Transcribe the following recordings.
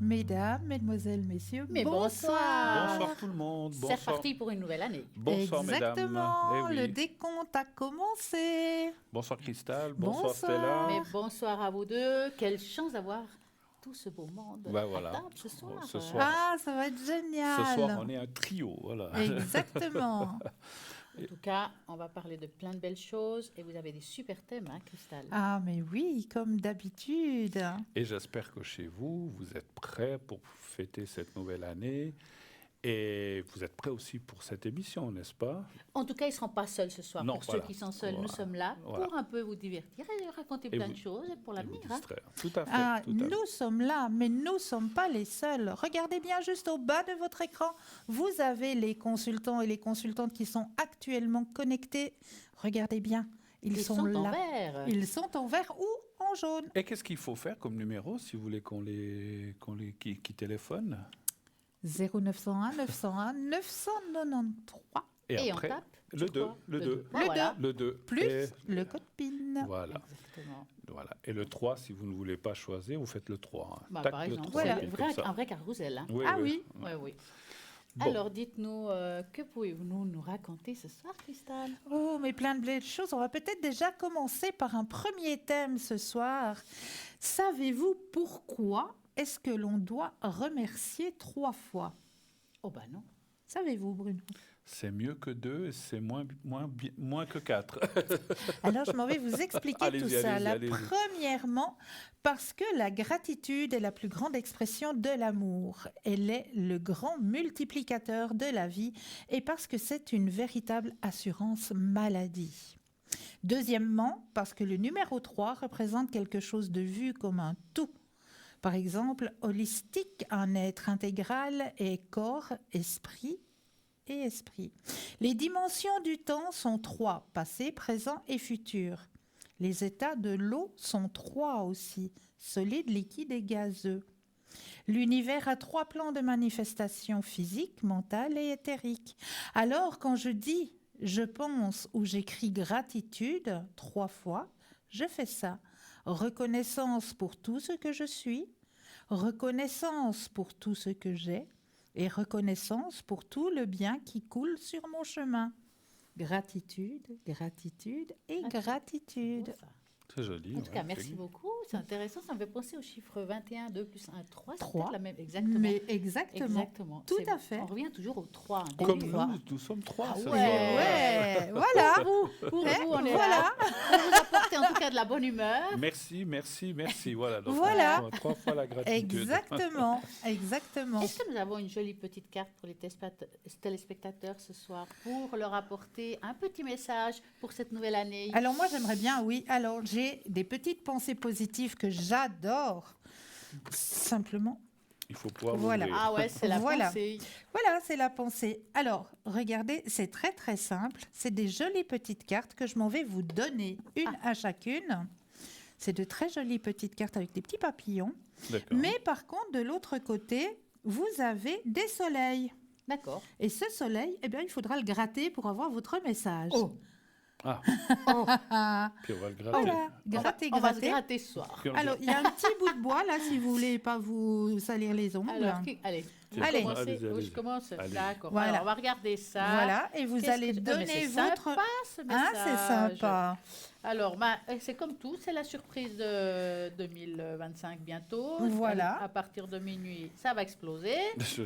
Mesdames, mesdemoiselles, messieurs, Mais bonsoir. Bonsoir tout le monde. C'est Bonsoir. reparti pour une nouvelle année. Bonsoir Exactement, mesdames. Eh le oui. décompte a commencé. Bonsoir Cristal. Bonsoir Bonsoir. Stella. Mais bonsoir à vous deux. Quelle chance d'avoir tout ce beau monde Bah voilà. à table ce soir. Ce soir. Ah, ça va être génial. Ce soir, on est un trio. Voilà. Exactement. En tout cas, on va parler de plein de belles choses et vous avez des super thèmes, hein, Cristal. Ah, mais oui, comme d'habitude. Et j'espère que chez vous, vous êtes prêts pour fêter cette nouvelle année. Et vous êtes prêts aussi pour cette émission, n'est-ce pas? En tout cas, ils ne seront pas seuls ce soir. Non, pour voilà. ceux qui sont seuls, nous Voilà. sommes là Voilà. pour un peu vous divertir et raconter Et plein vous- de choses pour Et l'avenir. vous Hein. distraire. Tout à fait. Ah, tout à fait. nous sommes là, mais nous ne sommes pas les seuls. Regardez bien juste au bas de votre écran. Vous avez les consultants et les consultantes qui sont actuellement connectés. Regardez bien, ils Ils sont sont là. en vert. Ils sont en vert ou en jaune. Et qu'est-ce qu'il faut faire comme numéro si vous voulez qui téléphone? 0901 901 993 Et on après, tape le tu 2. crois Le 2. deux. Ah, voilà. Le 2. plus Et le code PIN. voilà. Exactement. Voilà. Et le 3, si vous ne voulez pas choisir, vous faites le 3. hein. Bah, Tac, par le exemple, 3, Voilà. c'est pile comme ça. un vrai carrousel. Hein. Oui, Ah oui. Oui, oui. Bon. Alors, dites-nous, que pouvez-vous nous raconter ce soir, Cristal? Oh, mais plein de belles choses. On va peut-être déjà commencer par un premier thème ce soir. Savez-vous pourquoi est-ce que l'on doit remercier 3 fois? Oh, bah non. Savez-vous, Bruno? C'est mieux que 2 et c'est moins que 4. Alors, je m'en vais vous expliquer Allez-y, tout ça. allez-y, Là, allez-y. premièrement, parce que la gratitude est la plus grande expression de l'amour. Elle est le grand multiplicateur de la vie et parce que c'est une véritable assurance maladie. Deuxièmement, parce que le numéro 3 représente quelque chose de vu comme un tout. Par exemple, holistique, un être intégral est corps, esprit et esprit. Les dimensions du temps sont 3, passé, présent et futur. Les états de l'eau sont 3 aussi, solide, liquide et gazeux. L'univers a 3 plans de manifestation physique, mentale et éthérique. Alors, quand je dis, je pense ou j'écris gratitude 3 fois, je fais ça. Reconnaissance pour tout ce que je suis, reconnaissance pour tout ce que j'ai et reconnaissance pour tout le bien qui coule sur mon chemin. Gratitude, gratitude et Ah, gratitude. C'est beau, ça. C'est joli. En tout cas, ouais, merci joli. beaucoup. C'est intéressant. Ça me fait penser au chiffre 21, 2 plus 1, 3. C'est 3. peut-être la même. Exactement. Mais exactement. Exactement. Tout C'est- à fait. On revient toujours au 3. Comme nous sommes 3 Ah ce ouais. soir. Ouais, voilà. Pour Eh, vous, on est voilà. là. Pour vous apporter en tout cas de la bonne humeur. Merci, merci, merci. Voilà. Donc, Voilà. 3 fois la gratitude. Exactement, exactement. Est-ce que nous avons une jolie petite carte pour les téléspectateurs ce soir pour leur apporter un petit message pour cette nouvelle année? Alors moi j'aimerais bien, oui. Alors j'ai des petites pensées positives que j'adore. Simplement, Il faut pouvoir Voilà. l'ouvrir. Ah ouais, c'est la Voilà. pensée. voilà, c'est la pensée. Alors regardez, c'est très très simple. C'est des jolies petites cartes que je m'en vais vous donner, une à chacune. C'est de très jolies petites cartes avec des petits papillons. D'accord. Mais par contre, de l'autre côté, vous avez des soleils. D'accord. Et ce soleil, eh bien, il faudra le gratter pour avoir votre message. Oh. Ah, Ah, puis on va le gratter. voilà, gratter, On va se gratter. gratter ce soir. Puis on Alors, il y a un petit bout de bois là, si vous voulez pas vous salir les ongles. Alors, allez. Vous Allez. commencez. Allez-y, Oui, allez-y. je commence. Allez. D'accord. Voilà. Alors, on va regarder ça. Voilà, et vous Qu'est-ce allez que- mais donner c'est votre. sympa, ce Ah, c'est message. sympa. Alors, c'est comme tout, c'est la surprise de 2025 bientôt. Voilà. À partir de minuit, ça va exploser.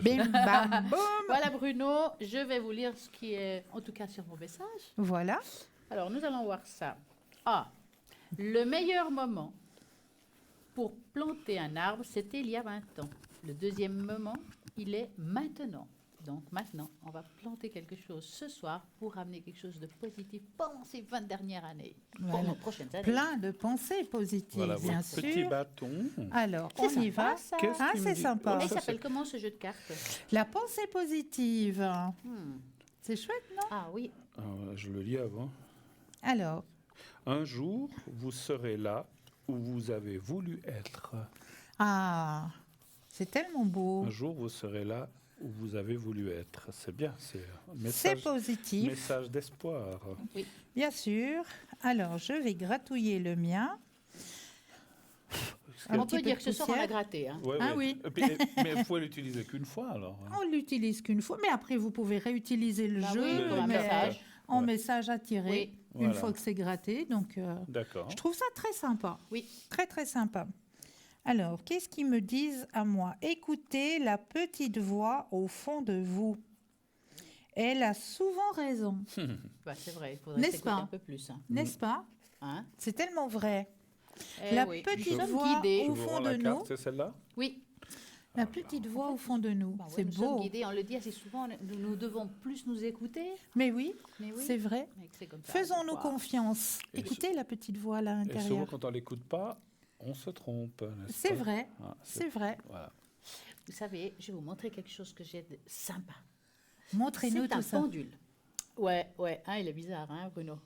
Bim, bam, boum. Voilà, Bruno, je vais vous lire ce qui est, en tout cas, sur mon message. Voilà. Alors, nous allons voir ça. Ah, le meilleur moment pour planter un arbre, c'était il y a 20 ans. Le deuxième moment, il est maintenant. Donc maintenant, on va planter quelque chose ce soir pour amener quelque chose de positif pendant ces 20 dernières années, pour Voilà. nos prochaines années. Plein de pensées positives, Voilà, bien votre petit sûr. bâton. Alors, C'est on sympa, y va. ça. Qu'est-ce Ah, qu'il me c'est dit sympa. Et Ça, il s'appelle c'est- comment ce jeu de cartes? La pensée positive. Hmm. C'est chouette, non? Ah oui, Je le lis avant. Alors, Un jour, vous serez là où vous avez voulu être. ah, c'est tellement beau. Un jour, vous serez là où vous avez voulu être. C'est bien, c'est un C'est message, positif, message d'espoir. bien sûr. Alors, je vais gratouiller le mien. Un On petit peut peu dire de que ce soir, on a poussière. gratté. Hein. Ouais, Ah ouais. oui. Et puis, mais vous pouvez l'utiliser qu'une fois alors. Hein. On l'utilise qu'une fois, mais après vous pouvez réutiliser le Bah jeu, oui, comme un mais message. en Ouais. message à tirer Oui. une Voilà. fois que c'est gratté. Donc D'accord. je trouve ça très sympa. Oui. Très très sympa. Alors, qu'est-ce qu'ils me disent à moi? Écoutez la petite voix au fond de vous. Elle a souvent raison, Bah, c'est vrai, il faudrait N'est-ce s'écouter pas? un peu plus. Hein. n'est-ce pas? Hein. C'est tellement vrai. Eh La oui. petite Nous sommes voix guidés. Je au vous fond rends de la nous. carte, c'est celle-là? Oui. La petite voix au fond de nous. Bah ouais, C'est nous sommes beau. guidés. On le dit assez souvent, nous devons plus nous écouter. Mais oui, Mais oui. c'est vrai. Mais c'est comme ça, Faisons-nous des fois. confiance. Et Écoutez la petite voix à Et souvent, l'intérieur. quand on l'écoute pas, on se trompe, n'est-ce C'est pas? vrai, Ah, c'est vrai. Voilà. Vous savez, je vais vous montrer quelque chose que j'ai de sympa. Montrez-nous C'est un tout ça. pendule. Ouais, hein, il est bizarre, hein, Bruno.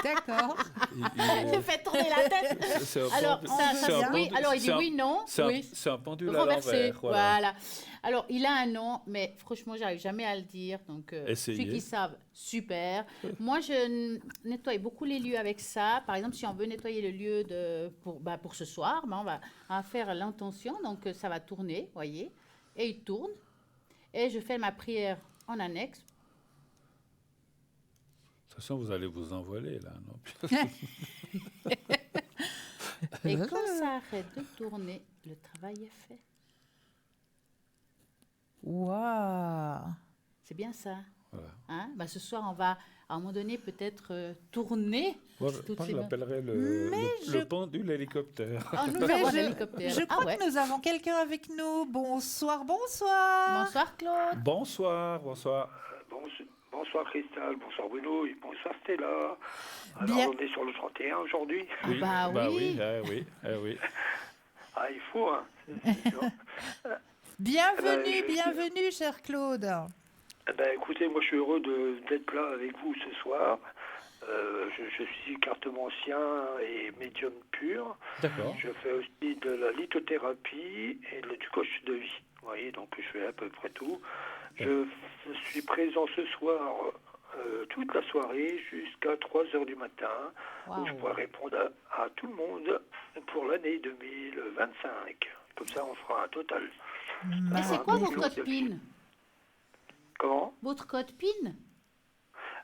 D'accord. Il fait tourner la tête. C'est un Alors, pendu- ça, c'est un vient. oui, pendu- alors il dit c'est un- oui, non. C'est Oui. c'est un pendule à Renversé. l'envers. Voilà. Alors, il a un nom, mais franchement, j'arrive jamais à le dire. Donc, Essayez. ceux qui savent, super. Moi, je nettoie beaucoup les lieux avec ça. Par exemple, si on veut nettoyer le lieu pour ce soir, on va faire l'intention. Donc, ça va tourner, voyez. Et il tourne. Et je fais ma prière en annexe. De toute façon, vous allez vous envoler là, non? Et quand ça arrête de tourner, le travail est fait. Waouh. C'est bien ça. Voilà. Hein? Bah, ce soir, on va, à un moment donné, peut-être tourner. Moi, toutes je ces mains. l'appellerais Mais le pendule hélicoptère. Oh, nous Mais avons je- l'hélicoptère. Je crois Ah ouais. que nous avons quelqu'un avec nous. Bonsoir, bonsoir. Bonsoir Claude. Bonsoir. Bonsoir Cristal, bonsoir Bruno et bonsoir Stella. Alors Bien. on est sur le 31 aujourd'hui. Ah bah oui. Oui. Ah il faut, hein. C'est sûr. Bienvenue, je- bienvenue, cher Claude. Eh ben, écoutez, moi je suis heureux d'être là avec vous ce soir. Je suis cartomancien et médium pur. D'accord. Je fais aussi de la lithothérapie et du coach de vie. Vous voyez, donc je fais à peu près tout. Je suis présent ce soir toute la soirée jusqu'à 3 heures du matin où je Waouh. pourrai répondre à tout le monde pour l'année 2025. Comme ça, on fera un total. Mais c'est quoi vos Bonjour, codes Delphine. PIN? Comment Votre code PIN?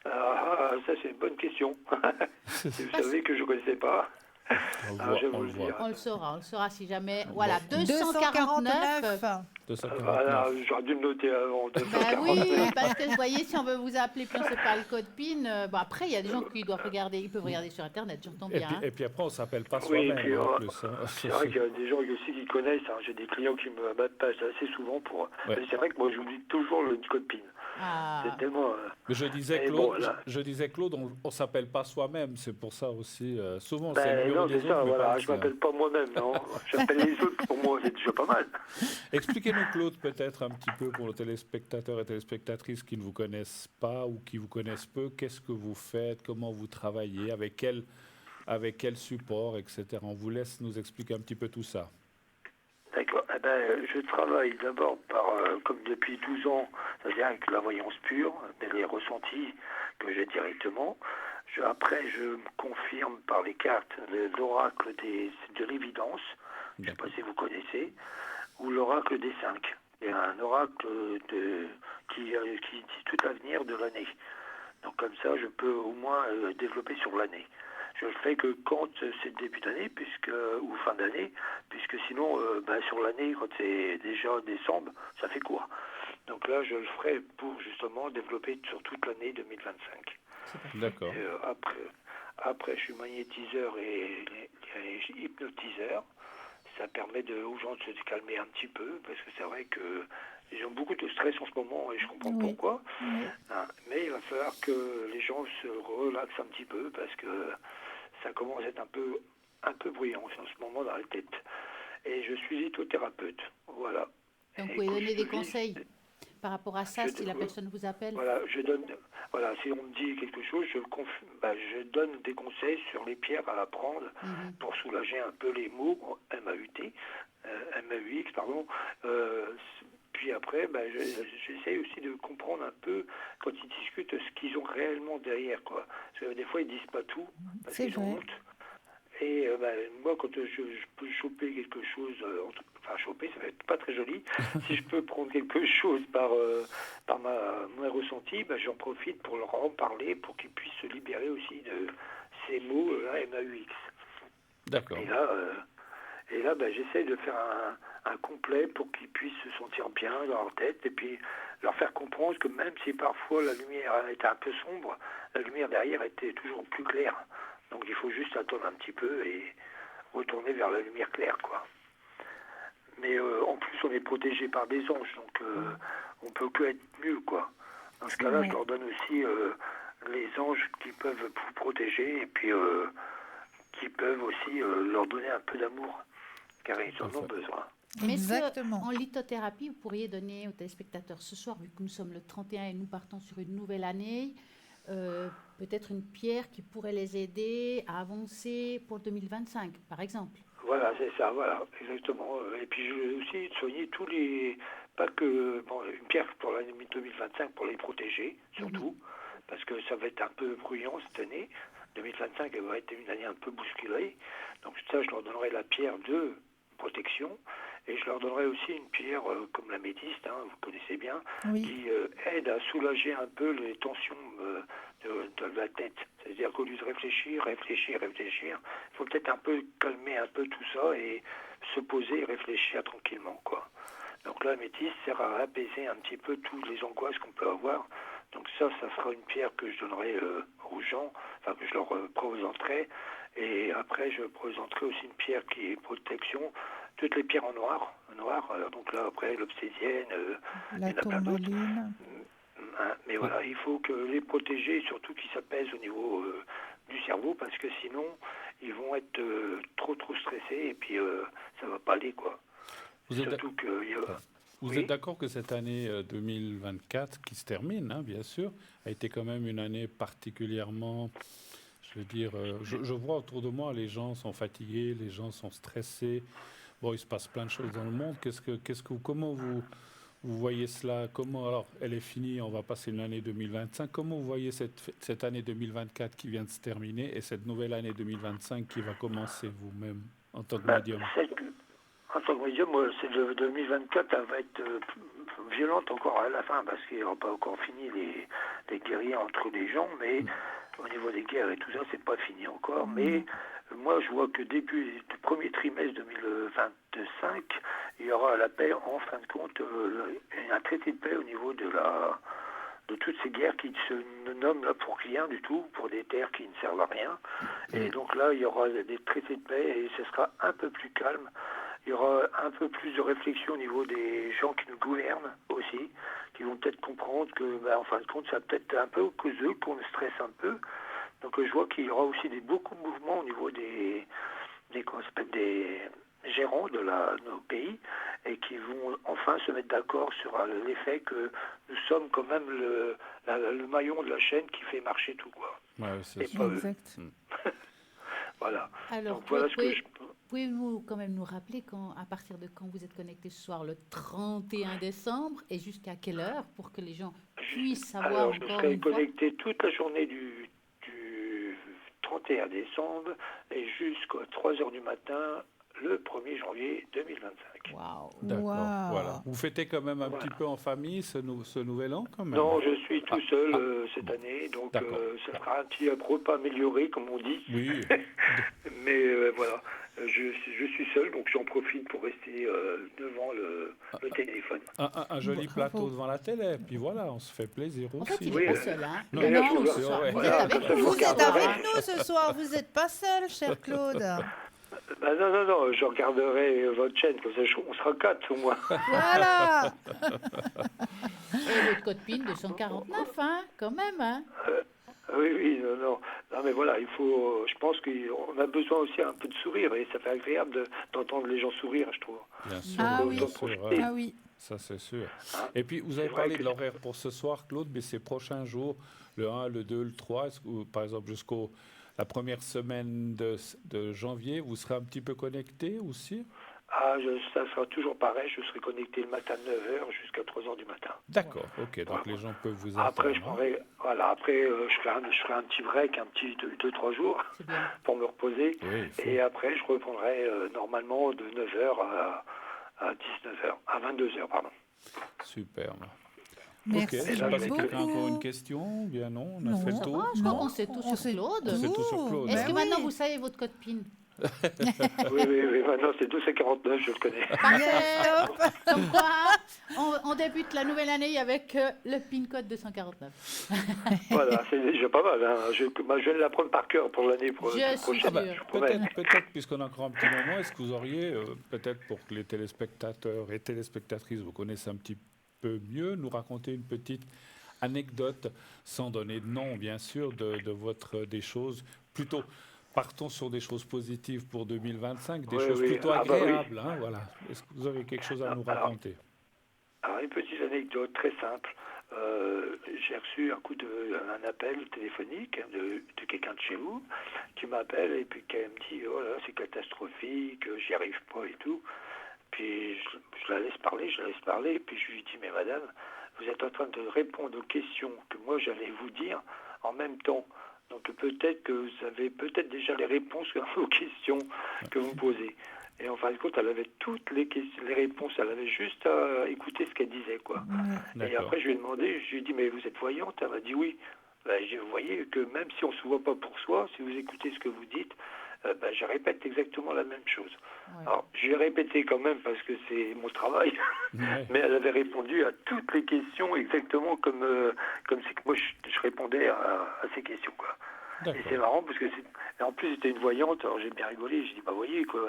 Ça c'est une bonne question. Vous savez que je ne connaissais pas. Je vais vous le dire. On le saura si jamais. Voilà, Bon. 249. 249. Voilà, j'aurais dû me noter avant. Bah 249. oui, parce que vous voyez, si on veut vous appeler puis on ne sait pas le code PIN, bon après il y a des gens qui doivent regarder, ils peuvent regarder sur internet, j'entends Et bien. puis, et puis après, on s'appelle pas Oui, soi-même puis, en plus. Hein. C'est vrai qu'il y a des gens aussi qui connaissent. J'ai des clients qui me m'appellent assez souvent pour. Ouais. Mais c'est vrai que moi j'oublie toujours le code PIN. Ah. C'est tellement. Mais je disais, Et Claude, bon, voilà. je disais, Claude, on s'appelle pas soi-même. C'est pour ça aussi. Souvent, c'est le Ben numéro non, des c'est ça, autres, mais voilà. pas Je le m'appelle pas moi-même, non. J'appelle les autres pour moi, c'est déjà pas mal. sien. Expliquez-nous, Claude, peut-être un petit peu pour nos téléspectateurs et téléspectatrices qui ne vous connaissent pas ou qui vous connaissent peu, qu'est-ce que vous faites, comment vous travaillez, avec quel support, etc. On vous laisse nous expliquer un petit peu tout ça. D'accord. Eh ben, je travaille d'abord comme depuis 12 ans, c'est-à-dire avec la voyance pure, les ressentis que j'ai directement. Après, je me confirme par les cartes l'oracle de l'évidence, je ne sais pas si vous connaissez, ou l'oracle des 5. Il y a un oracle qui dit tout l'avenir de l'année. Donc comme ça, je peux au moins développer sur l'année. Je le fais que quand c'est le début d'année, ou fin d'année, puisque sinon, sur l'année, quand c'est déjà décembre, ça fait court. Donc là, je le ferai pour justement développer sur toute l'année 2025. D'accord. Après, je suis magnétiseur et hypnotiseur. Ça permet aux gens de se calmer un petit peu, parce que c'est vrai qu'ils ont beaucoup de stress en ce moment, et je comprends Oui. pourquoi. Oui. Mais il va falloir que les gens se relaxent un petit peu, parce que ça commence à être un peu bruyant en ce moment dans la tête. Et je suis lithothérapète, voilà. Donc Et vous pouvez quand donner je des dis- conseils par rapport à ça Je si la dois- personne vous appelle. Voilà, si on me dit quelque chose, je donne des conseils sur les pierres à apprendre pour soulager un peu les maux, MAUX, pardon. Puis après, j'essaie aussi de comprendre un peu, quand ils discutent, ce qu'ils ont réellement derrière, quoi. Parce que des fois, ils disent pas tout, parce C'est qu'ils ont vrai. honte. Et moi, quand je peux choper quelque chose, enfin choper, ça va être pas très joli. Si je peux prendre quelque chose par mon ressenti, j'en profite pour leur en parler, pour qu'ils puissent se libérer aussi de ces mots MAUX. D'accord. Et là, j'essaie de faire un complet pour qu'ils puissent se sentir bien dans leur tête et puis leur faire comprendre que même si parfois la lumière était un peu sombre, la lumière derrière était toujours plus claire. Donc il faut juste attendre un petit peu et retourner vers la lumière claire, quoi. Mais en plus, on est protégé par des anges, donc on peut que être mieux, quoi. Dans ce cas-là, je leur donne aussi les anges qui peuvent vous protéger et puis qui peuvent aussi leur donner un peu d'amour, car ils en ont besoin. Exactement. En lithothérapie, vous pourriez donner aux téléspectateurs ce soir, vu que nous sommes le 31 et nous partons sur une nouvelle année, peut-être une pierre qui pourrait les aider à avancer pour 2025, par exemple. Voilà, c'est ça, voilà, exactement. Et puis je vais aussi soigner tous les... Pas que... Bon, une pierre pour l'année 2025 pour les protéger, surtout, parce que ça va être un peu bruyant cette année. 2025, elle va être une année un peu bousculée. Donc ça, je leur donnerai la pierre de protection. Et je leur donnerai aussi une pierre comme la métiste, vous connaissez bien, qui aide à soulager un peu les tensions de la tête. C'est-à-dire qu'au lieu de réfléchir, il faut peut-être un peu calmer un peu tout ça et se poser et réfléchir tranquillement, quoi. Donc la métiste sert à apaiser un petit peu toutes les angoisses qu'on peut avoir. Donc ça sera une pierre que je donnerai aux gens, enfin que je leur présenterai. Et après, je présenterai aussi une pierre qui est protection. Toutes les pierres en noir. Donc là, après, l'obsidienne, la tourmaline. Mais voilà, il faut que les protéger, surtout qu'ils s'apaisent au niveau du cerveau, parce que sinon, ils vont être trop stressés et puis ça va pas aller, quoi. Vous êtes d'accord que cette année 2024, qui se termine, bien sûr, a été quand même une année particulièrement... Je veux dire, je vois autour de moi, les gens sont fatigués, les gens sont stressés. Bon, il se passe plein de choses dans le monde. Comment vous voyez cela? Alors, elle est finie, on va passer une année 2025. Comment vous voyez cette année 2024 qui vient de se terminer et cette nouvelle année 2025 qui va commencer vous-même en tant que médium? En tant que médium, c'est 2024, elle va être violente encore à la fin parce qu'il n'y aura pas encore fini les guerriers entre les gens, mais au niveau des guerres et tout ça, c'est pas fini encore. Mais moi, je vois que début du premier trimestre 2025, il y aura la paix, en fin de compte, un traité de paix au niveau de toutes ces guerres qui se nomment là pour rien du tout, pour des terres qui ne servent à rien. Et donc là, il y aura des traités de paix et ce sera un peu plus calme. Il y aura un peu plus de réflexion au niveau des gens qui nous gouvernent aussi, qui vont peut-être comprendre que, en fin de compte, ça peut-être un peu cause d'eux qu'on stresse un peu. Donc je vois qu'il y aura aussi beaucoup de mouvements au niveau des gérants de nos pays et qui vont enfin se mettre d'accord sur l'effet que nous sommes quand même le maillon de la chaîne qui fait marcher tout, quoi. Ouais, c'est et pas exact. Voilà. Alors, donc voilà ce que je... Pouvez-vous quand même nous rappeler à partir de quand vous êtes connecté ce soir, le 31 décembre, et jusqu'à quelle heure, pour que les gens puissent savoir Alors, encore je serai une fois? connecté toute la journée du 31 décembre et jusqu'à 3 heures du matin le 1er janvier 2025. Waouh! D'accord, voilà. Vous fêtez quand même un petit peu en famille ce nouvel an, quand même? Non, je suis tout seul cette année, donc ce sera un petit repas amélioré, comme on dit. Oui. Mais voilà, je suis seul, donc j'en profite pour rester devant le téléphone. Un joli plateau devant la télé, puis voilà, on se fait plaisir aussi. En fait, il n'est pas seul, hein? Non, ce soir. vrai. Vous êtes avec nous. Vous êtes avec nous ce soir, vous n'êtes pas seul, cher Claude. Non, je regarderai votre chaîne, comme ça on sera 4 au moins. Voilà. Et votre code PIN 249, quand même, hein? Oui, non, mais voilà, je pense qu'on a besoin aussi un peu de sourire et ça fait agréable d'entendre les gens sourire, je trouve. Bien sûr, Ah oui. Ça c'est sûr. Et puis vous avez parlé de l'horaire pour ce soir, Claude, mais ces prochains jours, le 1, le 2, le 3, par exemple la première semaine de janvier, vous serez un petit peu connecté aussi? Ça sera toujours pareil, je serai connecté le matin de 9h jusqu'à 3h du matin. D'accord, ok, donc les gens peuvent vous Après, attendre. je ferai un petit break, un petit 2-3 jours C'est bien. pour me reposer. Oui, il faut. Et après, je reprendrai normalement de 9h à 19h, à 22h, pardon. Superbe. Merci Ok, je sais pas si quelqu'un a encore une beaucoup. question, ou bien non, on a Non. fait le Ça tour. va, je crois Non, qu'on sait tout on sur sait Claude. C'est tout sur Claude. Est-ce Ben que maintenant oui. vous savez votre code PIN? Oui, maintenant c'est 249, je le connais. Yeah. Comme quoi, on débute la nouvelle année avec le PIN code 249. Voilà, c'est déjà pas mal. Hein. Je vais l'apprendre par cœur pour l'année Je suis prochaine. Ah bah, sûre. Je promets. peut-être, puisqu'on a encore un petit moment, est-ce que vous auriez, peut-être pour que les téléspectateurs et téléspectatrices vous connaissent un petit peu mieux, nous raconter une petite anecdote, sans donner de nom, bien sûr, des choses plutôt. Partons sur des choses positives pour 2025, des choses plutôt Ah bah oui. agréables. Hein, voilà. Est-ce que vous avez quelque chose à nous raconter? Alors, une petite anecdote très simple. J'ai reçu un appel téléphonique de quelqu'un de chez vous qui m'appelle et puis qui me dit « Oh là, c'est catastrophique, j'y arrive pas et tout ». Puis je la laisse parler, puis je lui dis « Mais madame, vous êtes en train de répondre aux questions que moi j'allais vous dire en même temps. Donc peut-être que vous avez peut-être déjà les réponses aux questions que vous me posez. » Et en fin de compte, elle avait toutes les réponses, elle avait juste à écouter ce qu'elle disait, quoi. Et D'accord. après, je lui ai demandé, je lui ai dit, mais vous êtes voyante? Elle m'a dit oui. Ben, vous voyez que même si on ne se voit pas pour soi, si vous écoutez ce que vous dites, je répète exactement la même chose. Ouais. Alors, je l'ai répété quand même parce que c'est mon travail, Ouais. mais elle avait répondu à toutes les questions exactement comme c'est que moi je répondais à ces questions, quoi. Et c'est D'accord. marrant parce que en plus c'était une voyante, alors j'ai bien rigolé, j'ai dit bah voyez quoi,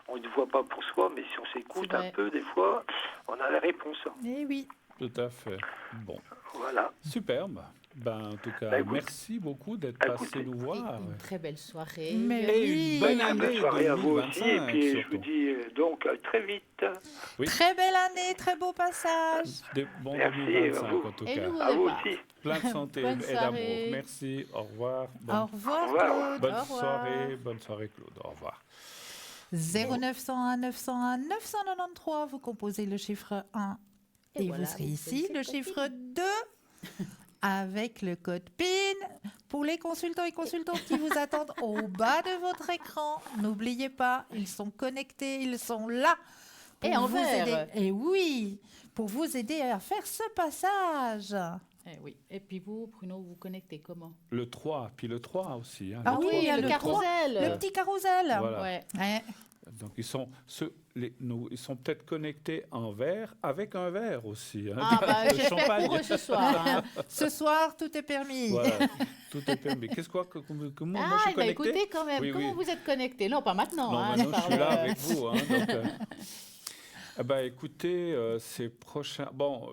on ne voit pas pour soi, mais si on s'écoute C'est un vrai. peu des fois, on a la réponse. Eh oui. Tout à fait. Bon, Voilà. superbe. Ben, en tout cas, Bah, écoute, merci beaucoup d'être écoutez, passé nous Et voir. une très belle soirée. Mais Et oui. une bonne Bonne année soirée à vous aussi, et 2025, puis je surtout. vous dis donc à très vite. Oui. Très belle année, très beau passage. Bon Merci, 2025 à vous. en tout Et cas. nous, À vous départ. aussi. Plein de santé Bonne et d'amour. soirée. Merci. Au revoir. Au revoir, Au revoir. Claude. Bonne Au revoir. soirée. Bonne soirée, Claude. Au revoir. 0901 901 993, vous composez le chiffre 1 Et et voilà, vous serez vous ici, connaissez le le code chiffre 2 avec le code PIN pour les consultants et consultantes qui vous attendent au bas de votre écran. N'oubliez pas, ils sont connectés, ils sont là pour Et en vous vert. aider. Et oui, pour vous aider à faire ce passage. Eh oui. Et puis vous, Bruno, vous connectez comment? Le 3, puis le 3 aussi. Hein, Ah le oui, 3. il y a le le carrousel. Le petit carrousel. Voilà. Ouais. Ouais. Donc ils sont, ils sont peut-être connectés en verre avec un verre aussi. Hein, Ah bah, de j'espère champagne. pour eux ce soir. Hein. Ce soir, tout est permis. Voilà, tout est permis. Qu'est-ce que moi, moi, je Ah, suis bah connecté? écoutez quand même, Oui, comment oui. vous êtes connecté? Non, pas maintenant. Non, hein, maintenant, je suis là parle, avec vous. Hein, donc, écoutez, c'est prochain. Bon,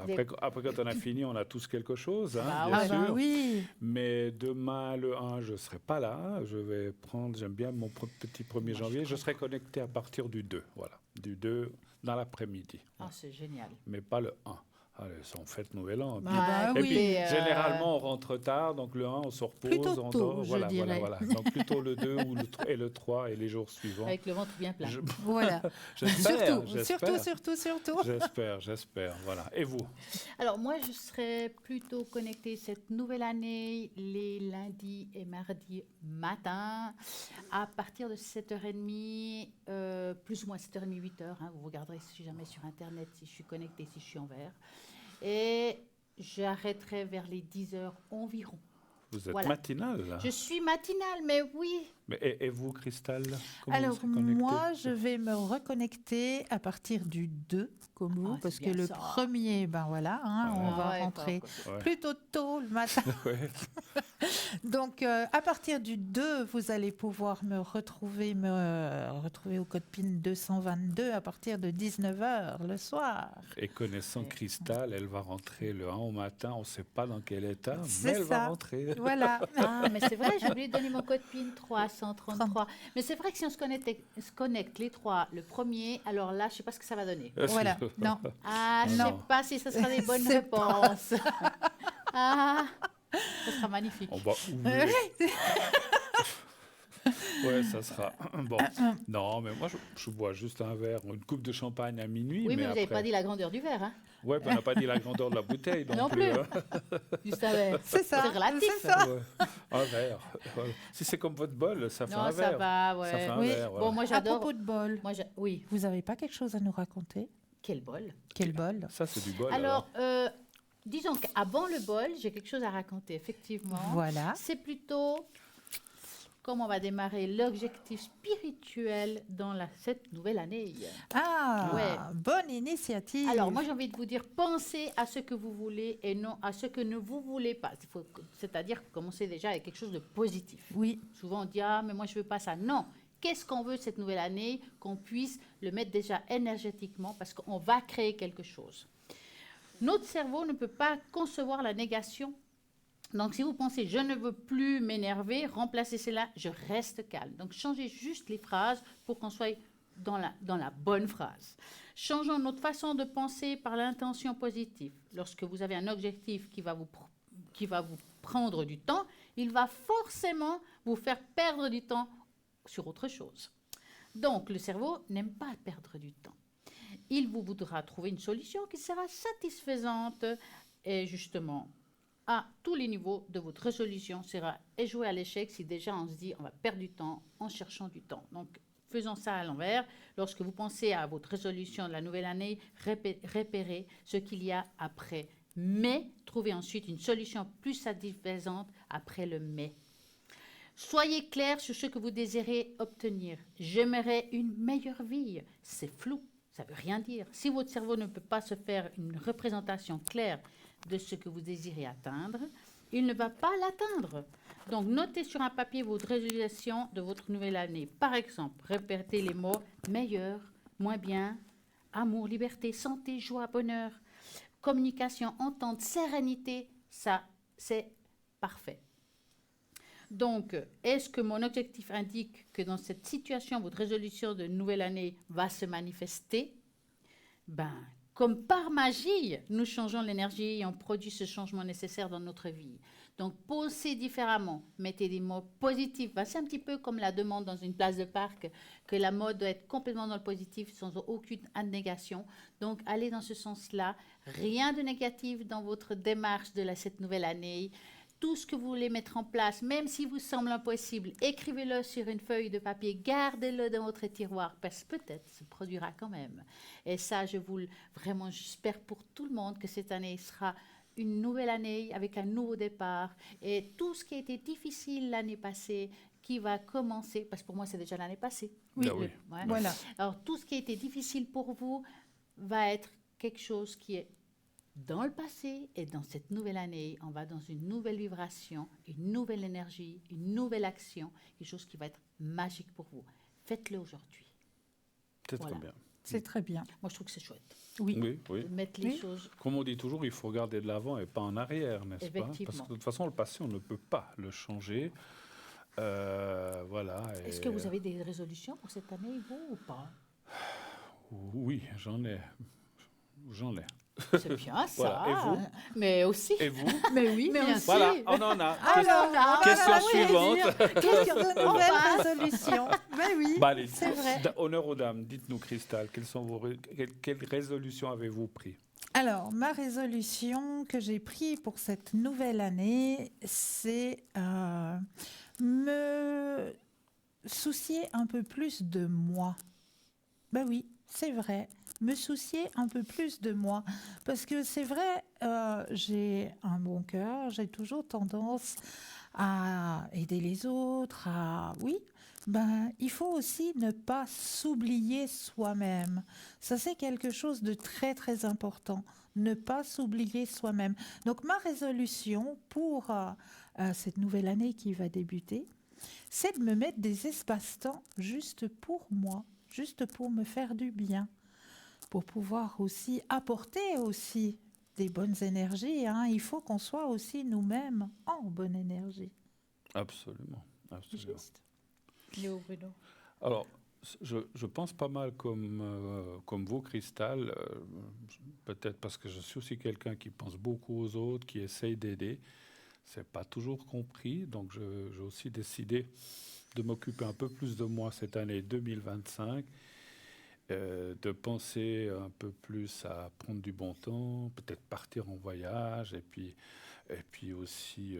après quand on a fini, on a tous quelque chose, hein, Bah bien Ah sûr. bah oui. Mais demain, le 1, je ne serai pas là. Je vais prendre, j'aime bien mon petit 1er janvier. Je serai connecté à partir du 2, voilà. Du 2 dans l'après-midi. Ah, c'est génial. Mais pas le 1. Allez, on fête Nouvel An. Bah, bah Et oui. puis, généralement, on rentre tard, donc le 1, on se repose, Plutôt on tôt, dort. je Voilà. dirais. Donc plutôt le 2 et le 3 et les jours suivants. Avec le ventre bien plein. Je- Voilà. J'espère, Surtout. J'espère, voilà. Et vous? Alors moi, je serai plutôt connectée cette nouvelle année les lundis et mardis matin à partir de 7h30, plus ou moins 7h30, 8h. Hein, vous regarderez si jamais sur Internet si je suis connectée, si je suis en vert. Et j'arrêterai vers les 10h environ. Vous êtes Voilà. matinale, là. Je suis matinale, mais oui. Mais, et vous, Cristal? Comment Alors, vous serez connectée? moi, je vais me reconnecter à partir du 2, comme vous, Ah, parce c'est que bien le ça. premier, ben voilà, hein, on Ouais. va ouais, rentrer Ouais. plutôt tôt le matin. Ouais. Donc, à partir du 2, vous allez pouvoir me retrouver au code PIN 222 à partir de 19h le soir. Et connaissant Cristal, elle va rentrer le 1 au matin. On ne sait pas dans quel état, C'est mais elle va ça. rentrer. Voilà. Ah, mais c'est vrai, j'ai oublié de donner mon code PIN 333. Mais c'est vrai que si on se connecte les trois, le premier, alors là, je ne sais pas ce que ça va donner. Voilà. Non. Ah, je ne sais Non. pas si ce sera des bonnes C'est réponses. Ah, ce sera magnifique. On va ouvrir. Ouais, ça sera. Bon. Non, mais moi, je bois juste un verre, une coupe de champagne à minuit. Oui, mais vous après... n'avez pas dit la grandeur du verre, hein? Ouais, puis on n'a pas dit la grandeur de la bouteille Non plus. hein. Juste un verre. C'est ça. C'est relatif. C'est ça. Ouais. Un verre. Ouais. Si c'est comme votre bol, ça fait Non, un ça verre. va, ouais. Ça fait un Oui. verre. Bon, moi À j'adore. propos de bol, Oui, vous n'avez pas quelque chose à nous raconter? quel bol. Quel bol? Ça, c'est du bol. Alors, disons qu'avant le bol, j'ai quelque chose à raconter, effectivement. Voilà. C'est plutôt comment on va démarrer l'objectif spirituel dans cette nouvelle année. Ah, Ouais. bonne initiative. Alors, moi, j'ai envie de vous dire, pensez à ce que vous voulez et non à ce que ne vous voulez pas. C'est-à-dire commencer déjà avec quelque chose de positif. Oui, Souvent, on dit, ah, mais moi, je ne veux pas ça. Non. Qu'est-ce qu'on veut cette nouvelle année? Qu'on puisse le mettre déjà énergétiquement parce qu'on va créer quelque chose. Notre cerveau ne peut pas concevoir la négation. Donc, si vous pensez « je ne veux plus m'énerver », remplacez cela « je reste calme ». Donc, changez juste les phrases pour qu'on soit dans la bonne phrase. Changeons notre façon de penser par l'intention positive. Lorsque vous avez un objectif qui va vous prendre du temps, il va forcément vous faire perdre du temps sur autre chose. Donc, le cerveau n'aime pas perdre du temps. Il vous voudra trouver une solution qui sera satisfaisante et justement, à tous les niveaux de votre résolution sera échoué à l'échec si déjà on se dit on va perdre du temps en cherchant du temps. Donc, faisons ça à l'envers. Lorsque vous pensez à votre résolution de la nouvelle année, repérez ce qu'il y a après. Mais trouvez ensuite une solution plus satisfaisante après le mais. Soyez clair sur ce que vous désirez obtenir. J'aimerais une meilleure vie. C'est flou, ça ne veut rien dire. Si votre cerveau ne peut pas se faire une représentation claire de ce que vous désirez atteindre, il ne va pas l'atteindre. Donc, notez sur un papier votre résolution de votre nouvelle année. Par exemple, répétez les mots meilleur, moins bien, amour, liberté, santé, joie, bonheur, communication, entente, sérénité. Ça, c'est parfait. Donc, est-ce que mon objectif indique que dans cette situation, votre résolution de nouvelle année va se manifester? Comme par magie, nous changeons l'énergie et on produit ce changement nécessaire dans notre vie. Donc, pensez différemment. Mettez des mots positifs. C'est un petit peu comme la demande dans une place de parc, que la mode doit être complètement dans le positif, sans aucune négation. Donc, allez dans ce sens-là. Rien de négatif dans votre démarche de cette nouvelle année. Tout ce que vous voulez mettre en place, même si vous semble impossible, écrivez-le sur une feuille de papier, gardez-le dans votre tiroir, parce que peut-être se produira quand même. Et ça, vraiment, j'espère pour tout le monde que cette année sera une nouvelle année avec un nouveau départ. Et tout ce qui a été difficile l'année passée, qui va commencer, parce que pour moi, c'est déjà l'année passée. oui, oui. Ouais. voilà. Alors, tout ce qui a été difficile pour vous va être quelque chose qui est dans le passé et dans cette nouvelle année, on va dans une nouvelle vibration, une nouvelle énergie, une nouvelle action, quelque chose qui va être magique pour vous. Faites-le aujourd'hui. C'est Voilà. très bien. C'est très bien. Moi, je trouve que c'est chouette. Oui. Oui, oui. De mettre les Oui. choses. Comme on dit toujours, il faut regarder de l'avant et pas en arrière, n'est-ce pas? Parce Effectivement. que de toute façon, le passé, on ne peut pas le changer. Voilà. Est-ce que vous avez des résolutions pour cette année, vous, ou pas? Oui, j'en ai. C'est bien ça. Voilà. Et vous? Mais aussi. Et vous? Mais oui, Mais bien aussi. sûr. Voilà, on en a. Alors, Question voilà, suivante. Quelques nouvelles résolutions. Ben oui, Bah, allez, c'est vrai. Honneur aux dames, dites-nous, Cristal, quelles résolutions avez-vous pris? Alors, ma résolution que j'ai prise pour cette nouvelle année, c'est me soucier un peu plus de moi. Ben oui, c'est vrai. Me soucier un peu plus de moi. Parce que c'est vrai, j'ai un bon cœur, j'ai toujours tendance à aider les autres, il faut aussi ne pas s'oublier soi-même. Ça, c'est quelque chose de très, très important. Ne pas s'oublier soi-même. Donc, ma résolution pour cette nouvelle année qui va débuter, c'est de me mettre des espaces-temps juste pour moi, juste pour me faire du bien, pour pouvoir aussi apporter aussi des bonnes énergies. Il faut qu'on soit aussi nous-mêmes en bonne énergie. Absolument. Absolument. Juste. Léo Bruno. Alors, je pense pas mal comme vous, Cristal, peut-être parce que je suis aussi quelqu'un qui pense beaucoup aux autres, qui essaye d'aider. C'est pas toujours compris, donc j'ai aussi décidé de m'occuper un peu plus de moi cette année 2025, de penser un peu plus à prendre du bon temps, peut-être partir en voyage, et puis aussi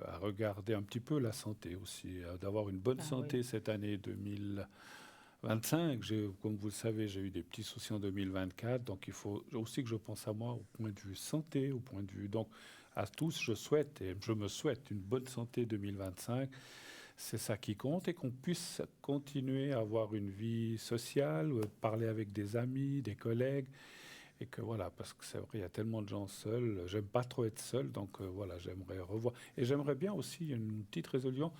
à regarder un petit peu la santé aussi, d'avoir une bonne santé cette année 2025. Comme vous le savez, j'ai eu des petits soucis en 2024, donc il faut aussi que je pense à moi au point de vue santé, au point de vue... Donc à tous, je souhaite, et je me souhaite une bonne santé 2025. C'est ça qui compte, et qu'on puisse continuer à avoir une vie sociale, parler avec des amis, des collègues, et que voilà, parce que c'est vrai, il y a tellement de gens seuls. J'aime pas trop être seul, donc voilà, j'aimerais revoir. Et j'aimerais bien aussi une petite résolution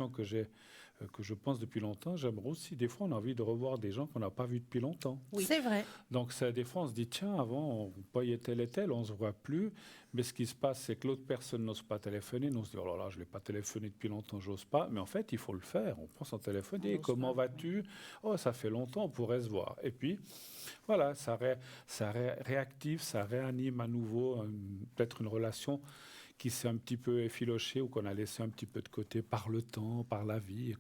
que je pense depuis longtemps. J'aimerais aussi, des fois, on a envie de revoir des gens qu'on n'a pas vus depuis longtemps. Oui. C'est vrai. Donc des fois, on se dit, tiens, avant, on voyait tel et tel, on ne se voit plus. Mais ce qui se passe, c'est que l'autre personne n'ose pas téléphoner. Nous, on se dit, oh là là, je ne l'ai pas téléphoné depuis longtemps, j'ose pas. Mais en fait, il faut le faire. On prend son téléphone et comment vas-tu ? Oh, ça fait longtemps, on pourrait se voir. Et puis, voilà, ça réactive, ça réanime à nouveau peut-être une relation qui s'est un petit peu effilochée ou qu'on a laissé un petit peu de côté par le temps, par la vie. Et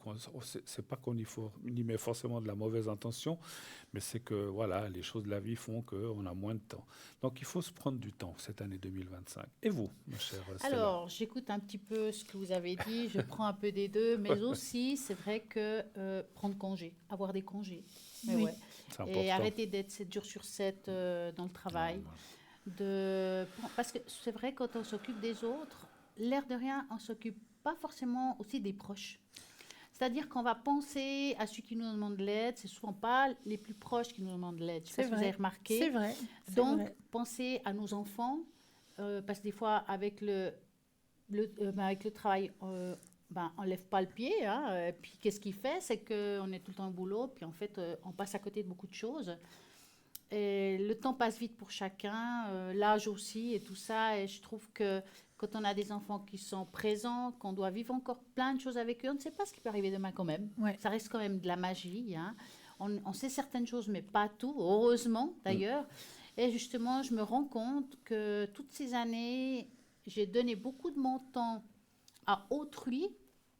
c'est pas qu'on y met forcément de la mauvaise intention, mais c'est que voilà, les choses de la vie font qu'on a moins de temps. Donc il faut se prendre du temps cette année 2025. Et vous, ma chère Stella ? Alors, j'écoute un petit peu ce que vous avez dit, je prends un peu des deux, mais aussi, c'est vrai que prendre congé, avoir des congés. Mais Oui. ouais. C'est important. Et arrêter d'être 7 jours sur 7 dans le travail. Parce que c'est vrai, quand on s'occupe des autres, l'air de rien, on ne s'occupe pas forcément aussi des proches. C'est-à-dire qu'on va penser à ceux qui nous demandent de l'aide, c'est souvent pas les plus proches qui nous demandent de l'aide. Je ne sais pas si vous avez remarqué. C'est vrai. Donc, penser à nos enfants, parce que des fois, avec le travail, on ne lève pas le pied. Hein, et puis, qu'est-ce qu'il fait ? C'est qu'on est tout le temps au boulot, puis en fait, on passe à côté de beaucoup de choses. Et le temps passe vite pour chacun, l'âge aussi et tout ça. Et je trouve que quand on a des enfants qui sont présents, qu'on doit vivre encore plein de choses avec eux, on ne sait pas ce qui peut arriver demain quand même. Ouais. Ça reste quand même de la magie. Hein. On sait certaines choses, mais pas tout, heureusement d'ailleurs. Et justement, je me rends compte que toutes ces années, j'ai donné beaucoup de mon temps à autrui,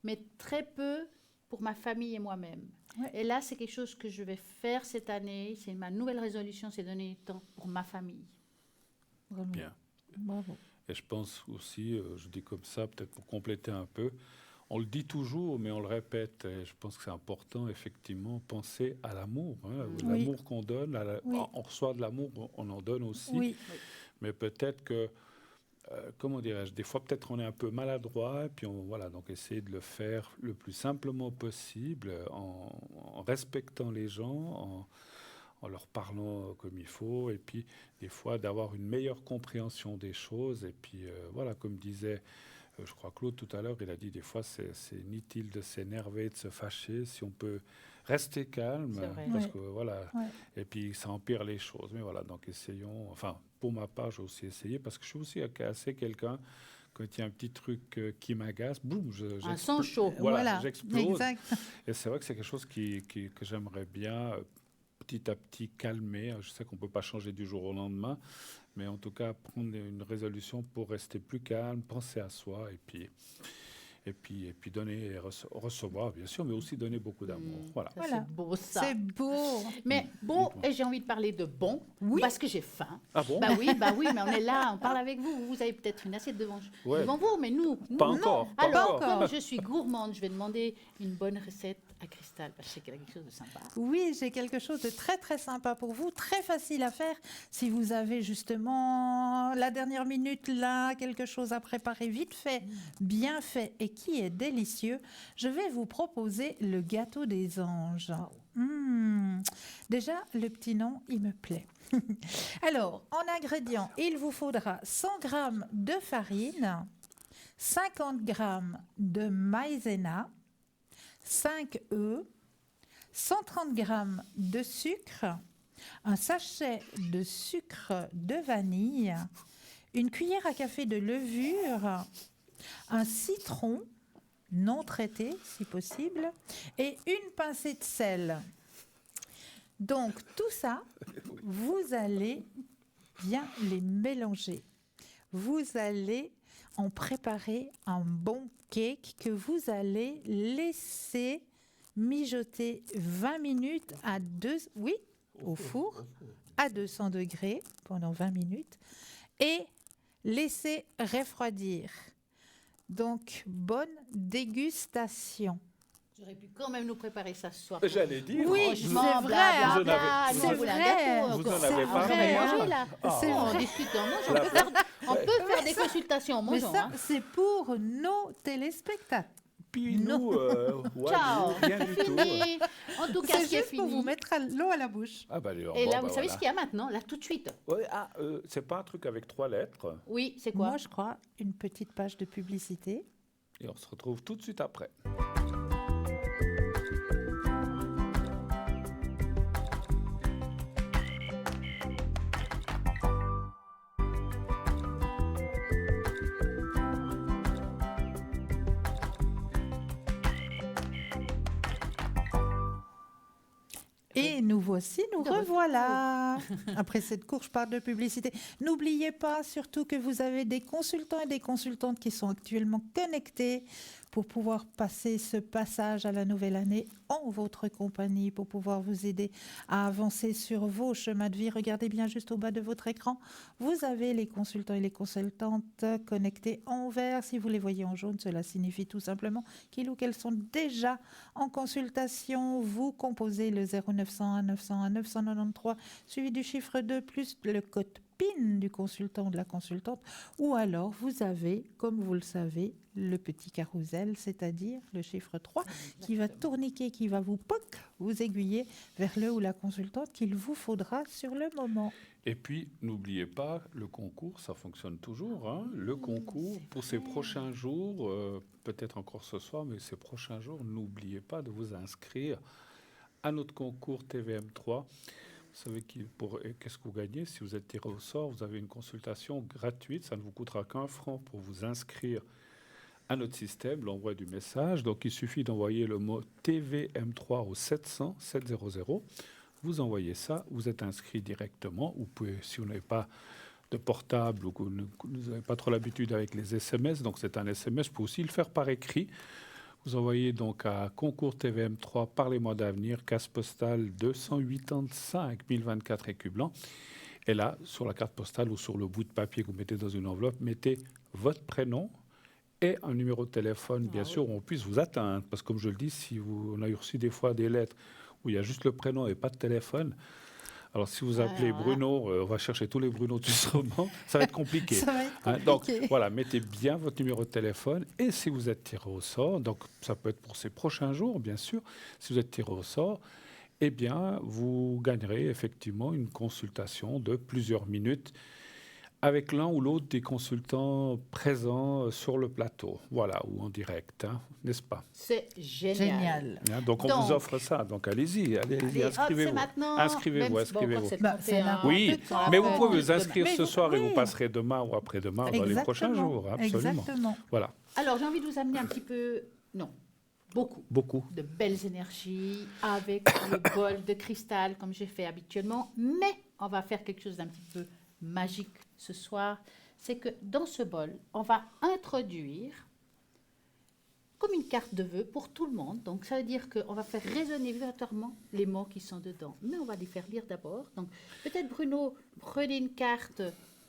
mais très peu pour ma famille et moi-même. Ouais. Et là, c'est quelque chose que je vais faire cette année. C'est ma nouvelle résolution, c'est donner du temps pour ma famille. Vraiment. Bien. Bravo. Et je pense aussi, je dis comme ça, peut-être pour compléter un peu, on le dit toujours, mais on le répète, et je pense que c'est important, effectivement, penser à l'amour. Hein, l'amour qu'on donne, on reçoit de l'amour, on en donne aussi. Oui. Mais peut-être que, comment dirais-je, des fois peut-être on est un peu maladroit, et puis donc essayer de le faire le plus simplement possible, en respectant les gens, en leur parlant comme il faut, et puis des fois d'avoir une meilleure compréhension des choses. Et puis comme disait, je crois Claude tout à l'heure, il a dit des fois c'est inutile de s'énerver, de se fâcher, si on peut rester calme, parce que et puis ça empire les choses. Mais voilà, donc essayons, pour ma part, j'ai aussi essayé, parce que je suis aussi assez quelqu'un, quand il y a un petit truc qui m'agace, boum, un sang chaud. Voilà, j'explose. Exact. Et c'est vrai que c'est quelque chose que j'aimerais bien petit à petit calmer. Je sais qu'on ne peut pas changer du jour au lendemain, mais en tout cas prendre une résolution pour rester plus calme, penser à soi, et puis donner et recevoir, bien sûr, mais aussi donner beaucoup d'amour. Voilà. C'est beau, ça. C'est beau. Mais bon, et j'ai envie de parler de bon, parce que j'ai faim. Ah bon ? Bah oui, mais on est là, on parle avec vous. Vous avez peut-être une assiette devant vous, mais nous, pas encore. Alors, comme je suis gourmande, je vais demander une bonne recette à Cristal, parce que c'est quelque chose de sympa. Oui, j'ai quelque chose de très, très sympa pour vous, très facile à faire. Si vous avez justement la dernière minute, là, quelque chose à préparer vite fait, bien fait, et qui est délicieux, je vais vous proposer le gâteau des anges. Déjà, le petit nom, il me plaît. Alors, en ingrédients, il vous faudra 100 g de farine, 50 g de maïzena, 5 œufs, 130 g de sucre, un sachet de sucre de vanille, une cuillère à café de levure, un citron non traité si possible et une pincée de sel. Donc tout ça, vous allez bien les mélanger. Vous allez en préparer un bon cake que vous allez laisser mijoter 20 minutes au four à 200 degrés pendant 20 minutes et laisser refroidir. Donc, bonne dégustation. J'aurais pu quand même nous préparer ça ce soir. J'allais dire. Oui, Franchement, c'est vrai, blablabla, vous en avez- nous, c'est on voulait un vrai. gâteau Vous encore. en avez On pas va fait, manger, hein. là. C'est On vrai. discute en mangeant. On peut faire des consultations en Mais mangeant. ça, hein. c'est pour nos téléspectateurs. Puis Non. nous, Ciao. rien du tout. Fini. En tout cas, C'est ce qui est juste pour fini. vous mettre l'eau à la bouche. Ah bah, alors, Et bon, là, bah, vous savez voilà. ce qu'il y a maintenant, là, tout de suite. Ouais, c'est pas un truc avec 3 lettres. Oui, c'est quoi? Moi, je crois, une petite page de publicité. Et on se retrouve tout de suite après. Et nous voici, nous De retour. revoilà. Après cette courte part de publicité, n'oubliez pas surtout que vous avez des consultants et des consultantes qui sont actuellement connectés pour pouvoir passer ce passage à la nouvelle année en votre compagnie, pour pouvoir vous aider à avancer sur vos chemins de vie. Regardez bien juste au bas de votre écran. Vous avez les consultants et les consultantes connectés en vert. Si vous les voyez en jaune, cela signifie tout simplement qu'ils ou qu'elles sont déjà en consultation. Vous composez le 0901 901 993 suivi du chiffre 2 plus le code PIN du consultant ou de la consultante, ou alors vous avez, comme vous le savez, le petit carrousel, c'est-à-dire le chiffre 3 qui va tourniquer, qui va vous aiguiller vers le ou la consultante qu'il vous faudra sur le moment. Et puis, n'oubliez pas, le concours, ça fonctionne toujours. Hein. Le concours, pour ces prochains jours, peut-être encore ce soir, mais ces prochains jours, n'oubliez pas de vous inscrire à notre concours TVM3. Vous savez qu'est-ce que vous gagnez? Si vous êtes tiré au sort, vous avez une consultation gratuite. Ça ne vous coûtera qu'1 franc pour vous inscrire à notre système, l'envoi du message. Donc, il suffit d'envoyer le mot TVM3 au 700 700. Vous envoyez ça, vous êtes inscrit directement. Vous pouvez, si vous n'avez pas de portable ou que vous n'avez pas trop l'habitude avec les SMS, donc c'est un SMS, vous pouvez aussi le faire par écrit. Vous envoyez donc à concours TVM3 par les mois d'avenir, case postale 285 024 écus blancs. Et là, sur la carte postale ou sur le bout de papier que vous mettez dans une enveloppe, mettez votre prénom et un numéro de téléphone, bien sûr, où on puisse vous atteindre. Parce que comme je le dis, on a reçu des fois des lettres où il y a juste le prénom et pas de téléphone. Alors, si vous appelez Bruno, on va chercher tous les Bruno du roman, ça va être compliqué. Ça va être compliqué. Donc, voilà, mettez bien votre numéro de téléphone. Et si vous êtes tiré au sort, donc ça peut être pour ces prochains jours, bien sûr, si vous êtes tiré au sort, eh bien, vous gagnerez effectivement une consultation de plusieurs minutes avec l'un ou l'autre des consultants présents sur le plateau, voilà, ou en direct, hein, n'est-ce pas? C'est génial. Génial. Hein, donc, on vous offre ça. Donc, allez-y, Allez, hop, inscrivez-vous. c'est maintenant. Inscrivez-vous, Même si, bon, inscrivez-vous. encore, c'est Bah, compté, c'est hein. n'importe Oui, quoi. mais vous Après, pouvez vous inscrire Mais ce soir et oui. vous passerez demain ou après-demain dans les prochains jours, absolument. Exactement. Voilà, Alors, j'ai envie de vous amener un petit peu, non, beaucoup. de belles énergies avec le bol de cristal comme j'ai fait habituellement, mais on va faire quelque chose d'un petit peu magique ce soir. C'est que dans ce bol, on va introduire comme une carte de vœux pour tout le monde. Donc, ça veut dire qu'on va faire résonner vibratoirement les mots qui sont dedans. Mais on va les faire lire d'abord. Donc, peut-être, Bruno, prenez une carte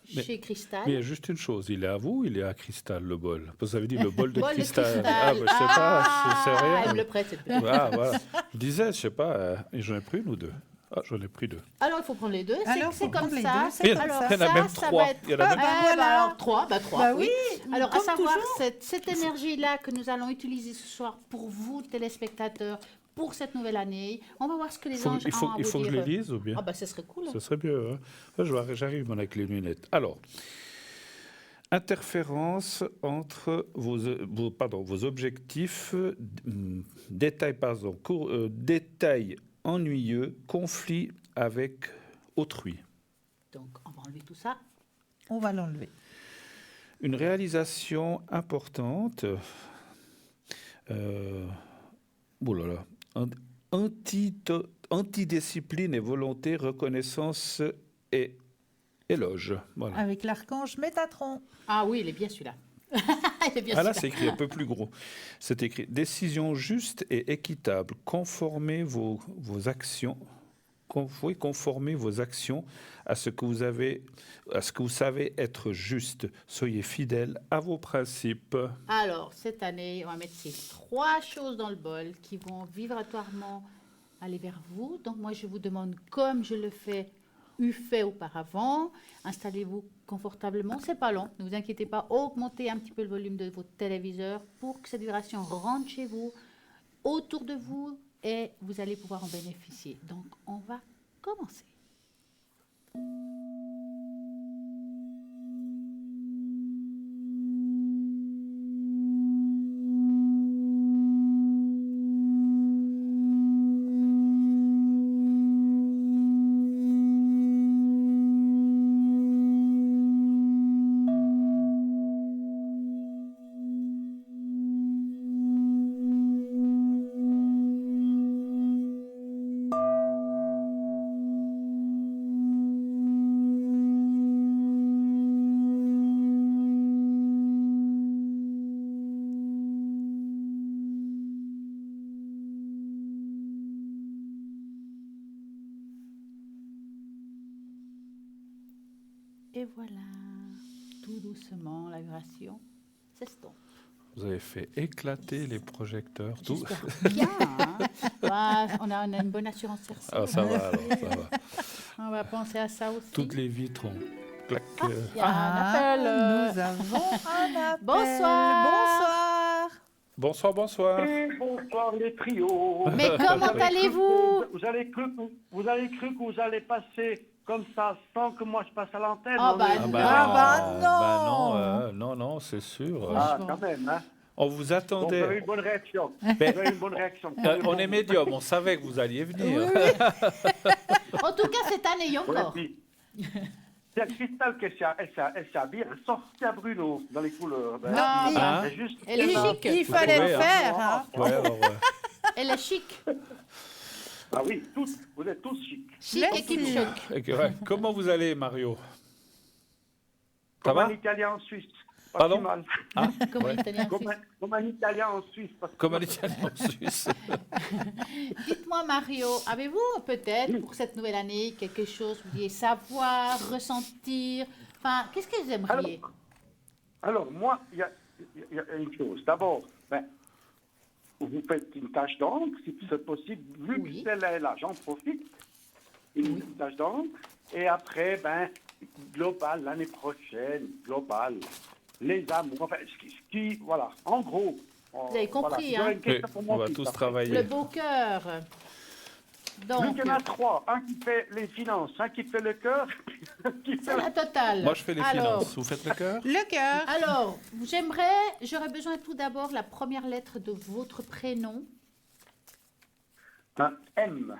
chez Cristal. Mais il y a juste une chose, il est à vous, il est à Cristal, le bol. Vous avez dit le bol de Bol de cristal. cristal. Ah, bah, je sais pas, c'est rien. Elle me le prête, cette blague. Ah, voilà. Je disais, je sais pas, et j'en ai pris une ou deux. Ah, j'en ai pris deux. Alors, il faut prendre les deux. Alors, C'est faut comme prendre les ça. deux, c'est comme Alors, ça. Il y en a ça, même ça trois. va être- Il y en a même voilà. alors, trois, trois. Bah oui, Alors, à comme savoir, toujours. cette énergie-là que nous allons utiliser ce soir pour vous, téléspectateurs, pour cette nouvelle année, on va voir ce que les anges Il faut ont à que vous je dire. les lise ou bien? Ah, bah, ce serait cool. Ce serait mieux. Hein. J'arrive maintenant avec les lunettes. Alors, interférence entre vos objectifs, détail ennuyeux, conflit avec autrui. Donc, on va enlever tout ça. On va l'enlever. Une réalisation importante, antidiscipline et volonté, reconnaissance et éloge. Voilà. Avec l'archange Métatron. Ah oui, il est bien celui-là. Il est bien Ah là, celui-là. c'est écrit un peu plus gros. C'est écrit décision juste et équitable. Conformez vos actions. Conformez vos actions à ce que vous savez être juste. Soyez fidèles à vos principes. Alors, cette année, on va mettre ces 3 choses dans le bol qui vont vibratoirement aller vers vous. Donc, moi, je vous demande, comme je le fais, fait auparavant, installez-vous confortablement. C'est pas long, ne vous inquiétez pas. Augmentez un petit peu le volume de votre téléviseur pour que cette vibration rentre chez vous, autour de vous, et vous allez pouvoir en bénéficier. Donc, on va commencer. Et voilà, tout doucement, la vibration s'estompe. Vous avez fait éclater les projecteurs. Tout. J'espère bien. Hein. Bah, on a une bonne assurance cercée. Ah, ça va alors, ça va. On va penser à ça aussi. Toutes les vitres ont clac. Il y a un appel. Nous avons un appel. Bonsoir. Bonsoir. Bonsoir. Et bonsoir les trios. Mais comment allez-vous? Vous avez cru que vous allez passer comme ça sans que moi je passe à l'antenne? Ah On bah est- non. Non, c'est sûr. Ah, quand même, hein. On vous Donc, vous avez attendait. une bonne réaction. Mais- Vous avez une bonne réaction. On est médium, on savait que vous alliez venir. En tout cas, cette année, il y a Voilà, encore. puis, c'est Cristal qui elle s'habille, elle sortit à Bruno dans les couleurs. Ben, Non, puis, hein. c'est juste. Elle est chic. Il fallait trouvez, le hein. faire. Hein. Ouais, alors, Elle est chic. Ah oui, tous, vous êtes tous chics. Chic et qui me Merci. choque. ouais. Comment vous allez, Mario? Ça Comme va un Italien en Suisse. Pas Pardon si mal. Comment Ouais. l'italien Comme un Italien en Suisse. pas si Comme un mal. Italien en Suisse. Dites-moi, Mario, avez-vous peut-être pour cette nouvelle année quelque chose que vous vouliez savoir, ressentir? Enfin, qu'est-ce que vous aimeriez? Alors, moi, il y a une chose. D'abord, vous faites une tâche d'encre, si c'est possible, vu Oui. que celle-là est là, j'en profite. Une tâche d'encre. Et après, global, l'année prochaine, global, les amours. Enfin, voilà, en gros. Vous avez compris, voilà, hein. une question pour mon On va fils, tous après. travailler. Le beau cœur. Donc, Il y en a 3. Un qui fait les finances, un qui fait le cœur, un qui fait c'est la totale. Moi, je fais les Alors, finances. Vous faites le cœur? Le cœur. Alors, j'aurais besoin tout d'abord la première lettre de votre prénom, un M.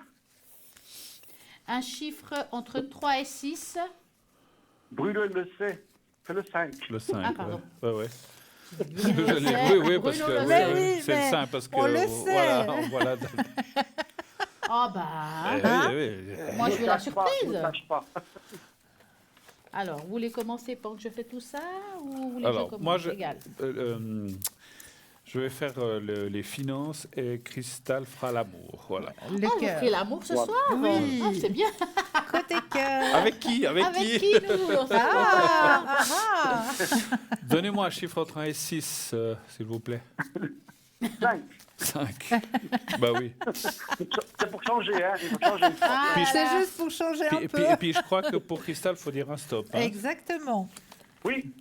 un chiffre entre 3 et 6. Bruno, il le sait, c'est le 5. Le 5. Ah, pardon. Ouais. Bruno le sait, Oui, parce Bruno que le Mais sait. oui, c'est le mais 5 parce que on le sait. voilà. Ah bah, Oui. moi je veux la Ne surprise. cache pas. Alors, vous voulez commencer pendant que je fais tout ça ou vous voulez Alors, que je commence? moi, Égal. je vais faire les finances et Cristal fera l'amour. Voilà. Le Ah, vous cœur. ferez l'amour ce Ouais. soir? Oui. Ah, c'est bien. Côté cœur. Avec qui Avec qui, nous? Ah. Donnez-moi un chiffre entre 1 et 6, s'il vous plaît. 5. 5. Bah oui. C'est pour changer, hein. Il faut changer une fois. Ah, Puis- C'est là. juste pour changer un Et peu. puis je crois que pour Cristal, il faut dire un stop. Hein. Exactement. Oui,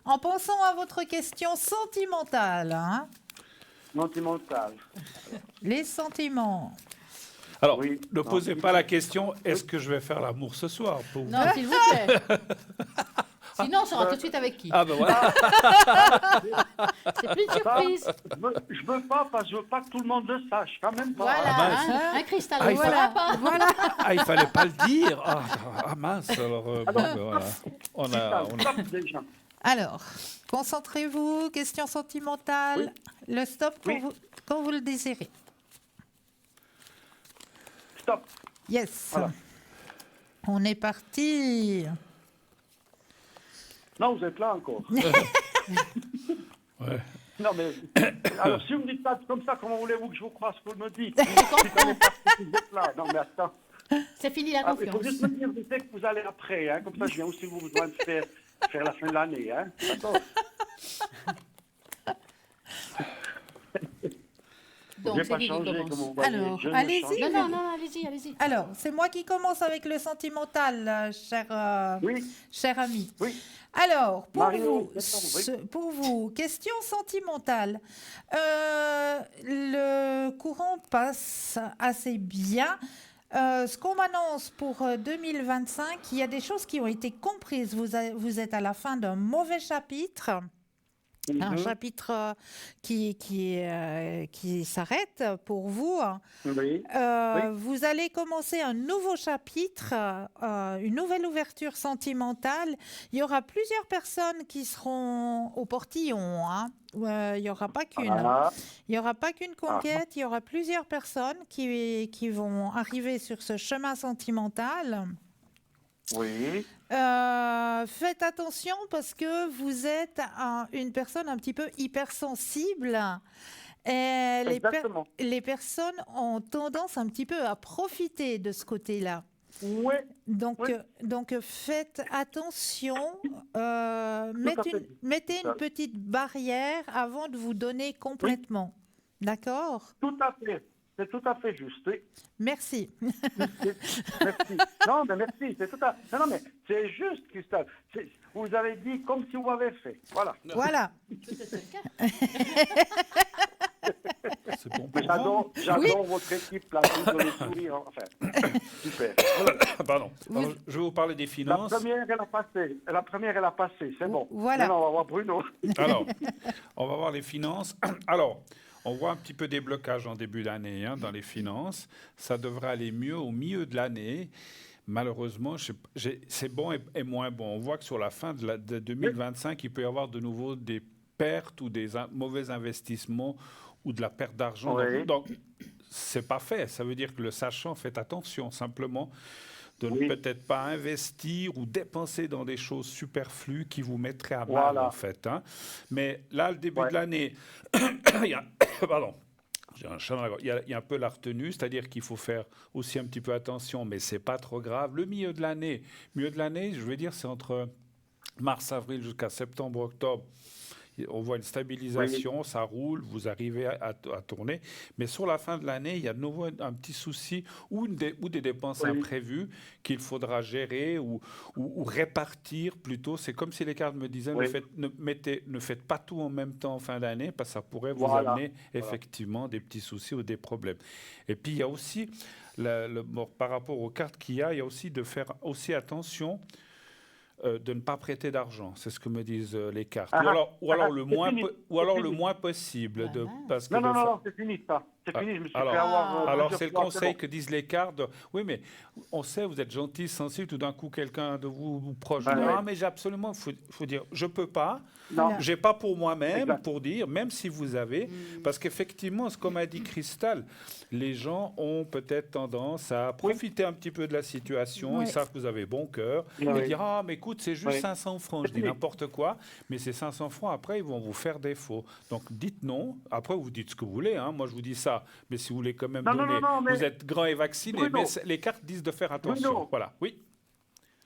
En pensant à votre question sentimentale, hein, sentimental. les sentiments. Alors, Oui. ne Non. posez pas la question, est-ce que je vais faire l'amour ce soir pour vous? Non, s'il vous plaît. Sinon, on saura tout de suite avec qui. Ah ben voilà. C'est plus une surprise. Je veux pas, parce que je veux pas que tout le monde le sache, quand même pas. Voilà, Ah, mince. hein, un cristal, Ah, il voilà faut- pas. Voilà. Ah, il fallait pas le dire. Ah mince. Alors, bon, ben voilà. On a, Stop, déjà. Alors, concentrez-vous, question sentimentale. Le stop Oui. quand vous le désirez. Stop. Yes. Voilà. On est parti. Non, vous êtes là encore. Ouais. Non, mais alors si vous me dites ça comme ça, comment voulez-vous que je vous croie ce que vous me dites? Si vous allez partir, vous êtes là. Non, mais attends. C'est fini la Il faut confiance. juste me dire, je sais que vous allez après, hein, comme ça, je viens aussi vous rejoindre faire la fin de l'année, hein. D'accord. Je Donc, n'ai c'est pas qui changé, commence? comme vous voyez. Alors, Je ne allez-y. change Non, pas. non, non, allez-y, allez-y. Alors, c'est moi qui commence avec le sentimental, Oui, cher ami. oui. Alors, Mario, d'accord, oui. pour vous, question sentimentale. Le courant passe assez bien. Ce qu'on m'annonce pour 2025, il y a des choses qui ont été comprises. Vous êtes à la fin d'un mauvais chapitre. Un Mhm. chapitre qui s'arrête pour vous. Oui. Vous allez commencer un nouveau chapitre, une nouvelle ouverture sentimentale. Il y aura plusieurs personnes qui seront au portillon, hein. Il n'y aura pas qu'une. Ah, Il n'y aura pas qu'une conquête, il y aura plusieurs personnes qui vont arriver sur ce chemin sentimental. oui. Faites attention parce que vous êtes une personne un petit peu hypersensible. Et Exactement. les personnes ont tendance un petit peu à profiter de ce côté-là. Oui. Donc, Oui. donc faites attention. à fait. Mettez une petite barrière avant de vous donner complètement. D'accord? Tout à fait. C'est tout à fait juste, oui. Merci. Merci. Non, mais merci. C'est tout à... Non, mais c'est juste, Christophe. Vous avez dit comme si vous m'avez fait. Voilà. Voilà. Peut-être c'est le cas. C'est bon Mais pour moi. j'adore votre équipe, là, tous le sourire. Enfin, super. Pardon. Alors, je vais vous parler des La finances. première, elle a passé. C'est bon. Voilà. Maintenant, on va voir Bruno. Alors, on va voir les finances. Alors, on voit un petit peu des blocages en début d'année dans les finances. Ça devrait aller mieux au milieu de l'année. Malheureusement, c'est bon et moins bon. On voit que sur la fin de 2025, il peut y avoir de nouveau des pertes ou des mauvais investissements ou de la perte d'argent. Oui. Donc, c'est pas fait. Ça veut dire que le sachant, faites attention simplement de ne peut-être pas investir ou dépenser dans des choses superflues qui vous mettraient à mal, Voilà. en fait. Mais là, le début Ouais. de l'année, il y a, pardon, j'ai un chat dans la gorge. Il y a un peu la retenue, c'est-à-dire qu'il faut faire aussi un petit peu attention, mais c'est pas trop grave. Le milieu de l'année, je veux dire, c'est entre mars, avril jusqu'à septembre, octobre. On voit une stabilisation, ça roule, vous arrivez à tourner. Mais sur la fin de l'année, il y a de nouveau un petit souci ou des dépenses imprévues qu'il faudra gérer ou répartir plutôt. C'est comme si les cartes me disaient ne faites pas tout en même temps en fin d'année parce que ça pourrait vous amener effectivement des petits soucis ou des problèmes. Et puis il y a aussi, par rapport aux cartes qu'il y a aussi de faire aussi attention de ne pas prêter d'argent, c'est ce que me disent les cartes. Ou alors le moins possible. Parce que Non, c'est fini ça. C'est fini, je me suis fait avoir... alors c'est le conseil que disent les cartes. Oui, mais on sait, vous êtes gentil, sensible, tout d'un coup, quelqu'un de vous proche dit « Ah, mais j'ai absolument... » Il faut dire « Je peux pas, j'ai pas pour moi-même, pour dire, même si vous avez... » Parce qu'effectivement, comme a dit Cristal, les gens ont peut-être tendance à profiter un petit peu de la situation, ils savent que vous avez bon cœur, et dire « Ah, mais écoute, c'est juste 500 francs, je dis n'importe quoi, mais ces 500 francs, après, ils vont vous faire défaut. » Donc, dites non. Après, vous dites ce que vous voulez. Moi, je vous dis ça. Mais si vous voulez quand même donner... Vous êtes grand et vacciné, Bruno, mais les cartes disent de faire attention. Bruno, voilà, oui.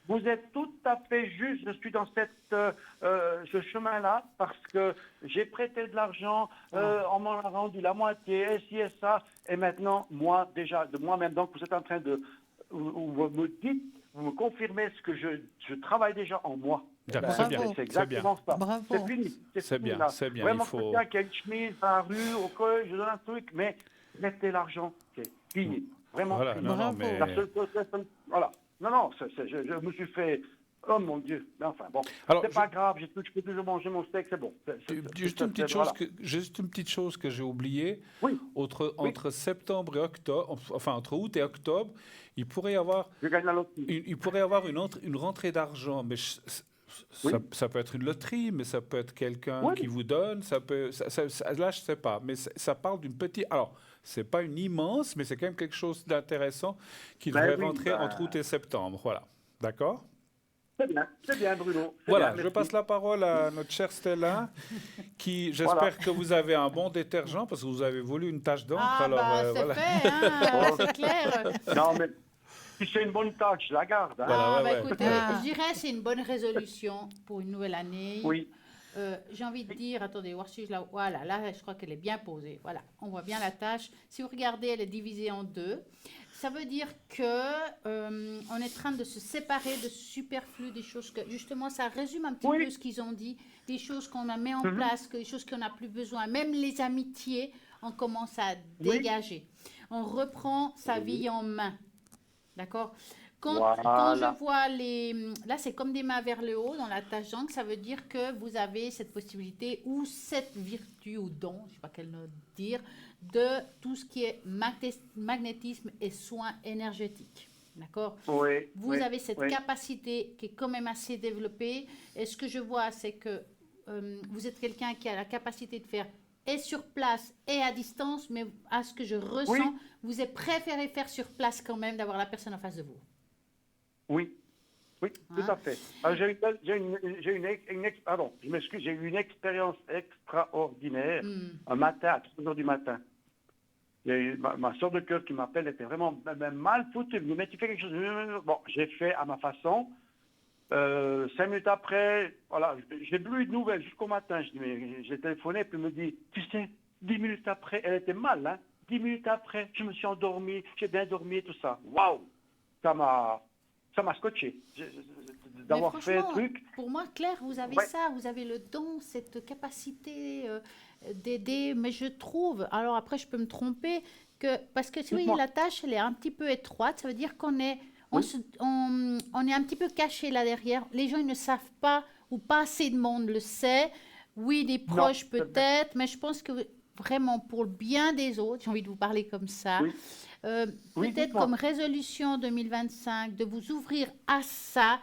Vous êtes tout à fait juste. Je suis dans ce chemin-là parce que j'ai prêté de l'argent, on m'en a rendu la moitié, ci et ça. Et maintenant, moi, déjà, de moi-même, donc vous êtes en train de... Vous me dites, vous me confirmez ce que je travaille déjà en moi. D'accord, c'est bien. C'est exactement ça. Bravo. C'est fini. C'est bien, là. c'est bien. Vraiment, Il faut... quelqu'un qui a une chemise dans la rue, au col, je donne un truc, mais mettez l'argent, c'est fini. Vraiment Voilà, fini. non, mais... La seule chose, voilà. Non, je me suis fait... Oh mon Dieu. Mais enfin, bon. Alors, c'est pas grave, je peux toujours manger mon steak, c'est bon. Juste une petite chose que j'ai oubliée. Oui. Entre septembre et octobre, enfin entre août et octobre, il pourrait y avoir... Je gagne la loterie. Il pourrait y avoir une rentrée d'argent, mais... Ça peut être une loterie, mais ça peut être quelqu'un qui vous donne, là je sais pas, mais ça parle d'une petite... Alors, c'est pas une immense, mais c'est quand même quelque chose d'intéressant qui devrait rentrer entre août et septembre, voilà. D'accord ? c'est bien, Bruno. C'est Voilà, bien, je merci. passe la parole à notre chère Stella, qui, j'espère Voilà. que vous avez un bon détergent, parce que vous avez voulu une tache d'encre. Ah, Alors, bah, c'est voilà. fait, hein, c'est clair. Non, mais si c'est une bonne tâche, je la garde. Hein. Voilà, Ah, ouais, bah, ouais. écoutez, Ah. je dirais c'est une bonne résolution pour une nouvelle année. Oui, J'ai envie de dire, attendez, voir si je la... Voilà, là, je crois qu'elle est bien posée. Voilà, on voit bien la tâche. Si vous regardez, elle est divisée en deux. Ça veut dire que on est en train de se séparer de superflu, des choses que... Justement, ça résume un petit Oui. peu ce qu'ils ont dit, des choses qu'on a mis en place, des choses qu'on n'a plus besoin. Même les amitiés, on commence à dégager. On reprend sa vie en main. D'accord. Quand Voilà. je vois les... Là, c'est comme des mains vers le haut dans la tâche d'encre. Ça veut dire que vous avez cette possibilité ou cette vertu ou don, je ne sais pas quel nom dire, de tout ce qui est magnétisme et soins énergétiques. D'accord. Oui. Vous oui, avez cette oui. capacité qui est quand même assez développée. Et ce que je vois, c'est que vous êtes quelqu'un qui a la capacité de faire et sur place et à distance, mais à ce que je ressens, Oui. vous avez préféré faire sur place quand même, d'avoir la personne en face de vous. Oui, oui, Hein? tout à fait. Alors, pardon, je m'excuse, j'ai eu une expérience extraordinaire un matin, à 3 heures du matin. Il y a eu ma soeur de cœur qui m'appelle, elle était vraiment mal foutue. Elle me dit, mais tu fais quelque chose. Bon, j'ai fait à ma façon. 5 minutes après, voilà, j'ai plus eu de nouvelles jusqu'au matin. J'ai téléphoné, puis elle me dit, tu sais, 10 minutes après, elle était mal, hein. 10 minutes après, je me suis endormi, j'ai bien dormi et tout ça. Waouh! Ça m'a scotché. D'avoir Mais fait un franchement, truc. pour moi, Claire, vous avez Ouais. ça, vous avez le don, cette capacité d'aider. Mais je trouve, alors après, je peux me tromper, que parce que oui, Dites-moi. la tâche, elle est un petit peu étroite. Ça veut dire qu'on est, Oui. on est un petit peu caché là derrière. Les gens, ils ne savent pas, ou pas assez de monde le sait. Oui, des proches c'est vrai. peut-être, mais je pense que vraiment pour le bien des autres, j'ai envie de vous parler comme ça. Oui. Oui, Peut-être dites-moi. comme résolution 2025, de vous ouvrir à ça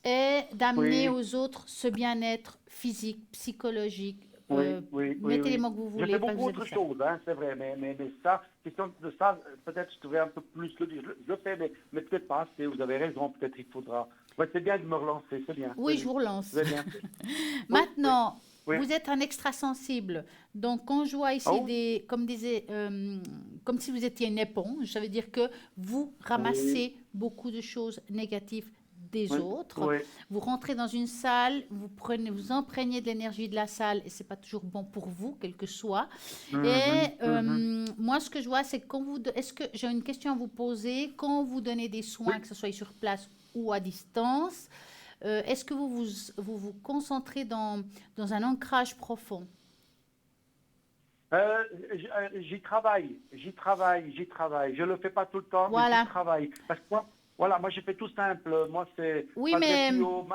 et d'amener Oui. aux autres ce bien-être physique, psychologique. Oui. Mettez les mots que vous J'ai voulez. fait parce que beaucoup vous avez autre ça. chose, hein, c'est vrai, mais ça, question de ça, peut-être je devrais un peu plus le dire. Je le fais, mais peut-être pas assez, vous avez raison, peut-être il faudra. Ouais, c'est bien de me relancer, c'est bien. Oui, je vous relance. C'est bien. Maintenant, oui. vous êtes un extrasensible. Donc, quand je vois ici Oh. comme si vous étiez une éponge, ça veut dire que vous ramassez beaucoup de choses négatives des Oui. autres. Oui. Vous rentrez dans une salle, vous imprégnez de l'énergie de la salle et c'est pas toujours bon pour vous, quel que soit. Et moi, ce que je vois, c'est que est-ce que j'ai une question à vous poser quand vous donnez des soins, que ce soit sur place ou à distance, est-ce que vous concentrez dans un ancrage profond? J'y travaille. Je le fais pas tout le temps, mais Voilà. j'y travaille. Parce que moi j'ai fait tout simple. Moi c'est. Oui, pas de mais physio,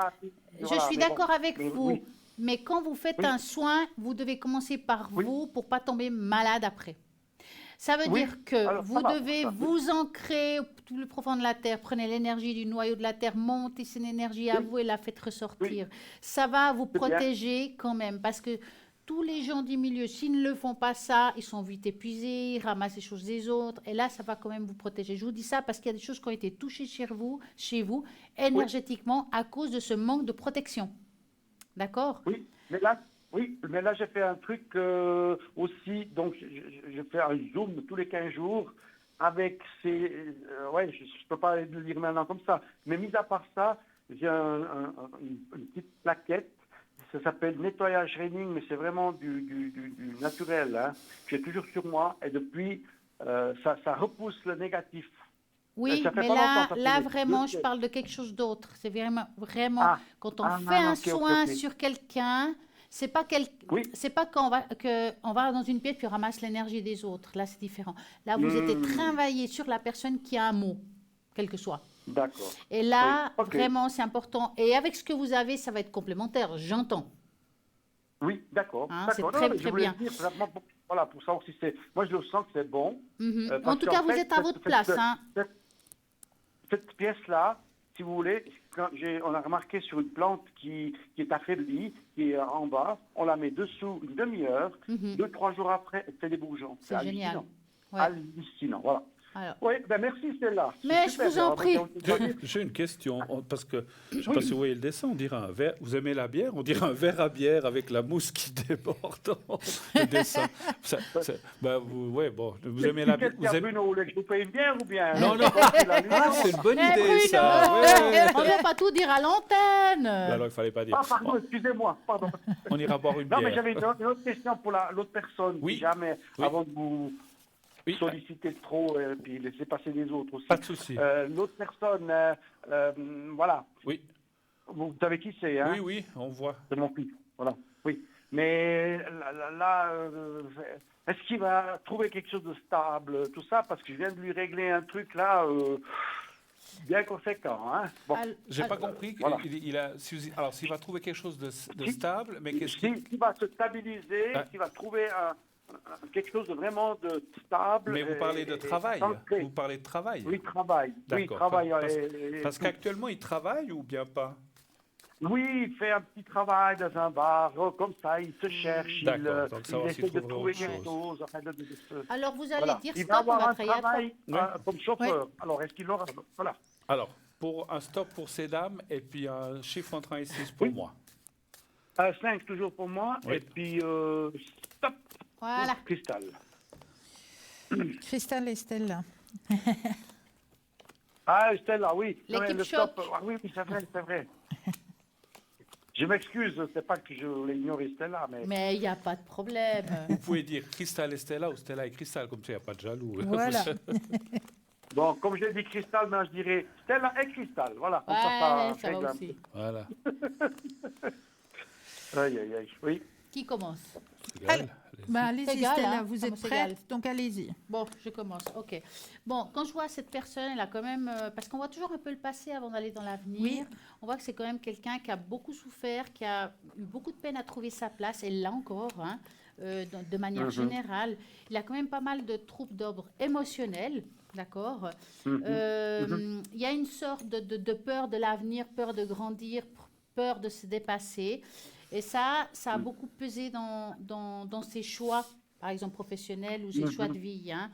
je suis d'accord avec vous. Oui. Mais quand vous faites Oui. un soin, vous devez commencer par Oui. vous pour pas tomber malade après. Ça veut Oui. dire que Alors, vous ça va, devez ça. vous ancrer au plus profond de la terre. Prenez l'énergie du noyau de la terre, montez cette énergie à Oui. vous et la faites ressortir. Ça va vous C'est bien. protéger quand même parce que tous les gens du milieu, s'ils ne le font pas ça, ils sont vite épuisés, ils ramassent les choses des autres. Et là, ça va quand même vous protéger. Je vous dis ça parce qu'il y a des choses qui ont été touchées chez vous énergétiquement à cause de ce manque de protection. D'accord? Oui, mais là j'ai fait un truc aussi, donc je fais un zoom tous les 15 jours avec ces... je peux pas le dire maintenant comme ça, mais mis à part ça, j'ai une petite plaquette, ça s'appelle nettoyage raining, mais c'est vraiment du naturel, hein. J'ai toujours sur moi et depuis, ça repousse le négatif. Oui, Ça fait mais pas longtemps, ça là fait vraiment, 2 je semaines. parle de quelque chose d'autre. C'est vraiment, Ah, quand on ah, fait un ok, soin ok. sur quelqu'un, c'est pas Oui. qu'on va dans une pièce puis on ramasse l'énergie des autres. Là, c'est différent. Là, vous êtes travaillé sur la personne qui a un mot, quel que soit. D'accord. Et là, Oui, ok. vraiment, c'est important. Et avec ce que vous avez, ça va être complémentaire, j'entends. Oui, d'accord. Hein, D'accord. c'est Non, très, mais très je voulais bien. dire, vraiment, pour savoir si c'est... Moi, je le sens que c'est bon. En Parce tout qu'en cas, vous fait, êtes à votre place. Hein. Cette pièce-là, si vous voulez, on a remarqué sur une plante qui est affaiblie, qui est en bas, on la met dessous une demi-heure, 2-3 jours après, elle fait des bourgeons. C'est génial. hallucinant. Ouais. Hallucinant, voilà. Alors, Oui, ben merci Stella. Mais Super, je vous en prie. J'ai une question, parce que je ne sais pas si vous voyez le dessin, on dirait un verre. Vous aimez la bière? On dirait un verre à bière avec la mousse qui déborde dans le dessin. Vous aimez la bière? Qu'est-ce qu'il y a, Bruno? Vous voulez que je vous paye une bière ou bien? Non, non. Ah, c'est une bonne Eh, idée, Bruno, ça. Ouais. on ne va pas tout dire à l'antenne. Alors, il fallait pas dire. Ah, pardon, excusez-moi, pardon. On ira boire une Non, mais bière. j'avais une autre question pour l'autre personne, Oui. si jamais, Oui. avant de vous Oui, solliciter trop et puis laisser passer les autres aussi. pas de souci. L'autre personne, voilà, Oui, vous savez qui c'est, hein? oui, oui, on voit. C'est mon fils, voilà, oui. Mais là, est-ce qu'il va trouver quelque chose de stable, tout ça? Parce que je viens de lui régler un truc là, bien conséquent, hein? Bon. J'ai pas compris. Voilà. Alors, s'il va trouver quelque chose de stable, mais qu'est-ce S'il va se stabiliser, Ah. s'il va trouver quelque chose de vraiment de stable. Mais vous parlez de et travail. centré. Vous parlez de travail. Oui, travail. Oui, D'accord. travail. Parce qu'actuellement, il travaille ou bien pas? Oui, il fait un petit travail dans un bar, comme ça, il se cherche, D'accord, donc ça il va essaie s'il de trouverait trouver autre quelque chose. chose. Enfin, Alors, vous allez voilà. dire Il va stop, on avoir va un travailler à trois. travail comme chauffeur. Alors, est-ce qu'il l'aura? Voilà. Alors, pour un stop pour ces dames et puis un chiffre entre 1 et 6 pour Oui. moi. 5 toujours pour moi, Oui. et puis stop Voilà. pour Cristal. Cristal et Stella. Ah, Stella, oui. L'équipe Non, mais le choc. stop. Ah, oui, c'est vrai, c'est vrai. Je m'excuse, c'est pas que je l'ai ignoré Stella, Mais il n'y a pas de problème. Vous pouvez dire Cristal et Stella ou Stella et Cristal, comme ça, il n'y a pas de jaloux. Voilà. bon, comme je l'ai dit Cristal, mais je dirais Stella et Cristal. Voilà. Comme Ouais, ça règle va un aussi. Voilà. peu. Aïe, aïe, aïe. Oui. Qui commence? Allez. Bah, allez-y, C'est égal, Stella, hein, vous ça êtes me s'égale. prête, donc allez-y. Bon, je commence. Ok. Bon, quand je vois cette personne, elle a quand même, parce qu'on voit toujours un peu le passé avant d'aller dans l'avenir. Oui. On voit que c'est quand même quelqu'un qui a beaucoup souffert, qui a eu beaucoup de peine à trouver sa place. Et là encore, hein, de manière générale, il a quand même pas mal de troubles d'ordre émotionnel. D'accord. Il y a une sorte de peur de l'avenir, peur de grandir, peur de se dépasser. Et ça a beaucoup pesé dans ses choix, par exemple professionnels ou ses choix de vie. Hein.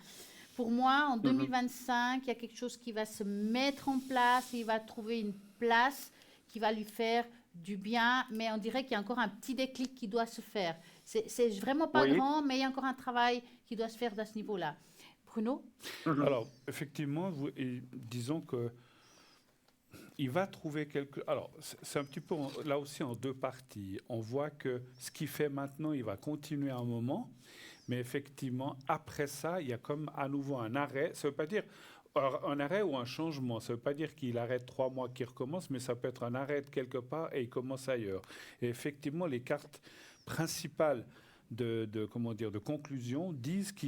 Pour moi, en 2025, il y a quelque chose qui va se mettre en place. Il va trouver une place qui va lui faire du bien, mais on dirait qu'il y a encore un petit déclic qui doit se faire. C'est vraiment pas grand, mais il y a encore un travail qui doit se faire à ce niveau-là. Bruno? Alors, effectivement, disons que il va trouver quelque... Alors, c'est un petit peu là aussi en deux parties. On voit que ce qu'il fait maintenant, il va continuer un moment, mais effectivement, après ça, il y a comme à nouveau un arrêt. Ça ne veut pas dire un arrêt ou un changement. Ça ne veut pas dire qu'il arrête 3 mois, qu'il recommence, mais ça peut être un arrêt de quelque part et il commence ailleurs. Et effectivement, les cartes principales de conclusion disent que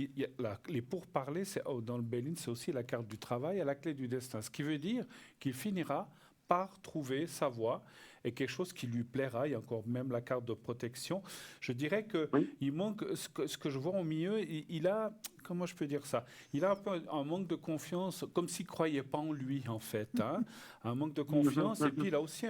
les pourparlers, dans le Béline, c'est aussi la carte du travail à la clé du destin. Ce qui veut dire qu'il finira par trouver sa voie et quelque chose qui lui plaira. Il y a encore même la carte de protection. Je dirais qu'il manque, ce que je vois au milieu, il a, comment je peux dire ça? Il a un peu un manque de confiance, comme s'il ne croyait pas en lui, en fait. Hein? Un manque de confiance. Et puis, il a aussi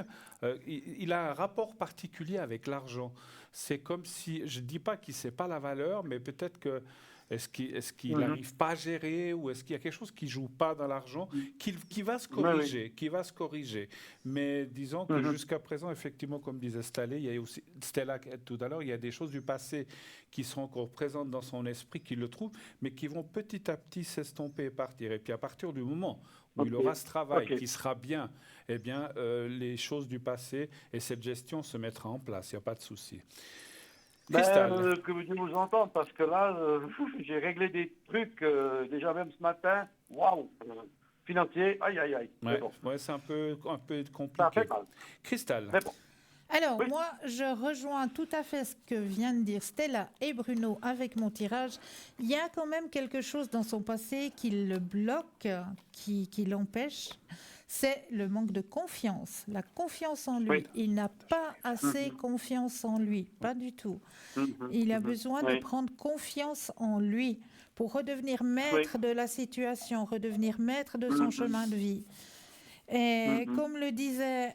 il a un rapport particulier avec l'argent. C'est comme si, je ne dis pas qu'il ne sait pas la valeur, mais peut-être que est-ce qu'il n'arrive pas à gérer ou est-ce qu'il y a quelque chose qui ne joue pas dans l'argent qui va se corriger, Mais disons que jusqu'à présent, effectivement, comme disait Stella tout à l'heure, il y a des choses du passé qui sont encore présentes dans son esprit, qui le trouvent, mais qui vont petit à petit s'estomper et partir. Et puis à partir du moment où il aura ce travail qui sera bien, eh bien, les choses du passé et cette gestion se mettra en place. Il n'y a pas de souci. Que je vous entende, parce que là, j'ai réglé des trucs, déjà même ce matin, waouh, financier, aïe, aïe, aïe. Ouais, c'est un peu compliqué. Ça fait mal. Cristal. Alors, moi, je rejoins tout à fait ce que viennent de dire Stella et Bruno avec mon tirage. Il y a quand même quelque chose dans son passé qui le bloque, qui l'empêche. C'est le manque de confiance, la confiance en lui. Oui. Il n'a pas assez confiance en lui, pas du tout. Il a besoin de prendre confiance en lui pour redevenir maître de la situation, redevenir maître de son chemin de vie. Et comme le disait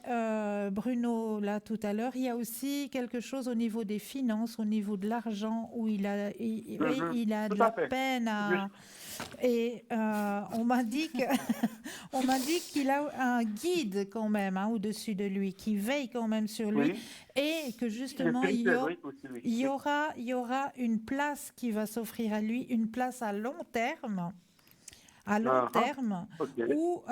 Bruno là tout à l'heure, il y a aussi quelque chose au niveau des finances, au niveau de l'argent, où il a de la peine Et on m'a dit qu'il a un guide quand même au-dessus de lui, qui veille quand même sur lui, Oui. et que justement il y aura une place qui va s'offrir à lui, une place à long terme. Ok. Où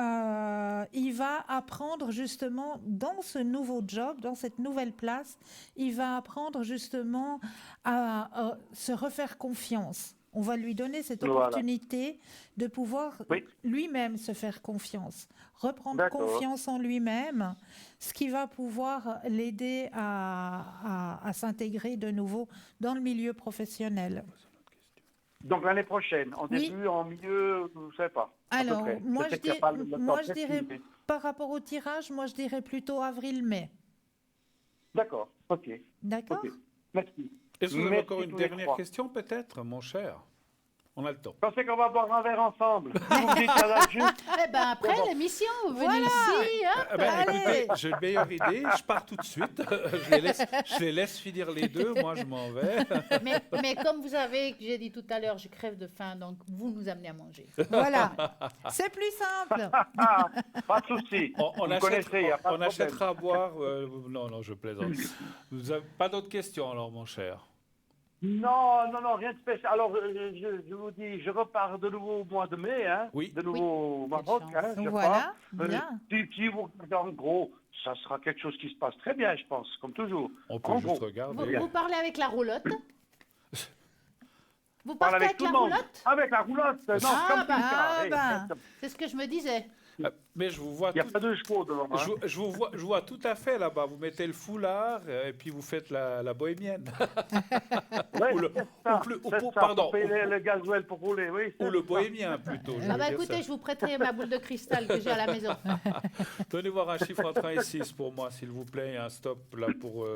il va apprendre justement dans ce nouveau job, dans cette nouvelle place, il va apprendre justement à se refaire confiance. On va lui donner cette Voilà. opportunité de pouvoir Oui. lui-même se faire confiance, reprendre D'accord. confiance en lui-même, ce qui va pouvoir l'aider à s'intégrer de nouveau dans le milieu professionnel. Donc l'année prochaine, en Oui. début, en milieu, je ne sais pas. à peu Alors, près. moi, sais qu'il y a pas le temps je dirais, précis, mais- par rapport au tirage, moi, je dirais plutôt avril-mai. D'accord, ok. D'accord? Ok. Merci. Est-ce que vous avez Merci encore une tous les dernière trois. question, peut-être, mon cher? On a le temps. Je pensais qu'on va boire un verre ensemble. Vous me dites ça là juste. Eh ben, après l'émission, vous venez Voilà. ici. Hein. Ah ben, Allez. écoutez, j'ai une meilleure idée. Je pars tout de suite. Je les laisse finir les deux. Moi, je m'en vais. Mais comme vous savez, que j'ai dit tout à l'heure, je crève de faim, donc vous nous amenez à manger. Voilà. C'est plus simple. Ah, pas de souci. On Vous connaissez, il n'y a pas de problème. achètera à boire. Non, je plaisante. Vous avez pas d'autres questions, alors, mon cher? Non, rien de spécial. Alors, je vous dis, je repars de nouveau au mois de mai, hein, Oui. de nouveau au Maroc, Quelle hein, je Voilà. crois. Bien. Si vous regardez en gros, ça sera quelque chose qui se passe très bien, je pense, comme toujours. On peut En juste gros. Vous, regarder. vous parlez avec la roulotte. Vous Parle partez avec avec tout la le monde. roulotte. Avec la roulotte, non, Ah, comme bah, ça. ah, bah. C'est ce que je me disais. Mais je vous vois Il n'y a tout, pas de chevaux devant. Hein. je vous vois tout à fait là-bas. Vous mettez le foulard et puis vous faites la bohémienne. Ouais, ou le- c'est ça, ou plus- ou c'est pour- ça, pardon, pour payer ou- le gasoil pour rouler, oui. Ou c'est le ça. bohémien plutôt. je Ah veux bah dire écoutez, ça. je vous prêterai ma boule de cristal que j'ai à la maison. Donnez voir un chiffre entre 1 et 6 pour moi, s'il vous plaît. Il y a un stop là pour.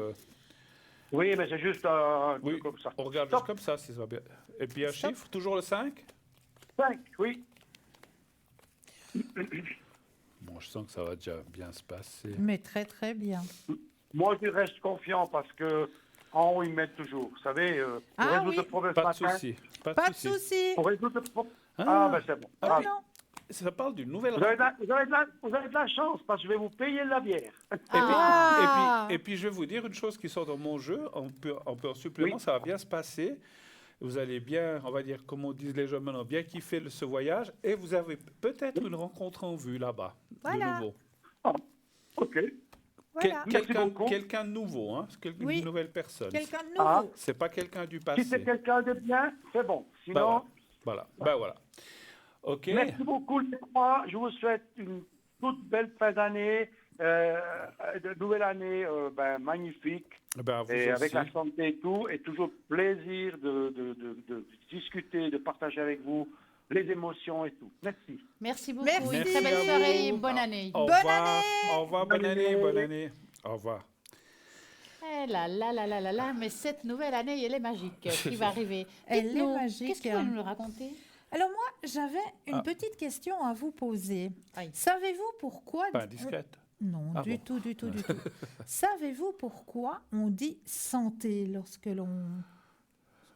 Oui, mais c'est juste un Oui, truc comme ça. on regarde Stop. juste comme ça, si ça va bien. Et puis un Stop. chiffre, toujours le 5? 5, oui. Bon, je sens que ça va déjà bien se passer. Mais très, très bien. Moi, je reste confiant parce que en haut, ils mettent toujours. Vous savez, pour Ah résoudre oui. le problème Pas de ce matin. souci. Pas de souci. Pour résoudre le problème. Ah. Ah, ben c'est bon. Ah Ah, oui. Non. Ça parle d'une nouvelle. Vous avez de la chance parce que je vais vous payer la bière. Ah. Et puis, je vais vous dire une chose qui sort dans mon jeu, en supplément, Oui. ça va bien se passer. Vous allez bien, on va dire, comme on dit les jeunes maintenant, bien kiffer ce voyage. Et vous avez peut-être une rencontre en vue là-bas, Voilà. de nouveau. Ah, ok. Voilà. Merci beaucoup. Quelqu'un de nouveau, hein, Oui. une nouvelle personne. Quelqu'un de Ah. nouveau. C'est pas quelqu'un du Si passé. c'est quelqu'un de bien, c'est bon. Ben Sinon, voilà. Ben voilà. Ok. merci beaucoup les trois. Je vous souhaite une toute belle fin d'année, de nouvelle année magnifique. Ben, vous Et avec aussi. la santé et tout, et toujours plaisir de discuter, de partager avec vous les émotions et tout. Merci. Merci beaucoup. Merci. Une très belle Merci à soirée et vous. une bonne année. Au Bonne revoir. année. Au revoir, bonne Bonne année, année. bonne année. Au revoir. Eh là là là là là là, mais cette nouvelle année, elle est magique. Qui va arriver? Elle est Dites-nous, magique. Qu'est-ce que vous allez nous raconter? Alors moi, j'avais une Ah. petite question à vous poser. Aïe. Savez-vous pourquoi... Pas indiscrète. Non, Ah du bon. tout, du tout, du tout. Savez-vous pourquoi on dit santé lorsque l'on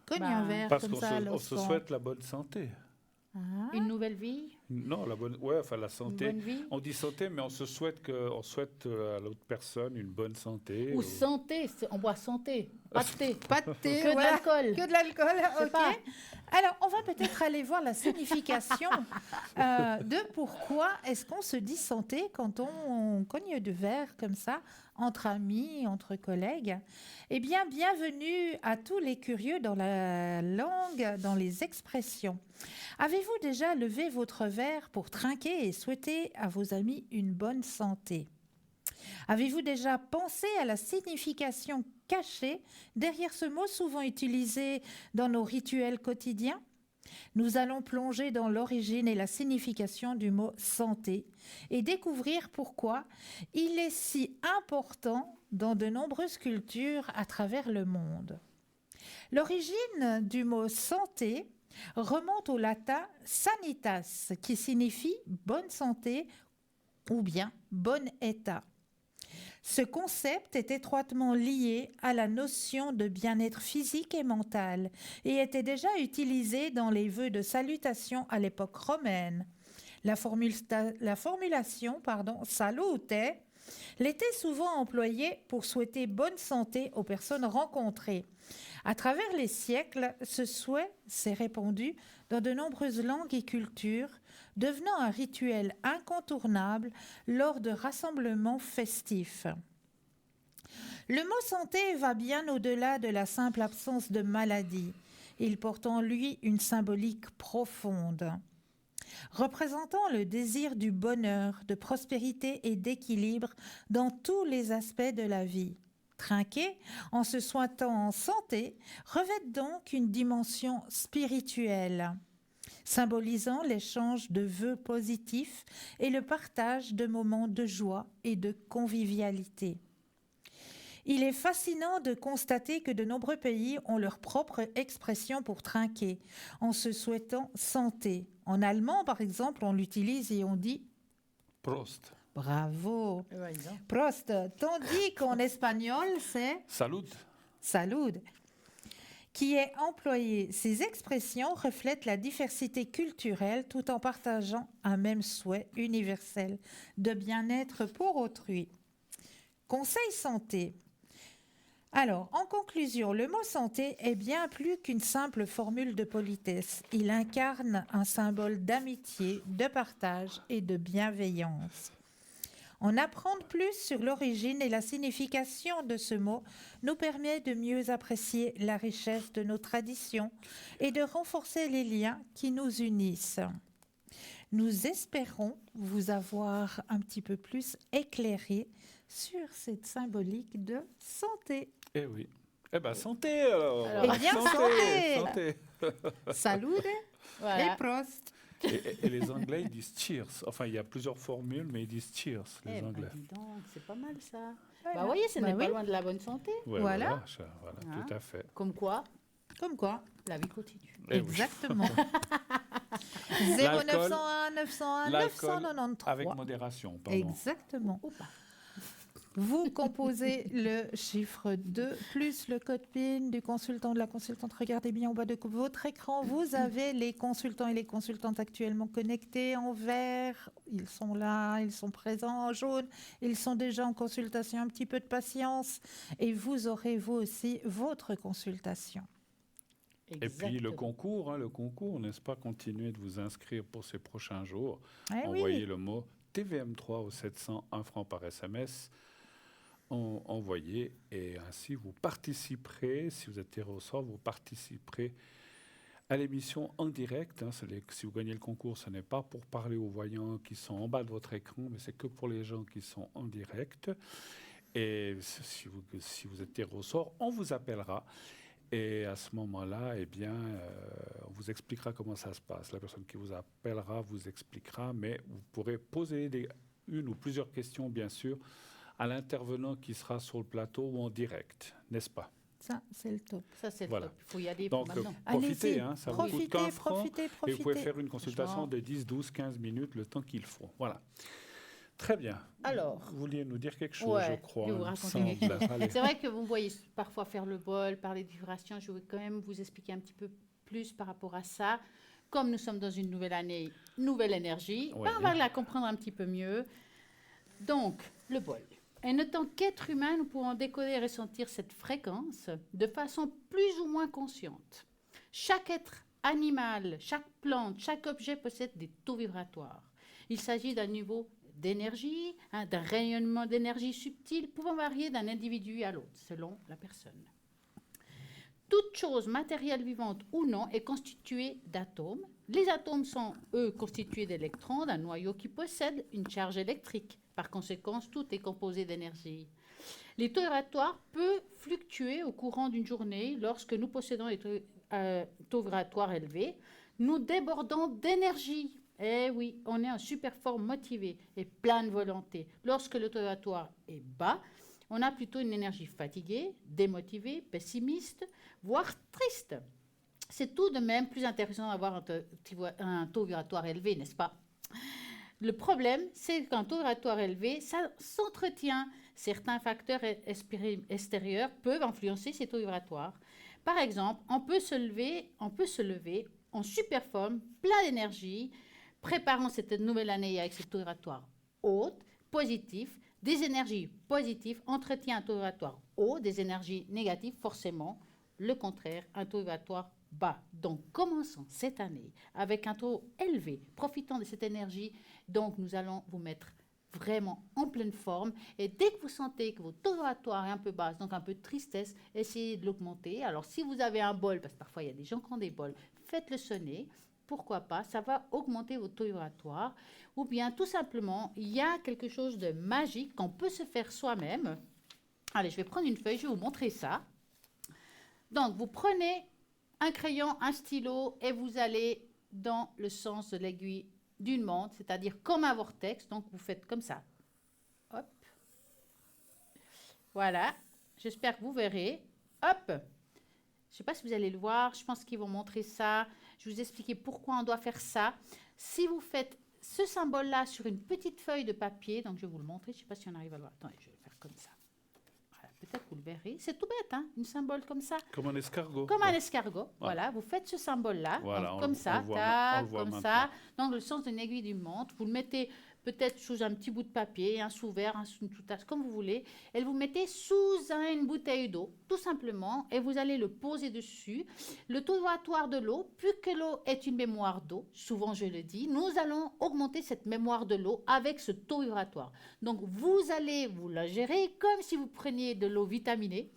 cogne un Bah, verre Parce comme qu'on ça se lorsqu'on- souhaite la bonne santé. Ah. Une nouvelle vie? Non, la bonne, ouais, enfin la Une santé. bonne vie? On dit santé, mais on souhaite à l'autre personne une bonne santé. Ou santé? On boit santé, pas de thé. Pas de thé, Que de voilà. l'alcool. Que de l'alcool, sais ok. pas. Alors, on va peut-être aller voir la signification de pourquoi est-ce qu'on se dit santé quand on cogne du verre comme ça, entre amis, entre collègues. Eh bien, bienvenue à tous les curieux dans la langue, dans les expressions. Avez-vous déjà levé votre verre pour trinquer et souhaiter à vos amis une bonne santé ? Avez-vous déjà pensé à la signification cachée derrière ce mot souvent utilisé dans nos rituels quotidiens ? Nous allons plonger dans l'origine et la signification du mot santé et découvrir pourquoi il est si important dans de nombreuses cultures à travers le monde. L'origine du mot santé remonte au latin sanitas, qui signifie bonne santé ou bien bon état. Ce concept est étroitement lié à la notion de bien-être physique et mental et était déjà utilisé dans les vœux de salutation à l'époque romaine. La formulation salute l'était souvent employée pour souhaiter bonne santé aux personnes rencontrées. À travers les siècles, ce souhait s'est répandu dans de nombreuses langues et cultures, devenant un rituel incontournable lors de rassemblements festifs. Le mot santé va bien au-delà de la simple absence de maladie. Il porte en lui une symbolique profonde, représentant le désir du bonheur, de prospérité et d'équilibre dans tous les aspects de la vie. Trinquer, en se souhaitant en santé, revêt donc une dimension spirituelle, symbolisant l'échange de vœux positifs et le partage de moments de joie et de convivialité. Il est fascinant de constater que de nombreux pays ont leur propre expression pour trinquer, en se souhaitant santé. En allemand, par exemple, on l'utilise et on dit « Prost. bravo, Ouais, non. prost », tandis qu'en espagnol, c'est Salut. « salud », qui est employé. Ces expressions reflètent la diversité culturelle tout en partageant un même souhait universel de bien-être pour autrui. Conseil santé. Alors, en conclusion, le mot santé est bien plus qu'une simple formule de politesse. Il incarne un symbole d'amitié, de partage et de bienveillance. En apprendre plus sur l'origine et la signification de ce mot nous permet de mieux apprécier la richesse de nos traditions et de renforcer les liens qui nous unissent. Nous espérons vous avoir un petit peu plus éclairé sur cette symbolique de santé. Eh oui. Eh bien, santé alors. Eh bien, santé. Santé. Salud Voilà. et prost. Et les Anglais, ils disent cheers. Enfin, il y a plusieurs formules, mais ils disent cheers, les Eh ben, Anglais. dis donc, c'est pas mal ça. Voilà. Bah, voyez, ce n'est Bah pas oui. loin de la bonne santé. Ouais, Voilà. voilà, Hein. tout à fait. Comme quoi, Comme quoi. la vie continue. Eh oui. Exactement. L'alcool- 0901 901 l'alcool 993. Avec modération, pardon. Exactement. Ou pas. Vous composez le chiffre 2 plus le code PIN du consultant, de la consultante. Regardez bien en bas de votre écran. Vous avez les consultants et les consultantes actuellement connectés en vert. Ils sont là, ils sont présents en jaune. Ils sont déjà en consultation. Un petit peu de patience. Et vous aurez vous aussi votre consultation. Et puis le Exactement. concours, n'est-ce pas, continuez de vous inscrire pour ces prochains jours. Eh Envoyez oui. le mot TVM3 au 700, 1 franc par SMS. Envoyez et ainsi vous participerez, si vous êtes tiré au sort, vous participerez à l'émission en direct. Si vous gagnez le concours, ce n'est pas pour parler aux voyants qui sont en bas de votre écran, mais c'est que pour les gens qui sont en direct. Et si vous êtes tiré au sort, on vous appellera. Et à ce moment-là, eh bien, on vous expliquera comment ça se passe. La personne qui vous appellera vous expliquera, mais vous pourrez poser une ou plusieurs questions, bien sûr, à l'intervenant qui sera sur le plateau ou en direct, n'est-ce pas? Ça, c'est le top. Ça, c'est Voilà. le top. Il faut y aller Donc, maintenant. profitez, Allez-y. ça vous coûte 15 francs. Profitez. Et vous pouvez faire une consultation Franchement. de 10, 12, 15 minutes, le temps qu'il faut. Voilà. Très bien. Alors, Vous vouliez nous dire quelque chose, ouais, je crois. je vais vous il me raconter quelque semble. Allez. c'est vrai que vous me voyez parfois faire le bol, parler de vibration. Je vais quand même vous expliquer un petit peu plus par rapport à ça. Comme nous sommes dans une nouvelle année, nouvelle énergie, Oui. on va la comprendre un petit peu mieux. Donc, le bol. En tant qu'être humain, nous pouvons décoder et ressentir cette fréquence de façon plus ou moins consciente. Chaque être animal, chaque plante, chaque objet possède des taux vibratoires. Il s'agit d'un niveau d'énergie, d'un rayonnement d'énergie subtil pouvant varier d'un individu à l'autre, selon la personne. Toute chose matérielle vivante ou non est constituée d'atomes. Les atomes sont, eux, constitués d'électrons, d'un noyau qui possède une charge électrique. Par conséquent, tout est composé d'énergie. Les taux vibratoires peuvent fluctuer au courant d'une journée. Lorsque nous possédons des taux vibratoires élevés, nous débordons d'énergie. Eh oui, on est en super forme motivé et plein de volonté. Lorsque le taux vibratoire est bas, on a plutôt une énergie fatiguée, démotivée, pessimiste, voire triste. C'est tout de même plus intéressant d'avoir un taux vibratoire élevé, n'est-ce pas? Le problème, c'est qu'un taux vibratoire élevé, ça s'entretient. Certains facteurs extérieurs peuvent influencer ces taux vibratoires. Par exemple, on peut se lever en super forme, plein d'énergie, préparant cette nouvelle année avec ce taux vibratoire haut, positif. Des énergies positives entretiennent un taux vibratoire haut, des énergies négatives, forcément, le contraire, un taux vibratoire bas. Donc, commençons cette année avec un taux élevé, profitant de cette énergie. Donc, nous allons vous mettre vraiment en pleine forme. Et dès que vous sentez que votre taux vibratoire est un peu bas, donc un peu de tristesse, essayez de l'augmenter. Alors, si vous avez un bol, parce que parfois il y a des gens qui ont des bols, faites-le sonner. Pourquoi pas, ça va augmenter votre taux vibratoire. Ou bien, tout simplement, il y a quelque chose de magique qu'on peut se faire soi-même. Allez, je vais prendre une feuille, je vais vous montrer ça. Donc, vous prenez un crayon, un stylo et vous allez dans le sens de l'aiguille d'une montre, c'est-à-dire comme un vortex. Donc, vous faites comme ça. Hop. Voilà. J'espère que vous verrez. Hop. Je ne sais pas si vous allez le voir. Je pense qu'ils vont montrer ça. Je vais vous expliquer pourquoi on doit faire ça. Si vous faites ce symbole-là sur une petite feuille de papier, donc je vais vous le montrer. Je ne sais pas si on arrive à le voir. Attendez, je vais le faire comme ça. Peut-être vous le verrez. C'est tout bête, hein, une symbole comme ça. Comme un escargot. Comme un escargot. Voilà, vous faites ce symbole-là, Voilà, comme ça, comme maintenant. ça, dans le sens d'une aiguille d'une montre. Vous le mettez peut-être sous un petit bout de papier, un sous-verre, une sous-tasse, comme vous voulez. Et vous le mettez sous une bouteille d'eau, tout simplement, et vous allez le poser dessus. Le taux vibratoire de l'eau, plus que l'eau est une mémoire d'eau, souvent je le dis, nous allons augmenter cette mémoire de l'eau avec ce taux vibratoire. Donc, vous allez vous la gérer comme si vous preniez de l'eau vitaminée.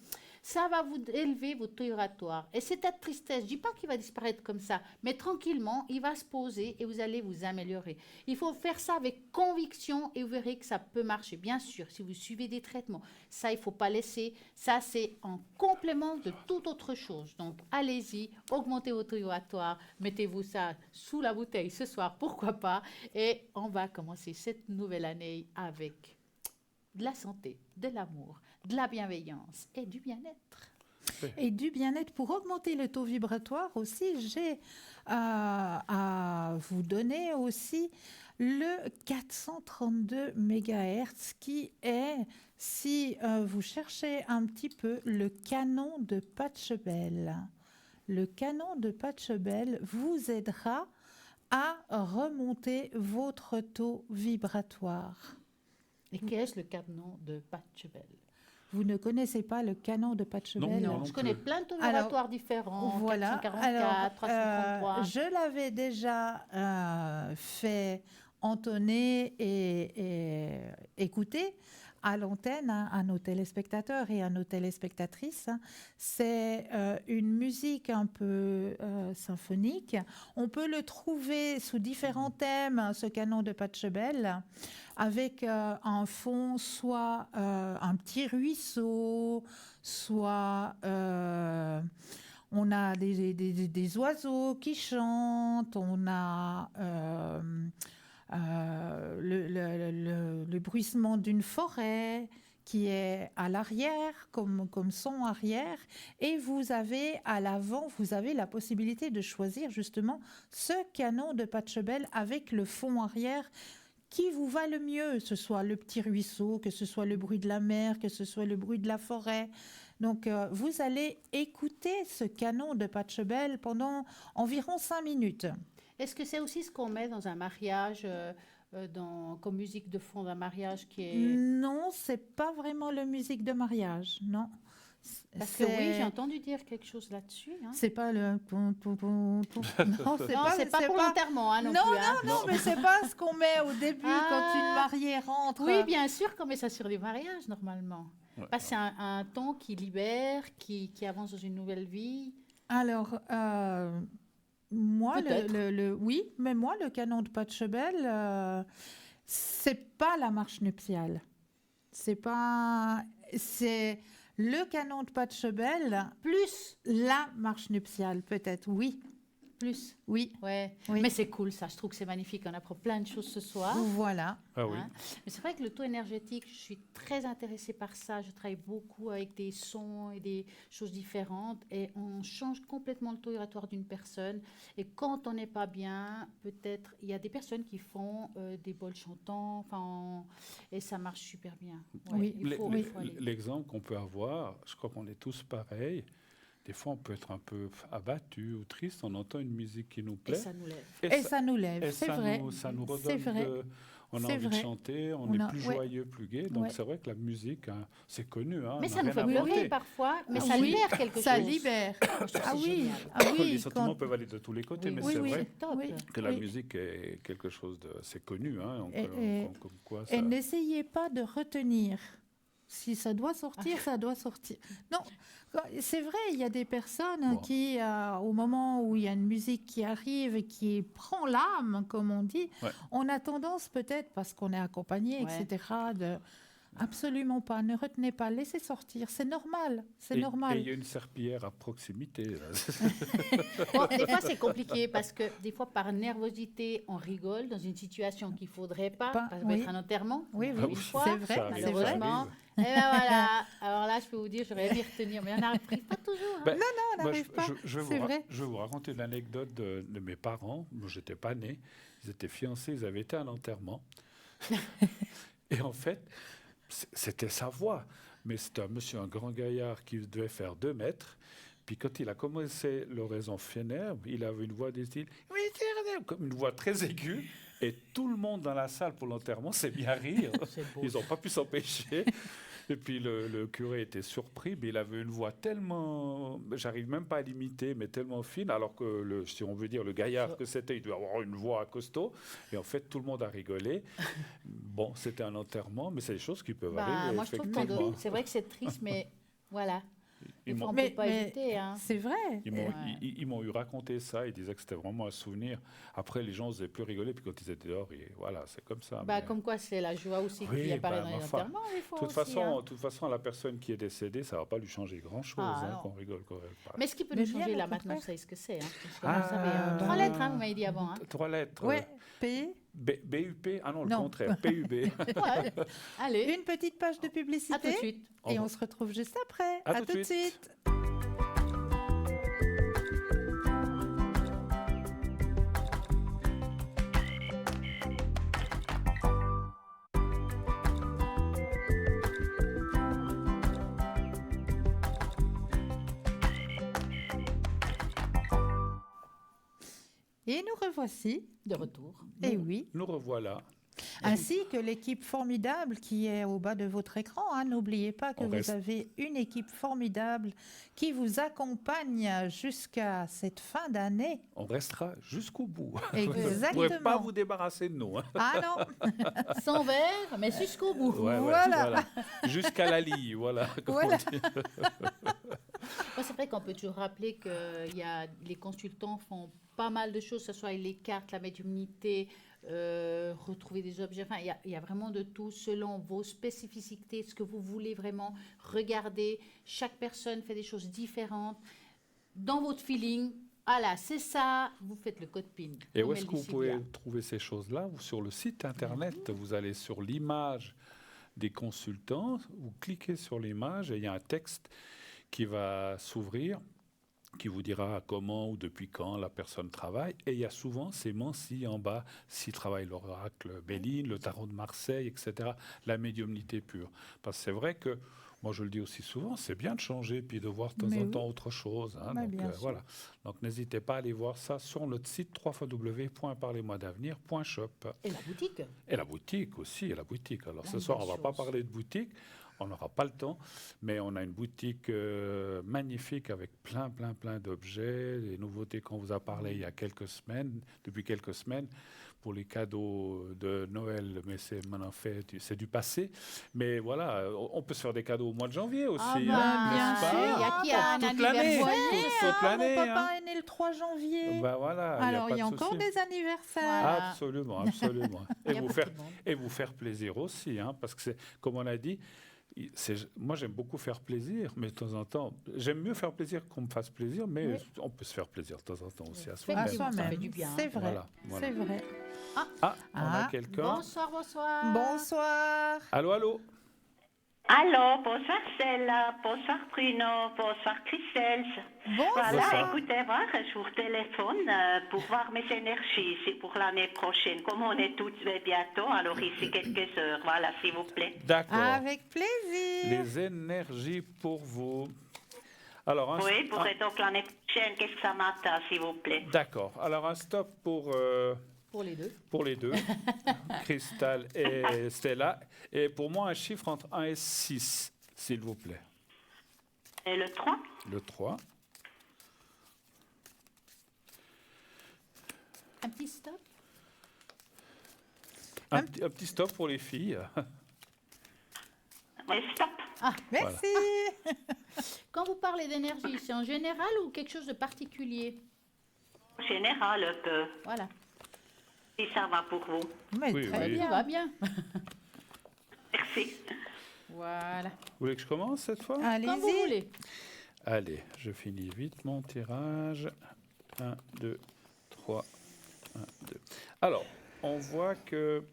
Ça va vous élever votre taux vibratoire. Et cette tristesse, je ne dis pas qu'il va disparaître comme ça, mais tranquillement, il va se poser et vous allez vous améliorer. Il faut faire ça avec conviction et vous verrez que ça peut marcher. Bien sûr, si vous suivez des traitements, ça, il ne faut pas laisser. Ça, c'est en complément de toute autre chose. Donc, allez-y, augmentez votre taux vibratoire, mettez-vous ça sous la bouteille ce soir, pourquoi pas. Et on va commencer cette nouvelle année avec de la santé, de l'amour, de la bienveillance et du bien-être. Et du bien-être. Pour augmenter le taux vibratoire aussi, j'ai à vous donner aussi le 432 MHz qui est, si vous cherchez un petit peu, le canon de Pachelbel. Le canon de Pachelbel vous aidera à remonter votre taux vibratoire. Et qu'est-ce le canon de Pachelbel? Vous ne connaissez pas le canon de Pachelbel? Non, je connais plein de taux vibratoires différents. Voilà. 444, 333. Je l'avais déjà fait entonner et écouter à l'antenne à nos téléspectateurs et à nos téléspectatrices. C'est une musique un peu symphonique. On peut le trouver sous différents thèmes, ce canon de Pachelbel, avec un fond soit un petit ruisseau, soit on a des oiseaux qui chantent, on a le bruissement d'une forêt qui est à l'arrière, comme son arrière, et vous avez à l'avant, vous avez la possibilité de choisir justement ce canon de Pachelbel avec le fond arrière qui vous va le mieux, que ce soit le petit ruisseau, que ce soit le bruit de la mer, que ce soit le bruit de la forêt. Donc, vous allez écouter ce canon de Pachelbel pendant environ 5 minutes. Est-ce que c'est aussi ce qu'on met dans un mariage, comme musique de fond d'un mariage qui est... Non, c'est pas vraiment la musique de mariage, non. Parce que oui, j'ai entendu dire quelque chose là-dessus. Hein. C'est pas le... Non, c'est pas pour l'enterrement hein, non plus. Non, mais c'est pas ce qu'on met au début quand une mariée rentre. Oui, bien sûr qu'on met ça sur les mariages, normalement. Ouais. Parce que c'est un ton qui libère, qui avance dans une nouvelle vie. Alors, moi, oui, mais moi, le canon de Pachelbel, c'est pas la marche nuptiale. C'est le canon de Pachelbel plus la marche nuptiale, peut-être, oui. plus. Oui, Ouais. Oui. Mais c'est cool ça, je trouve que c'est magnifique. On apprend plein de choses ce soir. voilà. Ah oui. Hein. Mais c'est vrai que le taux énergétique, je suis très intéressée par ça. Je travaille beaucoup avec des sons et des choses différentes et on change complètement le taux vibratoire d'une personne. Et quand on n'est pas bien, peut-être, il y a des personnes qui font des bols chantants, et ça marche super bien. Ouais, Oui. il faut, il faut aller. L'exemple qu'on peut avoir, je crois qu'on est tous pareils. Des fois, on peut être un peu abattu ou triste. On entend une musique qui nous Et plaît. ça nous lève. Et ça nous lève, et c'est ça vrai. ça nous C'est redonne vrai. on a C'est envie de vrai. chanter, on On est a- plus ouais. joyeux, plus gai. Donc Ouais. c'est vrai que la musique, hein, c'est connu. Hein, Mais on ça n'a nous fait rien inventé. pleurer parfois, mais Ah ça oui, libère quelque Ça chose. libère. Moi, je trouve que Ah c'est oui, génial. ah oui. Les sentiments quand- peuvent aller de tous les côtés, Oui, mais oui, c'est oui. vrai top. Oui. que la Oui. musique est quelque chose de... C'est connu, hein, donc, Et- comme quoi Et ça... n'essayez pas de retenir. Si ça doit sortir, ça doit sortir. Non, c'est vrai, il y a des personnes Bon. qui, au moment où il y a une musique qui arrive et qui prend l'âme, comme on dit, Ouais. on a tendance peut-être, parce qu'on est accompagné, Ouais. etc., de... Absolument pas, ne retenez pas, laissez sortir, c'est normal, c'est Et normal. il y a une serpillière à proximité. Là. Bon, des fois, c'est compliqué parce que des fois, par nervosité, on rigole dans une situation qu'il ne faudrait pas. Pas- Ça peut oui. être un enterrement. Oui, on oui, a eu une fois, c'est vrai, Ça arrive, c'est vrai. malheureusement. ça Et ben voilà. Alors là, je peux vous dire, j'aurais aimé retenir, mais on n'arrive pas toujours. Hein. Ben, on n'arrive pas, je vais c'est vous, vrai. je vais vous raconter l'anecdote de mes parents. Moi, je n'étais pas né. Ils étaient fiancés, ils avaient été à l'enterrement. Et en fait, c'était sa voix. Mais c'était un monsieur, un grand gaillard qui devait faire 2 mètres. Puis quand il a commencé l'oraison funèbre, il avait une voix des styles, comme une voix très aiguë. Et tout le monde dans la salle pour l'enterrement s'est mis à rire. C'est beau. Ils n'ont pas pu s'empêcher. Et puis le curé était surpris, mais il avait une voix tellement, j'arrive même pas à l'imiter, mais tellement fine, alors que si on veut dire le gaillard que c'était, il devait avoir une voix costaud. Et en fait, tout le monde a rigolé. Bon, c'était un enterrement, mais c'est des choses qui peuvent Bah, arriver. moi, je trouve effectivement. que c'est vrai que c'est triste, mais voilà. Ils Des fois, m'ont- on ne peut pas éviter. Hein. C'est vrai. Ils m'ont, Ouais. ils m'ont eu raconté ça, ils disaient que c'était vraiment un souvenir. Après, les gens n'osaient plus rigoler, puis quand ils étaient dehors, voilà, c'est comme ça. Bah, mais- comme quoi, c'est la joie aussi Oui, qui apparaît bah, dans les enfin, enterrements. Des fois De aussi, hein. toute façon, la personne qui est décédée, ça ne va pas lui changer grand-chose, Ah, hein, non. qu'on rigole. Mais ce qui peut Mais nous bien changer au là maintenant, contraire. c'est ce que c'est. Hein. Parce que vous savez, Ah. 3 lettres, hein, vous m'avez dit avant. Hein. 3 lettres. Ouais, P. BUP, ah non, le Non. contraire, PUB. Ouais. Allez, Une petite page de publicité. à tout de suite. Et on se retrouve juste après. À À tout de tout de suite. suite. Et nous revoici. De retour. Et oui. Nous revoilà. Ainsi que l'équipe formidable qui est au bas de votre écran. Hein. N'oubliez pas que On vous reste. avez une équipe formidable qui vous accompagne jusqu'à cette fin d'année. On restera jusqu'au bout. Vous ne pourrez Exactement. pas vous débarrasser de nous. Hein. Ah non, Sans verre, mais jusqu'au bout. Ouais, Voilà. Jusqu'à la lie, voilà. comme on Voilà. dit. Moi, c'est vrai qu'on peut toujours rappeler que les consultants font pas mal de choses, que ce soit les cartes, la médiumnité, retrouver des objets. Enfin, il y a vraiment de tout selon vos spécificités, ce que vous voulez vraiment regarder. Chaque personne fait des choses différentes. Dans votre feeling, ah là, c'est ça, vous faites le code PIN. Et comme où est-ce elle que dit vous pouvez Sylvia. trouver ces choses-là? Sur le site internet, vous allez sur l'image des consultants, vous cliquez sur l'image et il y a un texte qui va s'ouvrir, qui vous dira comment ou depuis quand la personne travaille. Et il y a souvent ces mentions en bas, s'il travaille l'oracle Béline, le tarot de Marseille, etc., la médiumnité pure. Parce que c'est vrai que, moi je le dis aussi souvent, c'est bien de changer puis de voir de temps Mais en oui. temps autre chose. Hein. Mais Donc bien sûr. voilà. Donc n'hésitez pas à aller voir ça sur notre site www.parlez-moi-d'avenir.shop. Et la boutique. Et la boutique aussi, et la boutique. Alors Plein ce de soir, on ne belles va pas choses. parler de boutique, on n'aura pas le temps, mais on a une boutique magnifique avec plein d'objets, les nouveautés qu'on vous a parlé il y a quelques semaines, depuis quelques semaines, pour les cadeaux de Noël, mais c'est maintenant fait, c'est du passé. Mais voilà, on peut se faire des cadeaux au mois de janvier aussi. Ah hein, bah, bien n'est-ce pas? sûr. Il y a qui a un Toute l'année. anniversaire Toute l'année, Mon papa hein. est né le 3 janvier. Ben voilà, Alors, il y pas a de encore souci. des anniversaires. Voilà. Absolument, absolument. Il y a beaucoup de monde. Et vous faire plaisir aussi, hein, parce que c'est, comme on a dit, moi j'aime beaucoup faire plaisir, mais de temps en temps, j'aime mieux faire plaisir qu'on me fasse plaisir, mais Oui. on peut se faire plaisir de temps en temps aussi à À soi-même. Effectivement, ça soi-même. fait du bien. C'est vrai. Voilà, voilà. C'est vrai. Ah, on a Ah. quelqu'un. Bonsoir, bonsoir. Bonsoir. Allô, allô. Allô, bonsoir Stella, bonsoir Bruno, bonsoir Christelle. Bonsoir. Voilà, Bonsoir. écoutez, voir, je vous téléphone pour voir mes énergies, c'est pour l'année prochaine. Comme on est toutes bientôt, alors ici quelques heures, voilà, s'il vous plaît. D'accord. Avec plaisir. Les énergies pour vous. Alors, Oui, pour donc l'année prochaine, qu'est-ce que ça m'attend, s'il vous plaît? D'accord. Alors, un stop Pour les deux. pour les deux, Cristal et Stella. Et pour moi, un chiffre entre 1 et 6, s'il vous plaît. Et le 3? Le 3. Un petit stop. Un petit stop pour les filles. Oui, stop. Merci. Quand vous parlez d'énergie, c'est en général ou quelque chose de particulier? En général, un peu, Voilà. si ça va pour vous. Mais Oui, très oui. Tout bien. va bien. Merci. Voilà. Vous voulez que je commence cette fois? Comme vous Allez-y. voulez. Allez, je finis vite mon tirage. 1, 2, 3, 1, 2. Alors, on voit que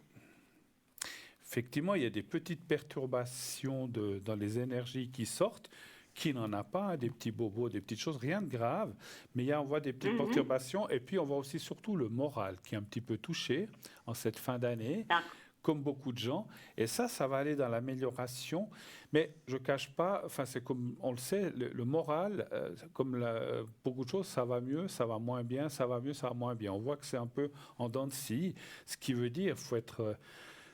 effectivement, il y a des petites perturbations dans les énergies qui sortent, qui n'en a pas, hein, des petits bobos, des petites choses, rien de grave, mais on voit des petites perturbations, et puis on voit aussi surtout le moral qui est un petit peu touché en cette fin d'année, D'accord. comme beaucoup de gens, et ça va aller dans l'amélioration, mais je ne cache pas, enfin c'est comme on le sait, le moral, beaucoup de choses, ça va mieux, ça va moins bien, ça va mieux, ça va moins bien. On voit que c'est un peu en dents de scie, ce qui veut dire qu'il faut être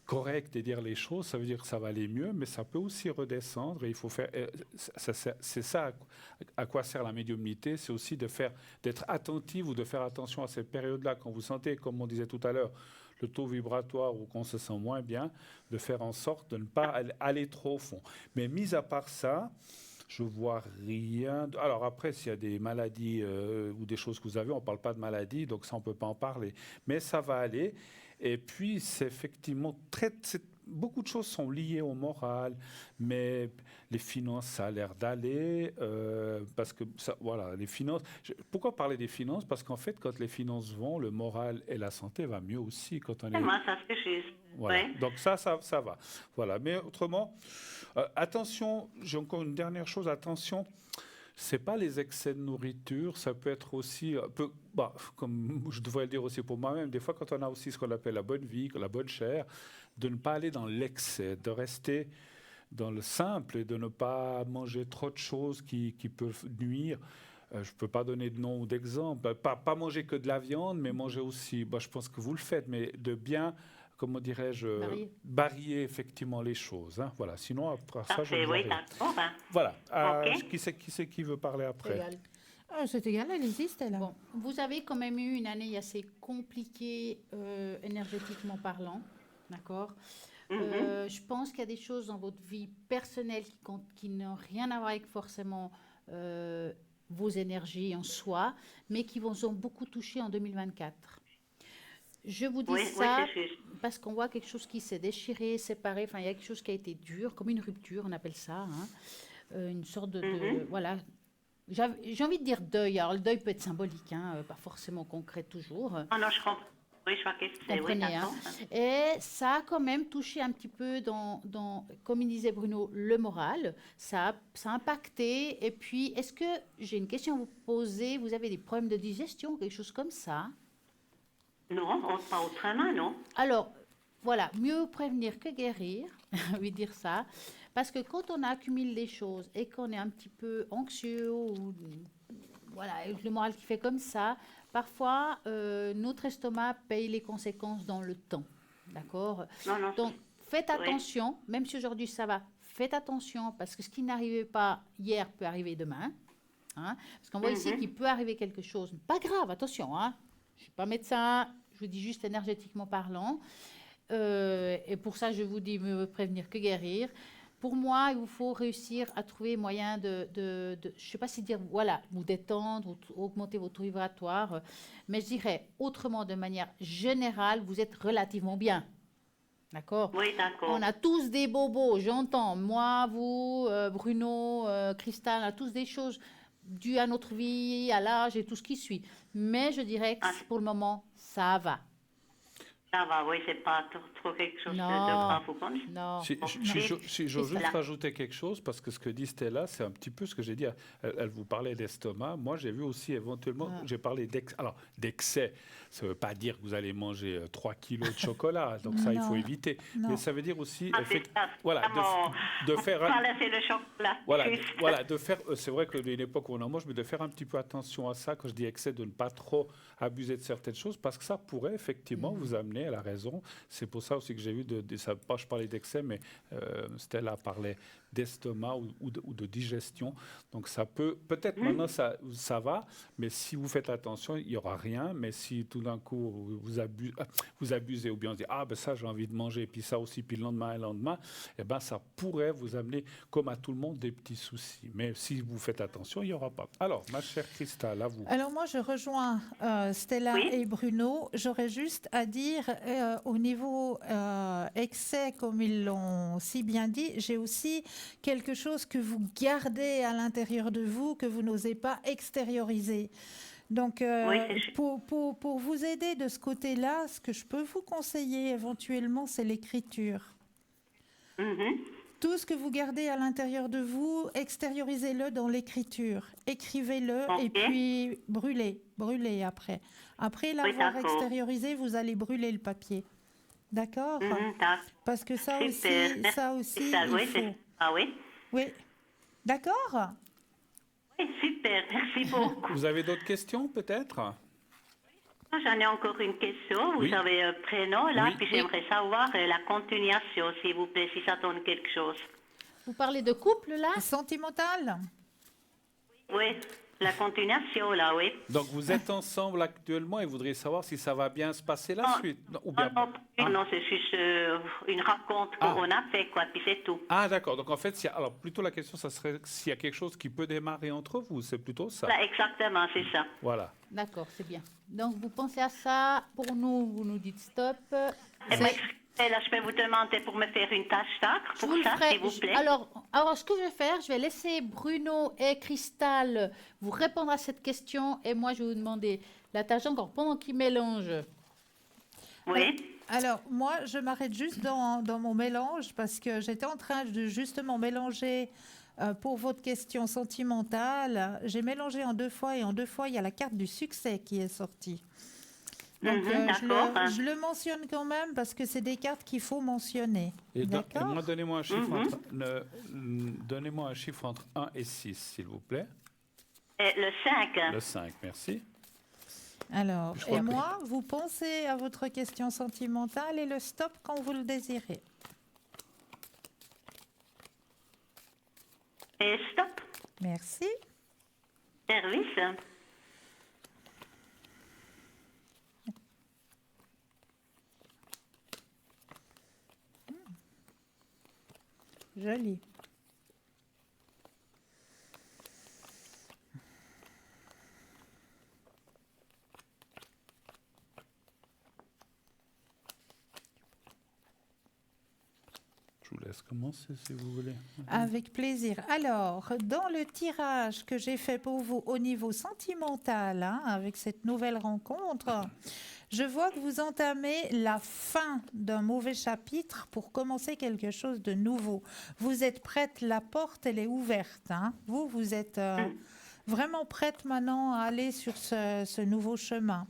correct et dire les choses, ça veut dire que ça va aller mieux, mais ça peut aussi redescendre, et il faut faire, c'est ça à quoi sert la médiumnité, c'est aussi d'être attentif ou de faire attention à cette période-là, quand vous sentez, comme on disait tout à l'heure, le taux vibratoire ou qu'on se sent moins bien, de faire en sorte de ne pas aller trop au fond. Mais mis à part ça, je vois rien. Alors après, s'il y a des maladies ou des choses que vous avez, on ne parle pas de maladies, donc ça, on ne peut pas en parler. Mais ça va aller. Et puis, c'est effectivement beaucoup de choses sont liées au moral, mais les finances, ça a l'air d'aller, parce que, voilà, les finances... Pourquoi parler des finances? Parce qu'en fait, quand les finances vont, le moral et la santé va mieux aussi. Quand on est... Moi, ça c'est juste. Voilà. Oui. Donc ça va. Voilà. Mais autrement, attention, j'ai encore une dernière chose, attention, c'est pas les excès de nourriture, ça peut être aussi, comme je devrais le dire aussi pour moi-même, des fois quand on a aussi ce qu'on appelle la bonne vie, la bonne chair, de ne pas aller dans l'excès, de rester dans le simple et de ne pas manger trop de choses qui peuvent nuire. Je ne peux pas donner de nom ou d'exemple. Pas manger que de la viande, mais manger aussi, je pense que vous le faites, mais de bien, comment dirais-je, barier effectivement les choses. Hein. Voilà. Sinon, après ça, je Oui, vous d'accord. Ben. Voilà. Ok. Qui c'est qui veut parler après? Égal. C'est égal, allez-y, Stella. Bon, vous avez quand même eu une année assez compliquée énergétiquement parlant, d'accord? Je pense qu'il y a des choses dans votre vie personnelle qui n'ont rien à voir avec forcément vos énergies en soi, mais qui vous ont beaucoup touché en 2024. Je vous dis ça c'est juste. parce qu'on voit quelque chose qui s'est déchiré, séparé, enfin il y a quelque chose qui a été dur, comme une rupture, on appelle ça, hein, une sorte de voilà. J'ai envie de dire deuil. Alors le deuil peut être symbolique, hein, pas forcément concret toujours. Oh non, je comprends. Oui, je vois qu'est-ce que c'est. Oui, Comprenez, hein. d'accord. Et ça a quand même touché un petit peu dans comme il disait Bruno, le moral. Ça a impacté. Et puis, est-ce que, j'ai une question à vous poser, vous avez des problèmes de digestion, quelque chose comme ça? Non, pas autrement, non. Alors, voilà, mieux prévenir que guérir, oui dire ça. Parce que quand on accumule les choses et qu'on est un petit peu anxieux ou voilà, avec le moral qui fait comme ça, parfois notre estomac paye les conséquences dans le temps. D'accord? Non. Donc, faites attention, même si aujourd'hui ça va, faites attention parce que ce qui n'arrivait pas hier peut arriver demain. Hein, parce qu'on voit ici qu'il peut arriver quelque chose. Pas grave, attention, hein. Je ne suis pas médecin, je dis juste énergétiquement parlant. Et pour ça, je vous dis mieux prévenir que guérir. Pour moi, il vous faut réussir à trouver moyen je ne sais pas si dire, voilà, vous détendre, ou augmenter votre taux vibratoire, mais je dirais autrement, de manière générale, vous êtes relativement bien. D'accord? Oui, d'accord. On a tous des bobos, j'entends. Moi, vous, Bruno, Christelle, on a tous des choses dues à notre vie, à l'âge et tout ce qui suit. Mais je dirais que pour le moment, ça va. Ça va, oui, c'est pas trop quelque chose de Non. grave, vous pensez? Non. Si j'ose juste Voilà. rajouter quelque chose, parce que ce que dit Stella, c'est un petit peu ce que j'ai dit. Elle vous parlait d'estomac. Moi, j'ai vu aussi éventuellement, j'ai parlé d'excès. Alors, d'excès, ça ne veut pas dire que vous allez manger 3 kilos de chocolat. Donc, ça, il faut éviter. Non. Mais ça veut dire aussi, C'est ça. voilà, de faire... Pas laisser le chocolat. Voilà, de faire. C'est vrai qu'il y a une époque où on en mange, mais de faire un petit peu attention à ça. Quand je dis excès, de ne pas trop abuser de certaines choses, parce que ça pourrait effectivement vous amener à la raison. C'est pour ça aussi que j'ai eu je parlais d'excès, mais Stella parlait d'estomac ou de digestion. Donc ça peut-être maintenant ça va, mais si vous faites attention, il n'y aura rien. Mais si tout d'un coup vous abusez ou bien on se dit ah ben ça j'ai envie de manger, et puis ça aussi, puis le lendemain, eh ben ça pourrait vous amener, comme à tout le monde, des petits soucis. Mais si vous faites attention, il n'y aura pas. Alors, ma chère Christelle, à vous. Alors moi, je rejoins Stella et Bruno. J'aurais juste à dire, au niveau excès, comme ils l'ont si bien dit, j'ai aussi quelque chose que vous gardez à l'intérieur de vous, que vous n'osez pas extérioriser. Donc, pour vous aider de ce côté-là, ce que je peux vous conseiller éventuellement, c'est l'écriture. Tout ce que vous gardez à l'intérieur de vous, extériorisez-le dans l'écriture. Écrivez-le et puis brûlez après. Après l'avoir extériorisé, vous allez brûler le papier. D'accord? Parce que ça aussi, il faut. Ah oui? Oui. D'accord? Oui, super, merci beaucoup. Vous avez d'autres questions, peut-être? J'en ai encore une question. Vous Oui. avez un prénom là, Oui. puis j'aimerais savoir la continuation, s'il vous plaît, si ça donne quelque chose. Vous parlez de couple, là? Sentimental? Oui, la continuation là, oui. Donc, vous êtes ensemble actuellement et vous voudriez savoir si ça va bien se passer la suite? Ou bien... Non, c'est juste une rencontre qu'on a fait, quoi, puis c'est tout. Ah, d'accord. Donc, en fait, alors plutôt la question, ça serait s'il y a quelque chose qui peut démarrer entre vous, c'est plutôt ça. Là, exactement, c'est ça. Voilà. D'accord, c'est bien. Donc, vous pensez à ça. Pour nous, vous nous dites stop. Eh ben, là, je peux vous demander pour me faire une tâche d'encre Je pour vous le ça, ferai. s'il vous plaît. Alors, ce que je vais faire, je vais laisser Bruno et Christelle vous répondre à cette question et moi, je vais vous demander la tâche encore pendant qu'ils mélangent. Oui. Alors, moi, je m'arrête juste dans mon mélange parce que j'étais en train de justement mélanger pour votre question sentimentale. J'ai mélangé en 2 fois et en 2 fois, il y a la carte du succès qui est sortie. Donc, je le mentionne quand même parce que c'est des cartes qu'il faut mentionner. Et D'accord? moi, donnez-moi un chiffre entre 1 et 6, s'il vous plaît. Le 5. Le 5, merci. Alors, Je crois et que- moi, vous pensez à votre question sentimentale et le stop quand vous le désirez. Et stop. Merci. Service. Joli. Je vous laisse commencer, si vous voulez. Avec plaisir. Alors, dans le tirage que j'ai fait pour vous au niveau sentimental, avec cette nouvelle rencontre, je vois que vous entamez la fin d'un mauvais chapitre pour commencer quelque chose de nouveau. Vous êtes prête, la porte, elle est ouverte. Vous êtes vraiment prête maintenant à aller sur ce nouveau chemin.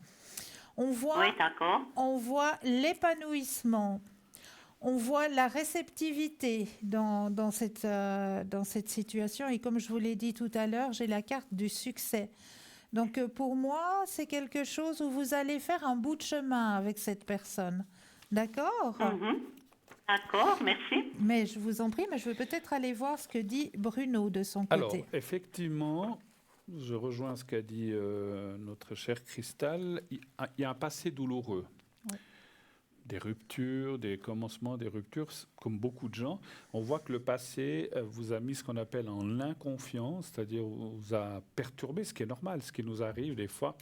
On voit, Oui, d'accord. on voit l'épanouissement. On voit la réceptivité dans cette situation. Et comme je vous l'ai dit tout à l'heure, j'ai la carte du succès. Donc pour moi, c'est quelque chose où vous allez faire un bout de chemin avec cette personne. D'accord? D'accord, merci. Mais je vous en prie, mais je veux peut-être aller voir ce que dit Bruno de son côté. Alors, effectivement, je rejoins ce qu'a dit notre chère Christelle. Il y a un passé douloureux des ruptures, des commencements, des ruptures, comme beaucoup de gens. On voit que le passé vous a mis ce qu'on appelle en l'inconfiance, c'est-à-dire vous a perturbé, ce qui est normal, ce qui nous arrive des fois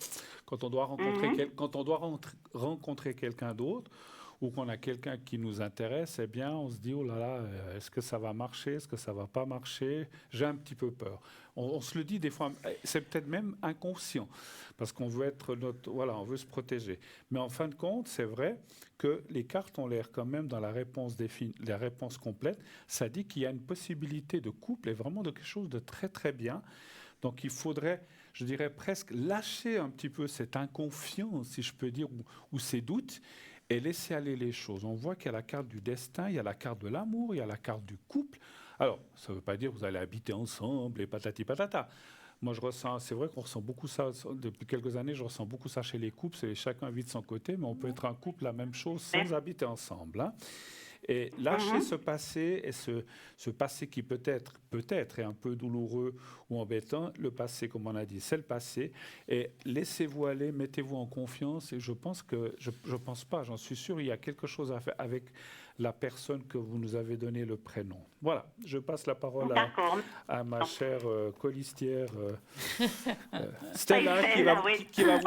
quand on doit rencontrer quelqu'un d'autre ou qu'on a quelqu'un qui nous intéresse, eh bien, on se dit, oh là là, est-ce que ça va marcher, est-ce que ça va pas marcher? J'ai un petit peu peur. On se le dit des fois, c'est peut-être même inconscient, parce qu'on veut on veut se protéger. Mais en fin de compte, c'est vrai que les cartes ont l'air quand même dans la réponse la réponse complète. Ça dit qu'il y a une possibilité de couple et vraiment de quelque chose de très très bien. Donc il faudrait, je dirais presque lâcher un petit peu cette inconfiance, si je peux dire, ou ces doutes, et laisser aller les choses. On voit qu'il y a la carte du destin, il y a la carte de l'amour, il y a la carte du couple. Alors, ça ne veut pas dire que vous allez habiter ensemble et patati patata. Moi, c'est vrai qu'on ressent beaucoup ça, depuis quelques années, je ressens beaucoup ça chez les couples, c'est chacun vit de son côté, mais on peut être un couple, la même chose, sans habiter ensemble. Hein. Et lâcher ce passé, et ce passé qui peut-être est un peu douloureux ou embêtant, le passé, comme on a dit, c'est le passé, et laissez-vous aller, mettez-vous en confiance, et je pense pas, j'en suis sûr, il y a quelque chose à faire avec la personne que vous nous avez donné le prénom. Voilà, je passe la parole à ma chère colistière Stella, qui va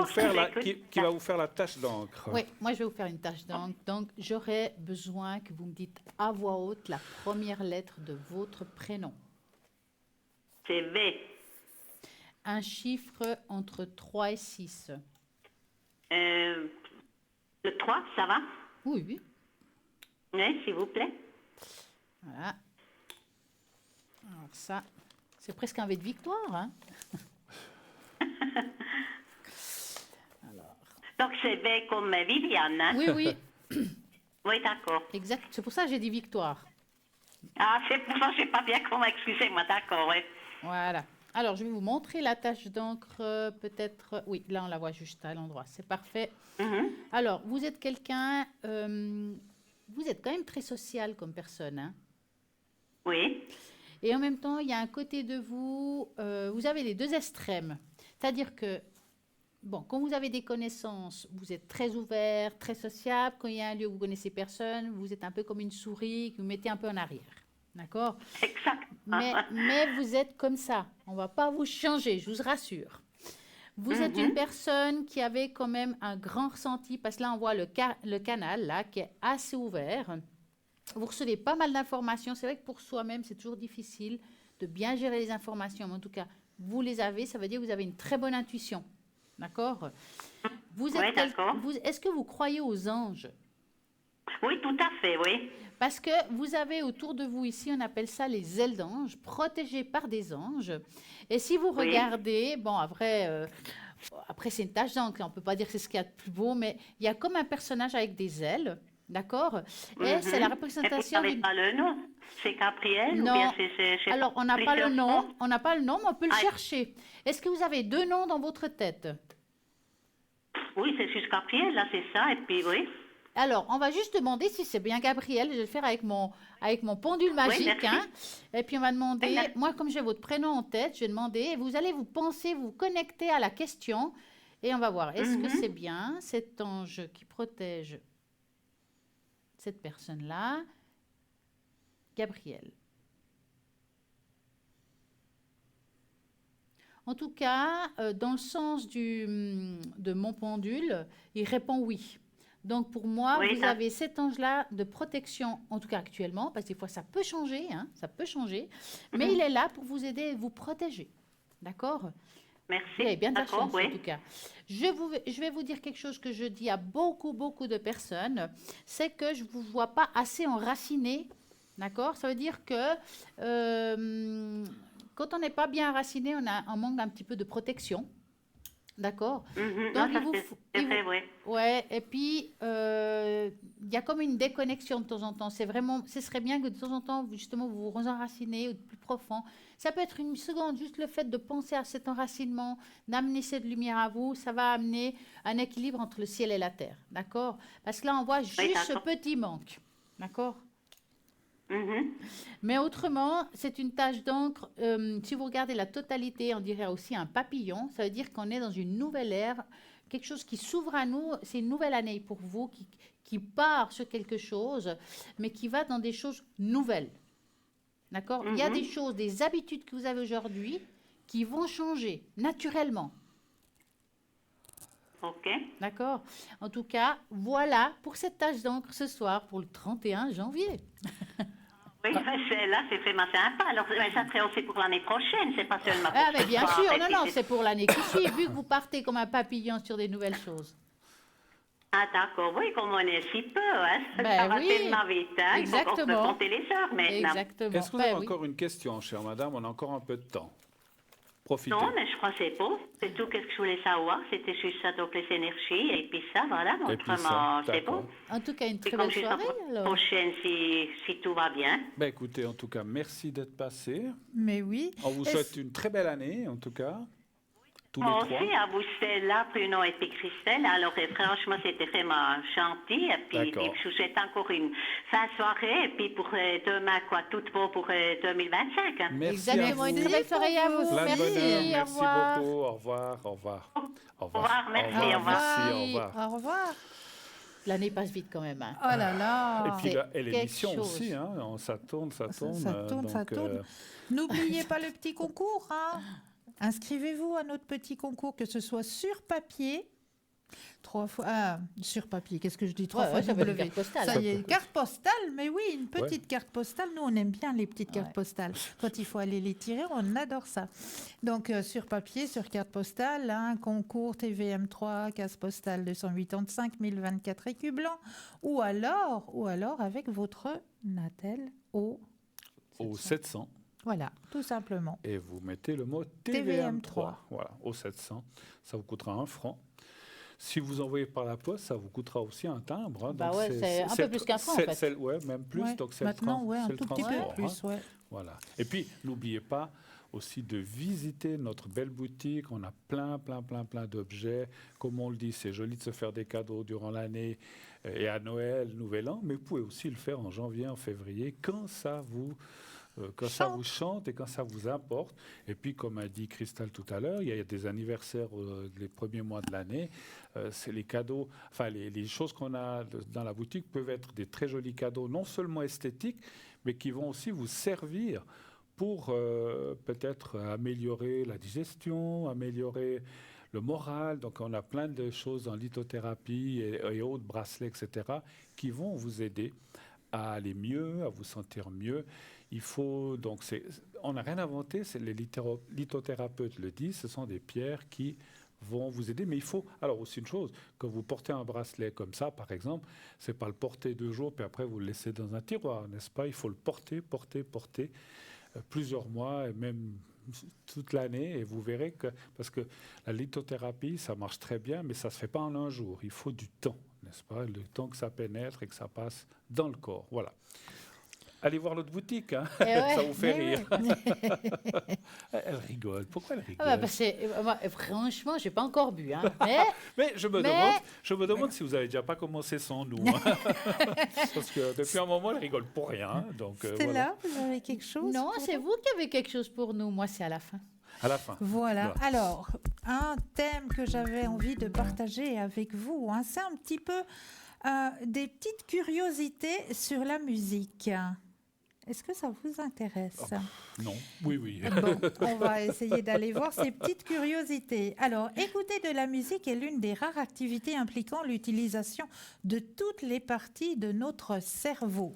vous faire la tâche d'encre. Oui, moi je vais vous faire une tâche d'encre. Donc j'aurais besoin que vous me dites à voix haute la première lettre de votre prénom. C'est V. Un chiffre entre 3 et 6. Le 3, ça va? Oui, oui. Oui, s'il vous plaît. Voilà. Alors ça, c'est presque un V de victoire, hein? Alors. Donc c'est V comme Viviane, hein? Oui, oui. Oui, d'accord. Exact. C'est pour ça que j'ai dit victoire. Ah, c'est pour ça que je n'ai pas bien compris, excusez-moi, d'accord, oui. Voilà. Alors, je vais vous montrer la tache d'encre, peut-être. Oui, là, on la voit juste à l'endroit. C'est parfait. Alors, vous êtes quelqu'un... vous êtes quand même très social comme personne, hein? Oui. Et en même temps, il y a un côté de vous... vous avez les deux extrêmes. C'est-à-dire que, bon, quand vous avez des connaissances, vous êtes très ouvert, très sociable. Quand il y a un lieu où vous connaissez personne, vous êtes un peu comme une souris que vous mettez un peu en arrière. D'accord? Exact. Mais vous êtes comme ça. On ne va pas vous changer, je vous rassure. Vous êtes une personne qui avait quand même un grand ressenti, parce que là, on voit le canal là, qui est assez ouvert. Vous recevez pas mal d'informations. C'est vrai que pour soi-même, c'est toujours difficile de bien gérer les informations. Mais en tout cas, vous les avez. Ça veut dire que vous avez une très bonne intuition. D'accord? Oui, d'accord. Est-ce que vous croyez aux anges? Oui, tout à fait, oui. Parce que vous avez autour de vous ici, on appelle ça les ailes d'ange, protégées par des anges. Et si vous regardez, bon, après c'est une tache d'encre, on ne peut pas dire que c'est ce qu'il y a de plus beau, mais il y a comme un personnage avec des ailes, d'accord? Et c'est la représentation... Vous n'avez pas le nom? C'est Gabriel? Non. Ou bien c'est alors, on n'a pas le nom, mais on peut le Ah. chercher. Est-ce que vous avez deux noms dans votre tête? Oui, c'est juste Gabriel, là, c'est ça, et puis oui. Alors, on va juste demander si c'est bien Gabriel. Je vais le faire avec mon pendule magique. merci. Hein. Et puis, on va demander, Oui, merci. moi, comme j'ai votre prénom en tête, je vais demander, et vous allez vous connecter à la question. Et on va voir, est-ce que c'est bien cet ange qui protège cette personne-là? Gabriel. En tout cas, dans le sens de mon pendule, il répond oui. Donc, pour moi, Oui, vous avez cet ange-là de protection, en tout cas actuellement, parce que des fois, ça peut changer, hein, ça peut changer, mais il est là pour vous aider et vous protéger. D'accord? Merci. Vous avez bien de la D'accord, chance, oui. en tout cas. Je vais vous dire quelque chose que je dis à beaucoup, beaucoup de personnes, c'est que je ne vous vois pas assez enraciné. D'accord? Ça veut dire que quand on n'est pas bien enraciné, on manque un petit peu de protection. D'accord? Donc, c'est vrai, oui. Ouais, et puis il y a comme une déconnexion de temps en temps. Ce serait bien que de temps en temps, justement, vous vous enracinez ou de plus profond. Ça peut être une seconde, juste le fait de penser à cet enracinement, d'amener cette lumière à vous, ça va amener un équilibre entre le ciel et la terre. D'accord? Parce que là, on voit juste ce petit manque. D'accord? Mais autrement, c'est une tache d'encre. Si vous regardez la totalité, on dirait aussi un papillon. Ça veut dire qu'on est dans une nouvelle ère, quelque chose qui s'ouvre à nous. C'est une nouvelle année pour vous qui part sur quelque chose, mais qui va dans des choses nouvelles. D'accord? Il y a des choses, des habitudes que vous avez aujourd'hui qui vont changer naturellement. Ok. D'accord? En tout cas, voilà pour cette tâche d'encre ce soir, pour le 31 janvier. Oui, là, c'est vraiment sympa. Alors, mais ça serait aussi pour l'année prochaine, c'est pas seulement pour Ah, mais ce bien soir. sûr, Et non, puis non, c'est pour l'année qui suit, vu que vous partez comme un papillon sur des nouvelles choses. Ah, d'accord, oui, comme on est si peu, hein. Ben Ça va oui, tellement vite, hein. Il faut qu'on peut exactement. compter les heures maintenant. Exactement. Est-ce que vous avez Ben oui. encore une question, chère madame? On a encore un peu de temps. Profitez. Non, mais je crois que c'est bon. C'est tout ce que je voulais savoir. C'était juste ça, donc les énergies. Et puis ça, voilà. Et Donc puis ça, vraiment, c'est d'accord. bon. En tout cas, une Et très comme belle juste soirée, la alors. prochaine, si tout va bien. Ben écoutez, en tout cas, merci d'être passé. Mais oui. On vous Et souhaite une très belle année, en tout cas. Tous les Moi trois. aussi, à vous, Stella, Bruno et puis Christelle. Alors, franchement, c'était vraiment gentil. Et puis, D'accord. je vous souhaite encore une fin de soirée. Et puis, pour demain, quoi, tout beau pour 2025. Hein. Merci à Exactement, vous. une très belle soirée à vous. Plein de Merci, bonheur. au Merci revoir. beaucoup. Au revoir. Au revoir. Au revoir, merci, au revoir. Merci, au revoir. Au revoir. L'année passe vite quand même. Hein. Oh là là. Et puis C'est l'émission quelque chose. aussi, hein, ça tourne, ça tourne. Ça tourne, ça donc, tourne. N'oubliez pas le petit concours. Hein. Inscrivez-vous à notre petit concours, que ce soit sur papier. 3 fois. Ah, sur papier, qu'est-ce que je dis? 3 Ouais, fois ouais, ça va être une W. carte postale. Ça y est, carte postale, mais oui, une petite Ouais. carte postale. Nous, on aime bien les petites cartes Ouais. postales. Quand il faut aller les tirer, on adore ça. Donc, sur papier, sur carte postale, un concours TVM3, case postale 285 024 écus blancs, ou alors avec votre Natel au... au 700. Voilà, tout simplement. Et vous mettez le mot TVM3. Voilà, au 700. Ça vous coûtera 1 franc. Si vous envoyez par la poste, ça vous coûtera aussi un timbre. Hein. Bah Donc ouais, c'est un peu plus qu'un franc, en fait. Ouais, même plus. Ouais, Donc c'est maintenant, le un c'est le tout petit peu transport, hein. plus, ouais. Voilà. Et puis, n'oubliez pas aussi de visiter notre belle boutique. On a plein d'objets. Comme on le dit, c'est joli de se faire des cadeaux durant l'année et à Noël, Nouvel An, mais vous pouvez aussi le faire en janvier, en février, quand ça vous chante et quand ça vous importe. Et puis, comme a dit Christelle tout à l'heure, il y a des anniversaires les premiers mois de l'année. C'est les cadeaux, enfin les choses qu'on a dans la boutique peuvent être des très jolis cadeaux, non seulement esthétiques, mais qui vont aussi vous servir pour peut-être améliorer la digestion, améliorer le moral. Donc, on a plein de choses en lithothérapie et autres bracelets, etc., qui vont vous aider à aller mieux, à vous sentir mieux. Il faut donc, on n'a rien inventé, c'est les lithothérapeutes le disent, ce sont des pierres qui vont vous aider. Mais il faut, alors aussi une chose, quand vous portez un bracelet comme ça, par exemple, c'est pas le porter 2 jours, puis après vous le laissez dans un tiroir, n'est-ce pas? Il faut le porter plusieurs mois et même toute l'année, et vous verrez que, parce que la lithothérapie, ça marche très bien, mais ça se fait pas en un jour. Il faut du temps, n'est-ce pas? Le temps que ça pénètre et que ça passe dans le corps. Voilà. Allez voir l'autre boutique, hein. Ouais, Ça vous fait mais rire. Elle rigole. Pourquoi elle rigole? Ah bah, moi, franchement, j'ai pas encore bu. Hein. Mais je me demande si vous avez déjà pas commencé sans nous. Hein. Parce que depuis un moment, elle rigole pour rien. Hein. Donc, Stella, vous avez quelque chose? Non, pour c'est nous? vous qui avez quelque chose pour nous. Moi, c'est à la fin. À la fin. Voilà. Alors, un thème que j'avais envie de partager avec vous, hein, c'est un petit peu des petites curiosités sur la musique. Est-ce que ça vous intéresse? Non. Oui. Bon, on va essayer d'aller voir ces petites curiosités. Alors, écouter de la musique est l'une des rares activités impliquant l'utilisation de toutes les parties de notre cerveau.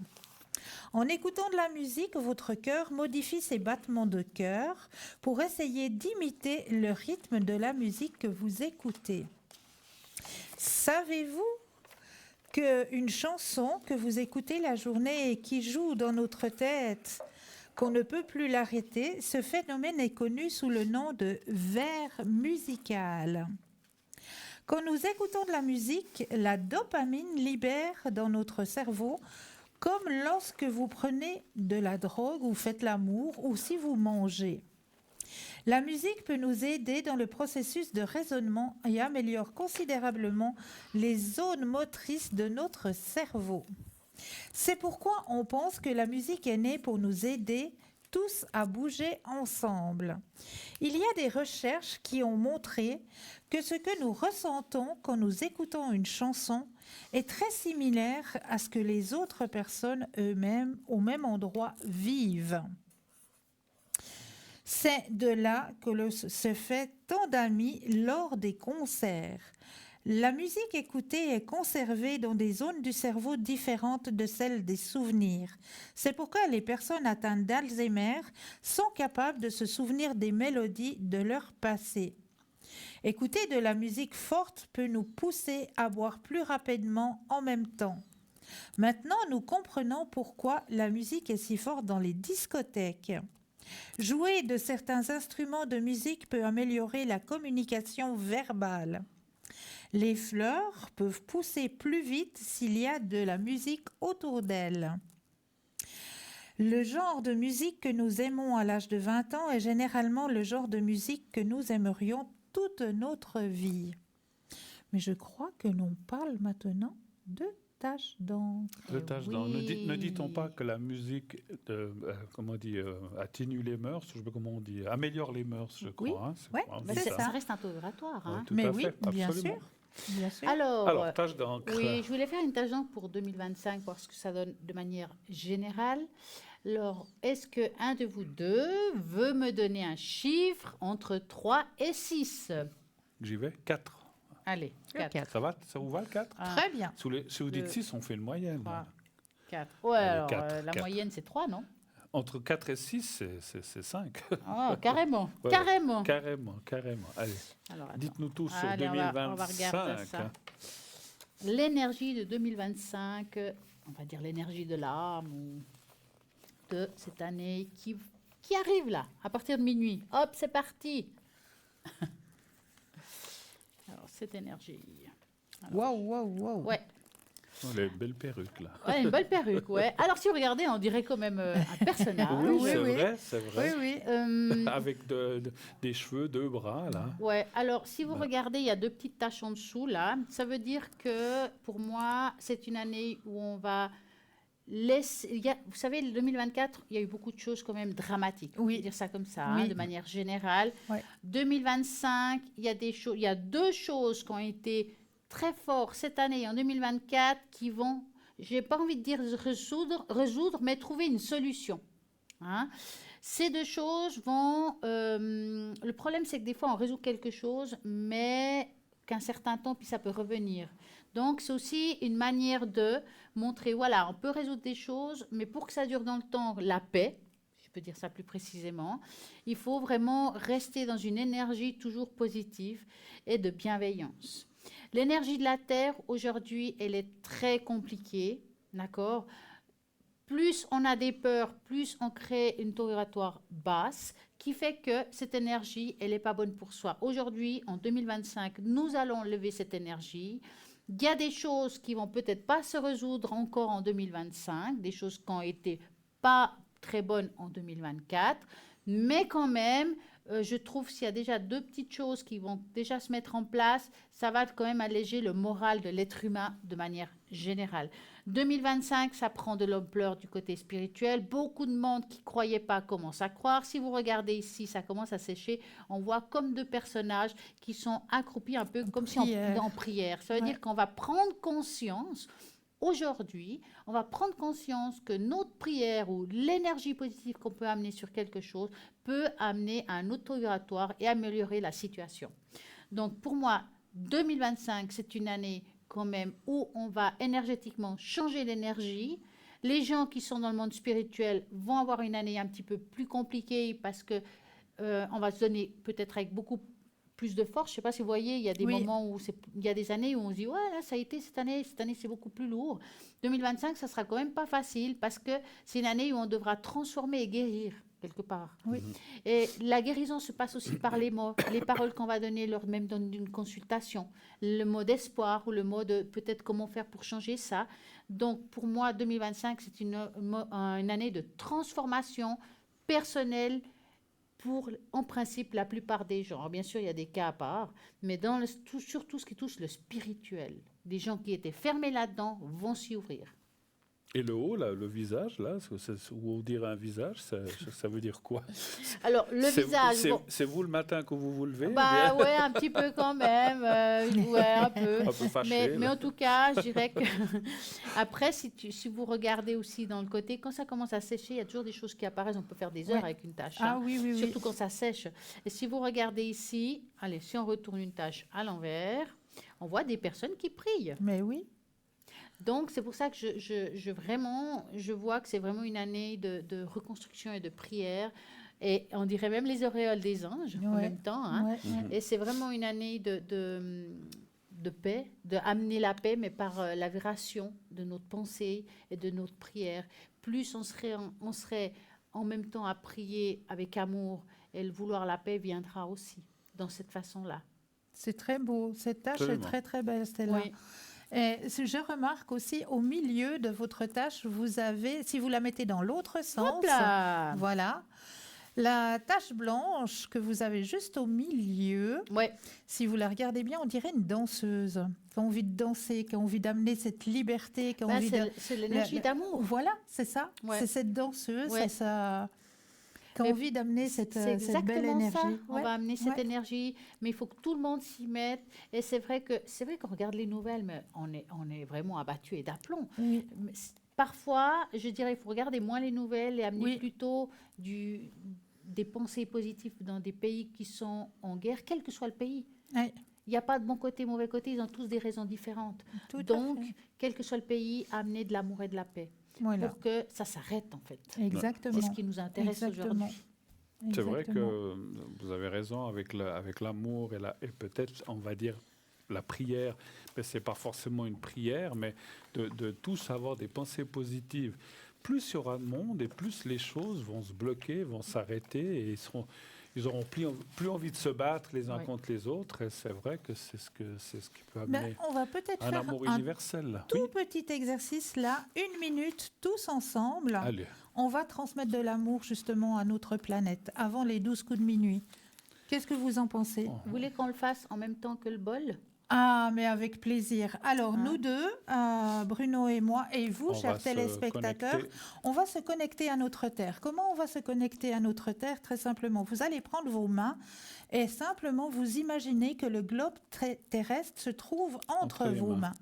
En écoutant de la musique, votre cœur modifie ses battements de cœur pour essayer d'imiter le rythme de la musique que vous écoutez. Savez-vous qu'une chanson que vous écoutez la journée et qui joue dans notre tête, qu'on ne peut plus l'arrêter, ce phénomène est connu sous le nom de ver musical. Quand nous écoutons de la musique, la dopamine libère dans notre cerveau, comme lorsque vous prenez de la drogue ou faites l'amour ou si vous mangez. La musique peut nous aider dans le processus de raisonnement et améliore considérablement les zones motrices de notre cerveau. C'est pourquoi on pense que la musique est née pour nous aider tous à bouger ensemble. Il y a des recherches qui ont montré que ce que nous ressentons quand nous écoutons une chanson est très similaire à ce que les autres personnes eux-mêmes au même endroit vivent. C'est de là que se fait tant d'amis lors des concerts. La musique écoutée est conservée dans des zones du cerveau différentes de celles des souvenirs. C'est pourquoi les personnes atteintes d'Alzheimer sont capables de se souvenir des mélodies de leur passé. Écouter de la musique forte peut nous pousser à boire plus rapidement en même temps. Maintenant, nous comprenons pourquoi la musique est si forte dans les discothèques. Jouer de certains instruments de musique peut améliorer la communication verbale. Les fleurs peuvent pousser plus vite s'il y a de la musique autour d'elles. Le genre de musique que nous aimons à l'âge de 20 ans est généralement le genre de musique que nous aimerions toute notre vie. Mais je crois que l'on parle maintenant de taches d'encre. De taches d'encre. Oui. Ne dit-on pas que la musique, atténue les mœurs, je sais pas comment on dit, améliore les mœurs, je crois. Oui. Hein, c'est Ouais, quoi, bah, c'est c'est ça. ça. Ça reste interrogatoire. Hein. Ouais, tout Mais à oui, fait, bien absolument. sûr. Bien sûr. Alors, taches d'encre. Oui, je voulais faire une tâche d'encre pour 2025, voir ce que ça donne de manière générale. Alors, est-ce que un de vous deux veut me donner un chiffre entre 3 et 6? J'y vais. 4. Allez, 4. Quatre. Ça va? Ça vous va le 4? Très bien. Si vous dites deux, 6, on fait une moyenne. 3, 4. Ouais, Allez, alors, quatre, la quatre. moyenne, c'est 3, non? Entre 4 et 6, c'est 5. Oh, carrément, Ouais, carrément. Carrément. Allez, Alors, attends. dites-nous tout sur Allez, on va regarder 2025. ça. L'énergie de 2025, on va dire l'énergie de l'âme ou de cette année qui arrive là, à partir de minuit. Hop, c'est parti. Alors, cette énergie. Alors, Waouh. ouais, Oh, les belles perruques, là. ouais, une belle perruque, ouais. Alors, si vous regardez, on dirait quand même un personnage. Oui, oui, c'est oui. vrai, c'est Oui, vrai. oui. Avec des cheveux, 2 bras, là. Ouais, alors si vous Bah. regardez, il y a 2 petites taches en dessous là. Ça veut dire que pour moi, c'est une année où on va laisser. Vous savez, le 2024, il y a eu beaucoup de choses quand même dramatiques. Oui. On peut dire ça comme ça, Oui. hein, de manière générale. Ouais. 2025, il y a des choses, il y a 2 choses qui ont été très fortes cette année et en 2024 qui vont, j'ai pas envie de dire résoudre, mais trouver une solution. Hein. Ces 2 choses vont... le problème, c'est que des fois, on résout quelque chose, mais qu'un certain temps, puis ça peut revenir. Donc, c'est aussi une manière de montrer, voilà, on peut résoudre des choses, mais pour que ça dure dans le temps, la paix, je peux dire ça plus précisément, il faut vraiment rester dans une énergie toujours positive et de bienveillance. L'énergie de la Terre, aujourd'hui, elle est très compliquée, d'accord ? Plus on a des peurs, plus on crée une taux vibratoire basse, qui fait que cette énergie, elle n'est pas bonne pour soi. Aujourd'hui, en 2025, nous allons lever cette énergie. Il y a des choses qui vont peut-être pas se résoudre encore en 2025, des choses qui ont été pas très bonnes en 2024, mais quand même, je trouve s'il y a déjà 2 petites choses qui vont déjà se mettre en place, ça va quand même alléger le moral de l'être humain de manière générale. 2025, ça prend de l'ampleur du côté spirituel. Beaucoup de monde qui ne croyait pas commence à croire. Si vous regardez ici, ça commence à sécher. On voit comme 2 personnages qui sont accroupis un peu comme si en prière. Ça veut dire qu'on va prendre conscience. Aujourd'hui, on va prendre conscience que notre prière ou l'énergie positive qu'on peut amener sur quelque chose peut amener à un auto-vibratoire et améliorer la situation. Donc, pour moi, 2025, c'est une année quand même où on va énergétiquement changer l'énergie. Les gens qui sont dans le monde spirituel vont avoir une année un petit peu plus compliquée parce que on va se donner peut-être avec beaucoup plus de force. Je ne sais pas si vous voyez, il y a des moments où il y a des années où on se dit ouais là ça a été cette année c'est beaucoup plus lourd. 2025 ça sera quand même pas facile parce que c'est une année où on devra transformer et guérir quelque part. Oui. Et la guérison se passe aussi par les mots, les paroles qu'on va donner lors même d'une consultation, le mot d'espoir ou le mot de peut-être comment faire pour changer ça. Donc pour moi 2025 c'est une année de transformation personnelle pour, en principe, la plupart des gens. Alors, bien sûr, il y a des cas à part, mais surtout ce qui touche le spirituel. Des gens qui étaient fermés là-dedans vont s'y ouvrir. Et le haut, là, le visage, là, où on dirait un visage, ça veut dire quoi? Alors, le visage... bon, C'est vous le matin que vous vous levez? bah ouais, un petit peu quand même, ouais, un peu. Un peu fâché, Mais là. en tout cas, je dirais que après, si vous regardez aussi dans le côté, quand ça commence à sécher, il y a toujours des choses qui apparaissent. On peut faire des heures Ouais. avec une tâche, Ah hein, oui, oui, oui. surtout quand ça sèche. Et si vous regardez ici, allez, si on retourne une tâche à l'envers, on voit des personnes qui prient. Mais oui. Donc, c'est pour ça que je vois que c'est vraiment une année de reconstruction et de prière. Et on dirait même les auréoles des anges en Ouais. même temps, hein. Ouais, ouais. Et c'est vraiment une année de paix, d'amener la paix, mais par la vibration de notre pensée et de notre prière. Plus on serait en même temps à prier avec amour, et le vouloir la paix viendra aussi dans cette façon-là. C'est très beau. Cette tâche Absolument. est très, très belle, Stella. Oui. Et je remarque aussi, au milieu de votre tâche, vous avez, si vous la mettez dans l'autre sens, Hop là! voilà, la tache blanche que vous avez juste au milieu, Ouais. si vous la regardez bien, on dirait une danseuse qui a envie de danser, qui a envie d'amener cette liberté, qui a Ben, envie de... c'est l'énergie d'amour. Voilà, c'est ça. Ouais. C'est cette danseuse, Ouais. c'est ça, qui a Mais envie d'amener cette C'est belle exactement énergie. ça. On Ouais. va amener cette Ouais. énergie, mais il faut que tout le monde s'y mette. Et c'est vrai qu'on regarde les nouvelles, mais on est vraiment abattu et d'aplomb. Oui. Mais parfois, je dirais, il faut regarder moins les nouvelles et amener Oui. plutôt des pensées positives dans des pays qui sont en guerre, quel que soit le pays. Ouais. Il n'y a pas de bon côté, mauvais côté, ils ont tous des raisons différentes. Tout à Donc, fait. quel que soit le pays, amener de l'amour et de la paix Voilà. pour que ça s'arrête, en fait. Exactement. C'est ce qui nous intéresse Exactement. aujourd'hui. C'est vrai Exactement. que vous avez raison avec l'amour et peut-être, on va dire, la prière. Mais ce n'est pas forcément une prière, mais de tous avoir des pensées positives. Plus il y aura de monde et plus les choses vont se bloquer, vont s'arrêter et ils auront plus envie de se battre les uns Oui. contre les autres. Et c'est vrai que c'est ce qui peut Ben, amener on va peut-être un faire amour un universel. tout petit exercice là, 1 minute, tous ensemble. Allez. On va transmettre de l'amour justement à notre planète avant les 12 coups de minuit. Qu'est-ce que vous en pensez? Vous voulez qu'on le fasse en même temps que le bol? Ah, mais avec plaisir. Alors, Hein? nous deux, Bruno et moi, et vous, On chers va se téléspectateurs, connecter. on va se connecter à notre Terre. Comment on va se connecter à notre Terre? Très simplement, vous allez prendre vos mains et simplement vous imaginez que le globe terrestre se trouve entre Entre les vos mains. mains.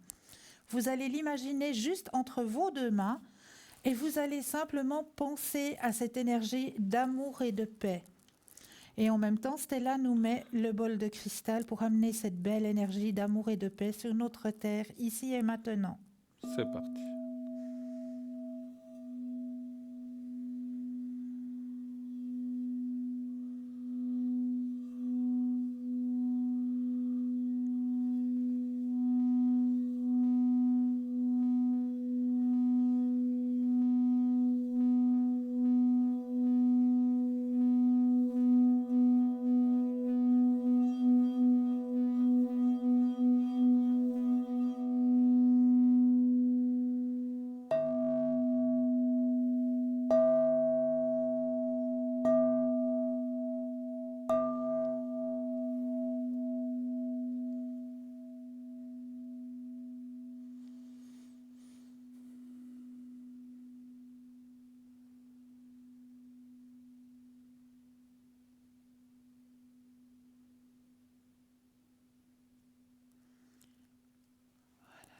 Vous allez l'imaginer juste entre vos deux mains et vous allez simplement penser à cette énergie d'amour et de paix. Et en même temps, Stella nous met le bol de cristal pour amener cette belle énergie d'amour et de paix sur notre terre, ici et maintenant. C'est parti.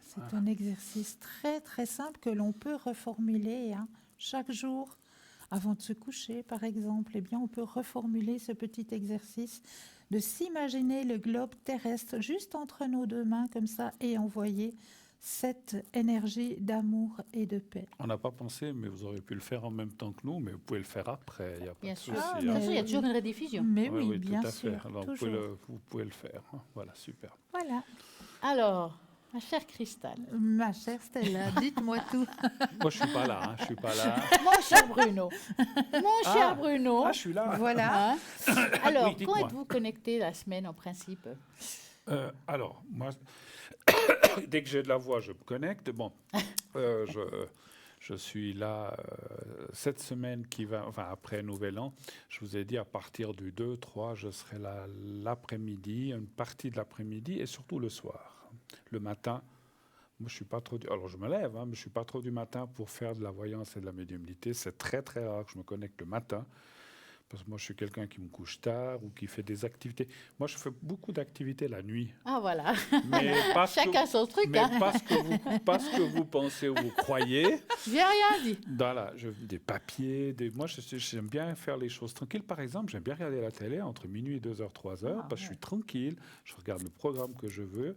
C'est un exercice très très simple que l'on peut reformuler chaque jour. Avant de se coucher, par exemple, eh bien, on peut reformuler ce petit exercice de s'imaginer le globe terrestre juste entre nos deux mains comme ça et envoyer cette énergie d'amour et de paix. On n'a pas pensé, mais vous aurez pu le faire en même temps que nous, mais vous pouvez le faire après, il n'y a pas Bien de sûr. souci. Ah, De toute mais- façon, il y a toujours une rediffusion. Mais Oui, oui, oui, bien tout à sûr, fait. Alors, toujours. vous pouvez le faire. hein. Voilà, super. Voilà, Alors, ma chère Cristal, ma chère Stella, dites-moi tout. Moi, je suis pas là. Je suis pas là. mon cher Bruno, mon cher Bruno, je suis là. Voilà. hein. Alors, Oui, dites-moi. quand êtes-vous connecté la semaine en principe? Alors, moi, dès que j'ai de la voix, je me connecte. Bon, je suis là cette semaine qui va, enfin après Nouvel An. Je vous ai dit à partir du 2-3, je serai là l'après-midi, une partie de l'après-midi et surtout le soir. Le matin, Moi, je suis pas trop. Alors, je me lève, hein, mais je suis pas trop du matin pour faire de la voyance et de la médiumnité. C'est très, très rare que je me connecte le matin. Parce que moi, je suis quelqu'un qui me couche tard ou qui fait des activités. Moi, je fais beaucoup d'activités la nuit. Ah, voilà. Mais parce que, Chacun son truc. mais Hein. parce que vous pensez ou vous croyez. J'ai rien dit. Voilà, des papiers. Moi, j'aime bien faire les choses tranquilles. Par exemple, j'aime bien regarder la télé entre minuit et 2h, 3h, parce que je suis tranquille. Je regarde le programme que je veux.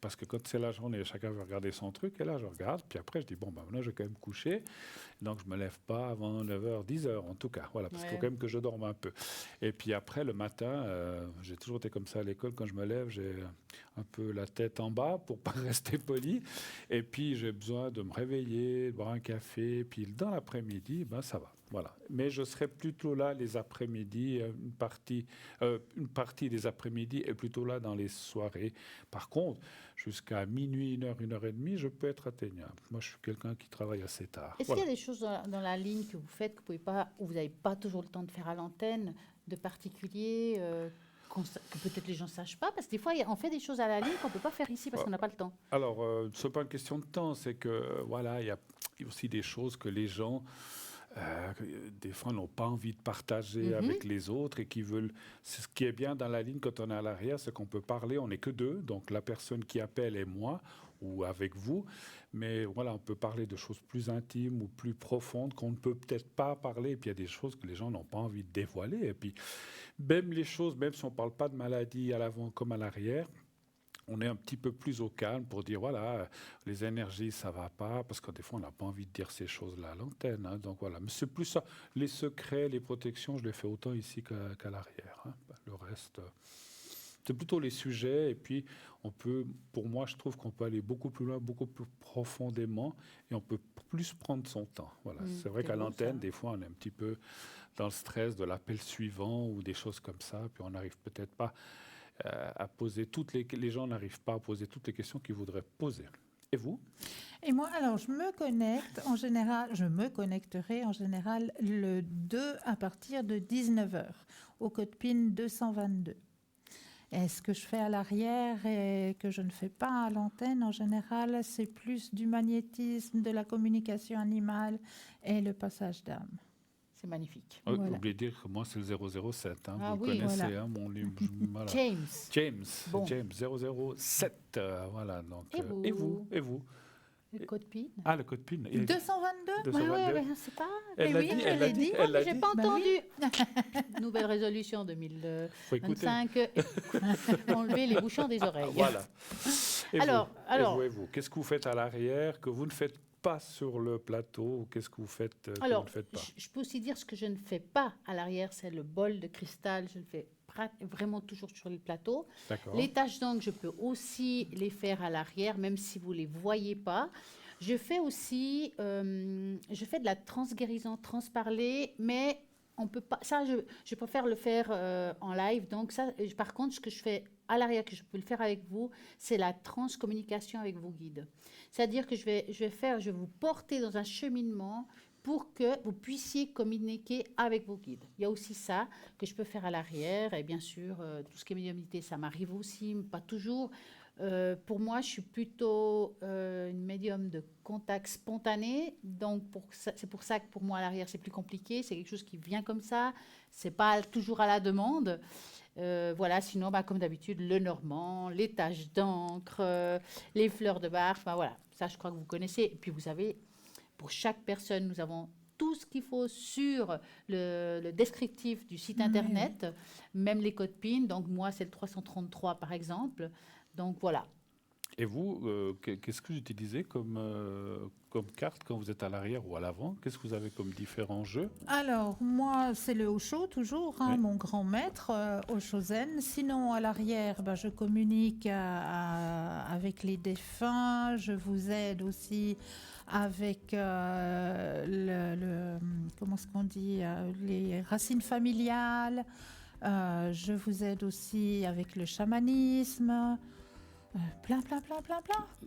Parce que quand c'est la journée, chacun veut regarder son truc. Et là, je regarde. Puis après, je dis, bon, maintenant, je vais quand même coucher. Donc, je ne me lève pas avant 9h, 10h, en tout cas. Voilà, parce qu'il faut quand même que je dorme un peu. Et puis après, le matin, j'ai toujours été comme ça à l'école. Quand je me lève, j'ai un peu la tête en bas pour pas rester poli. Et puis, j'ai besoin de me réveiller, de boire un café. Puis, dans l'après-midi, ben, ça va. Voilà. Mais je serai plutôt là les après-midi, une partie des après-midi est plutôt là dans les soirées. Par contre, jusqu'à minuit, 1h, 1h30, je peux être atteignable. Moi, je suis quelqu'un qui travaille assez tard. Est-ce qu'il y a des choses dans la ligne que vous faites que vous n'avez pas toujours le temps de faire à l'antenne, de particulier que peut-être les gens ne sachent pas? Parce que des fois, on fait des choses à la ligne qu'on ne peut pas faire ici parce qu'on n'a pas le temps. Alors, ce n'est pas une question de temps, c'est que, voilà, il y a aussi des choses que les gens... des fois, n'ont pas envie de partager avec les autres et qui veulent... Ce qui est bien dans la ligne quand on est à l'arrière, c'est qu'on peut parler, on n'est que deux, donc la personne qui appelle est moi ou avec vous, mais voilà, on peut parler de choses plus intimes ou plus profondes qu'on ne peut peut-être pas parler, et puis il y a des choses que les gens n'ont pas envie de dévoiler, et puis même les choses, même si on ne parle pas de maladie à l'avant comme à l'arrière, on est un petit peu plus au calme pour dire, voilà, les énergies, ça ne va pas, parce que des fois, on n'a pas envie de dire ces choses-là à l'antenne. Hein, donc voilà, mais c'est plus ça. Les secrets, les protections, je les fais autant ici qu'à l'arrière. Hein. Le reste, c'est plutôt les sujets. Et puis, pour moi, je trouve qu'on peut aller beaucoup plus loin, beaucoup plus profondément, et on peut plus prendre son temps. Voilà. C'est vrai qu'à l'antenne, des fois, on est un petit peu dans le stress de l'appel suivant ou des choses comme ça, puis on n'arrive peut-être pas... à poser les gens n'arrivent pas à poser toutes les questions qu'ils voudraient poser. Et vous? Et moi, alors, je me connecterai en général le 2 à partir de 19h au code PIN 222. Et ce que je fais à l'arrière et que je ne fais pas à l'antenne, en général, c'est plus du magnétisme, de la communication animale et le passage d'âme. C'est magnifique. Voilà. Oubliez de dire que moi, c'est le 007. Hein, Ah vous oui, connaissez, voilà. hein, mon livre. Voilà. James. Bon. James 007. Voilà. Donc, Et vous? Et vous? Le code PIN. Ah, le code PIN. 222 222. C'est pas... Elle oui, l'a dit, je elle l'a l'ai dit, dit. elle l'a J'ai dit. pas Bah entendu. Nouvelle résolution Faut écouter. 2025. Enlever les bouchons des oreilles. Voilà. Et Alors, et vous, qu'est-ce que vous faites à l'arrière que vous ne faites pas sur le plateau, ou qu'est-ce que vous faites que vous ne faites pas? Je peux aussi dire ce que je ne fais pas à l'arrière, c'est le bol de cristal. Je le fais vraiment toujours sur le plateau. D'accord. Les taches d'encre, je peux aussi les faire à l'arrière, même si vous ne les voyez pas. Je fais aussi je fais de la transguérison, transparler, mais on peut pas. Ça, je préfère le faire en live. Donc ça, par contre, ce que je fais à l'arrière, que je peux le faire avec vous, c'est la transcommunication avec vos guides. C'est-à-dire que je vais vous porter dans un cheminement pour que vous puissiez communiquer avec vos guides. Il y a aussi ça que je peux faire à l'arrière. Et bien sûr, tout ce qui est médiumnité, ça m'arrive aussi, mais pas toujours. Pour moi, je suis plutôt une médium de contact spontané. Donc, c'est pour ça que pour moi, à l'arrière, c'est plus compliqué. C'est quelque chose qui vient comme ça. C'est pas toujours à la demande. Voilà, sinon, comme d'habitude, le normand, les taches d'encre, les fleurs de bar. Enfin, voilà, ça, je crois que vous connaissez. Et puis, vous savez, pour chaque personne, nous avons tout ce qu'il faut sur le descriptif du site Internet, même les codes PIN. Donc, moi, c'est le 333, par exemple. Donc, voilà. Et vous, qu'est-ce que vous utilisez comme carte quand vous êtes à l'arrière ou à l'avant? Qu'est-ce que vous avez comme différents jeux? Alors, moi, c'est le Osho, toujours, hein, Oui. mon grand maître, Osho Zen. Sinon, à l'arrière, je communique avec les défunts. Je vous aide aussi avec comment est-ce qu'on dit, les racines familiales. Je vous aide aussi avec le chamanisme. Plein.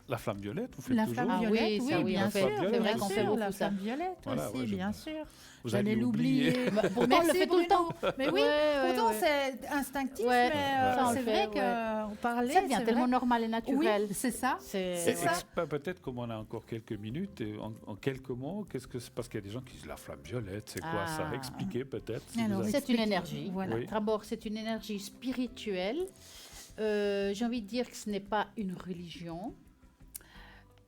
La flamme violette, vous faites La toujours. flamme violette, oui, ça, oui, bien on fait. sûr. C'est vrai bien qu'on fait sûr, beaucoup la ça. flamme violette Voilà, aussi, ouais, bien sûr. Vous J'allais allez l'oublier. l'oublier. Pourtant, on le Merci, fait tout le Bruno. temps. Mais oui, pourtant c'est instinctif, Ouais, mais ça, on c'est le vrai fait, que parler, Ça devient c'est tellement vrai. normal et naturel. Oui, c'est ça. C'est ça. Peut-être comme on a encore quelques minutes, et en quelques mots, qu'est-ce que c'est? Parce qu'il y a des gens qui disent la flamme violette, c'est quoi ça? Ah. Expliquez peut-être. si Alors, vous avez- C'est une énergie. Voilà. Oui. D'abord, c'est une énergie spirituelle. J'ai envie de dire que ce n'est pas une religion.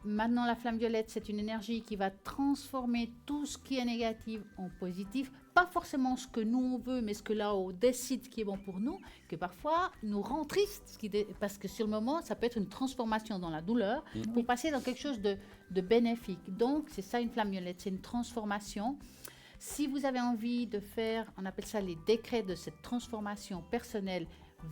Maintenant, la flamme violette, c'est une énergie qui va transformer tout ce qui est négatif en positif. Pas forcément ce que nous on veut, mais ce que là-haut décide qui est bon pour nous, que parfois nous rend triste. Parce que sur le moment, ça peut être une transformation dans la douleur pour passer dans quelque chose de bénéfique. Donc, c'est ça une flamme violette, c'est une transformation. Si vous avez envie de faire, on appelle ça les décrets de cette transformation personnelle,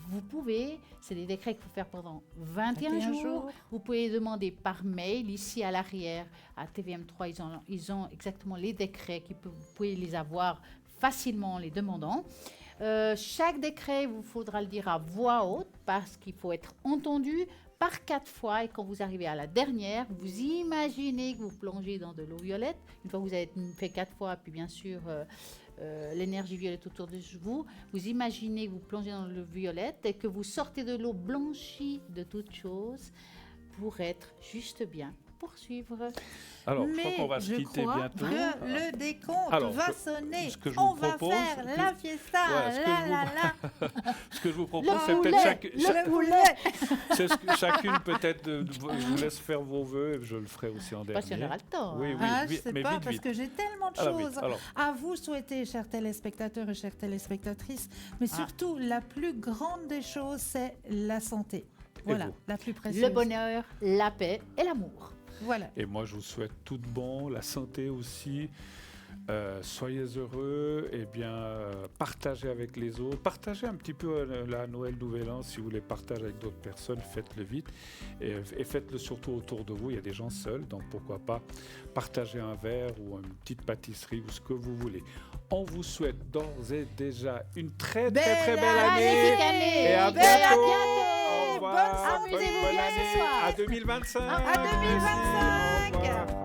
vous pouvez, c'est des décrets qu'il faut faire pendant 21 jours. Vous pouvez demander par mail, ici à l'arrière, à TVM3, ils ont exactement les décrets, vous pouvez les avoir facilement en les demandant. Chaque décret, il vous faudra le dire à voix haute, parce qu'il faut être entendu par 4 fois, et quand vous arrivez à la dernière, vous imaginez que vous plongez dans de l'eau violette. Une fois que vous avez fait 4 fois, puis bien sûr l'énergie violette autour de vous, vous imaginez que vous plongez dans l'eau violette et que vous sortez de l'eau blanchie de toutes choses pour être juste bien. Poursuivre. Alors, je crois Mais qu'on va se je quitter crois bientôt. que le décompte Alors, va sonner. ce que je On vous va propose, faire la fiesta. voilà, ce que je vous- La. Ce que je vous propose, Le c'est peut-être poulet, le poulet. c'est ce que chacune peut-être, je vous laisse faire vos vœux, et je le ferai aussi en Pas si on dernier. aura le temps. Oui, hein. oui. Ah, je vite, sais mais pas, vite, parce vite. que j'ai tellement de Alors, vite. choses Alors, à vous souhaiter, chers téléspectateurs et chères téléspectatrices. Mais surtout, la plus grande des choses, c'est la santé. Voilà, vous la plus précieuse. Le bonheur, la paix et l'amour. Voilà. et moi, je vous souhaite tout de bon, la santé aussi. Soyez heureux, et bien partagez avec les autres, partagez un petit peu la Noël, Nouvel An, si vous voulez partager avec d'autres personnes, faites-le vite, et faites-le surtout autour de vous. Il y a des gens seuls, donc pourquoi pas partager un verre ou une petite pâtisserie ou ce que vous voulez. On vous souhaite d'ores et déjà une très belle magnifique année, année. et à Belle à bientôt. bientôt. Au revoir. Amusez-vous Bonne bien ce année. soir. À 2025. À 2025. Merci. Au revoir.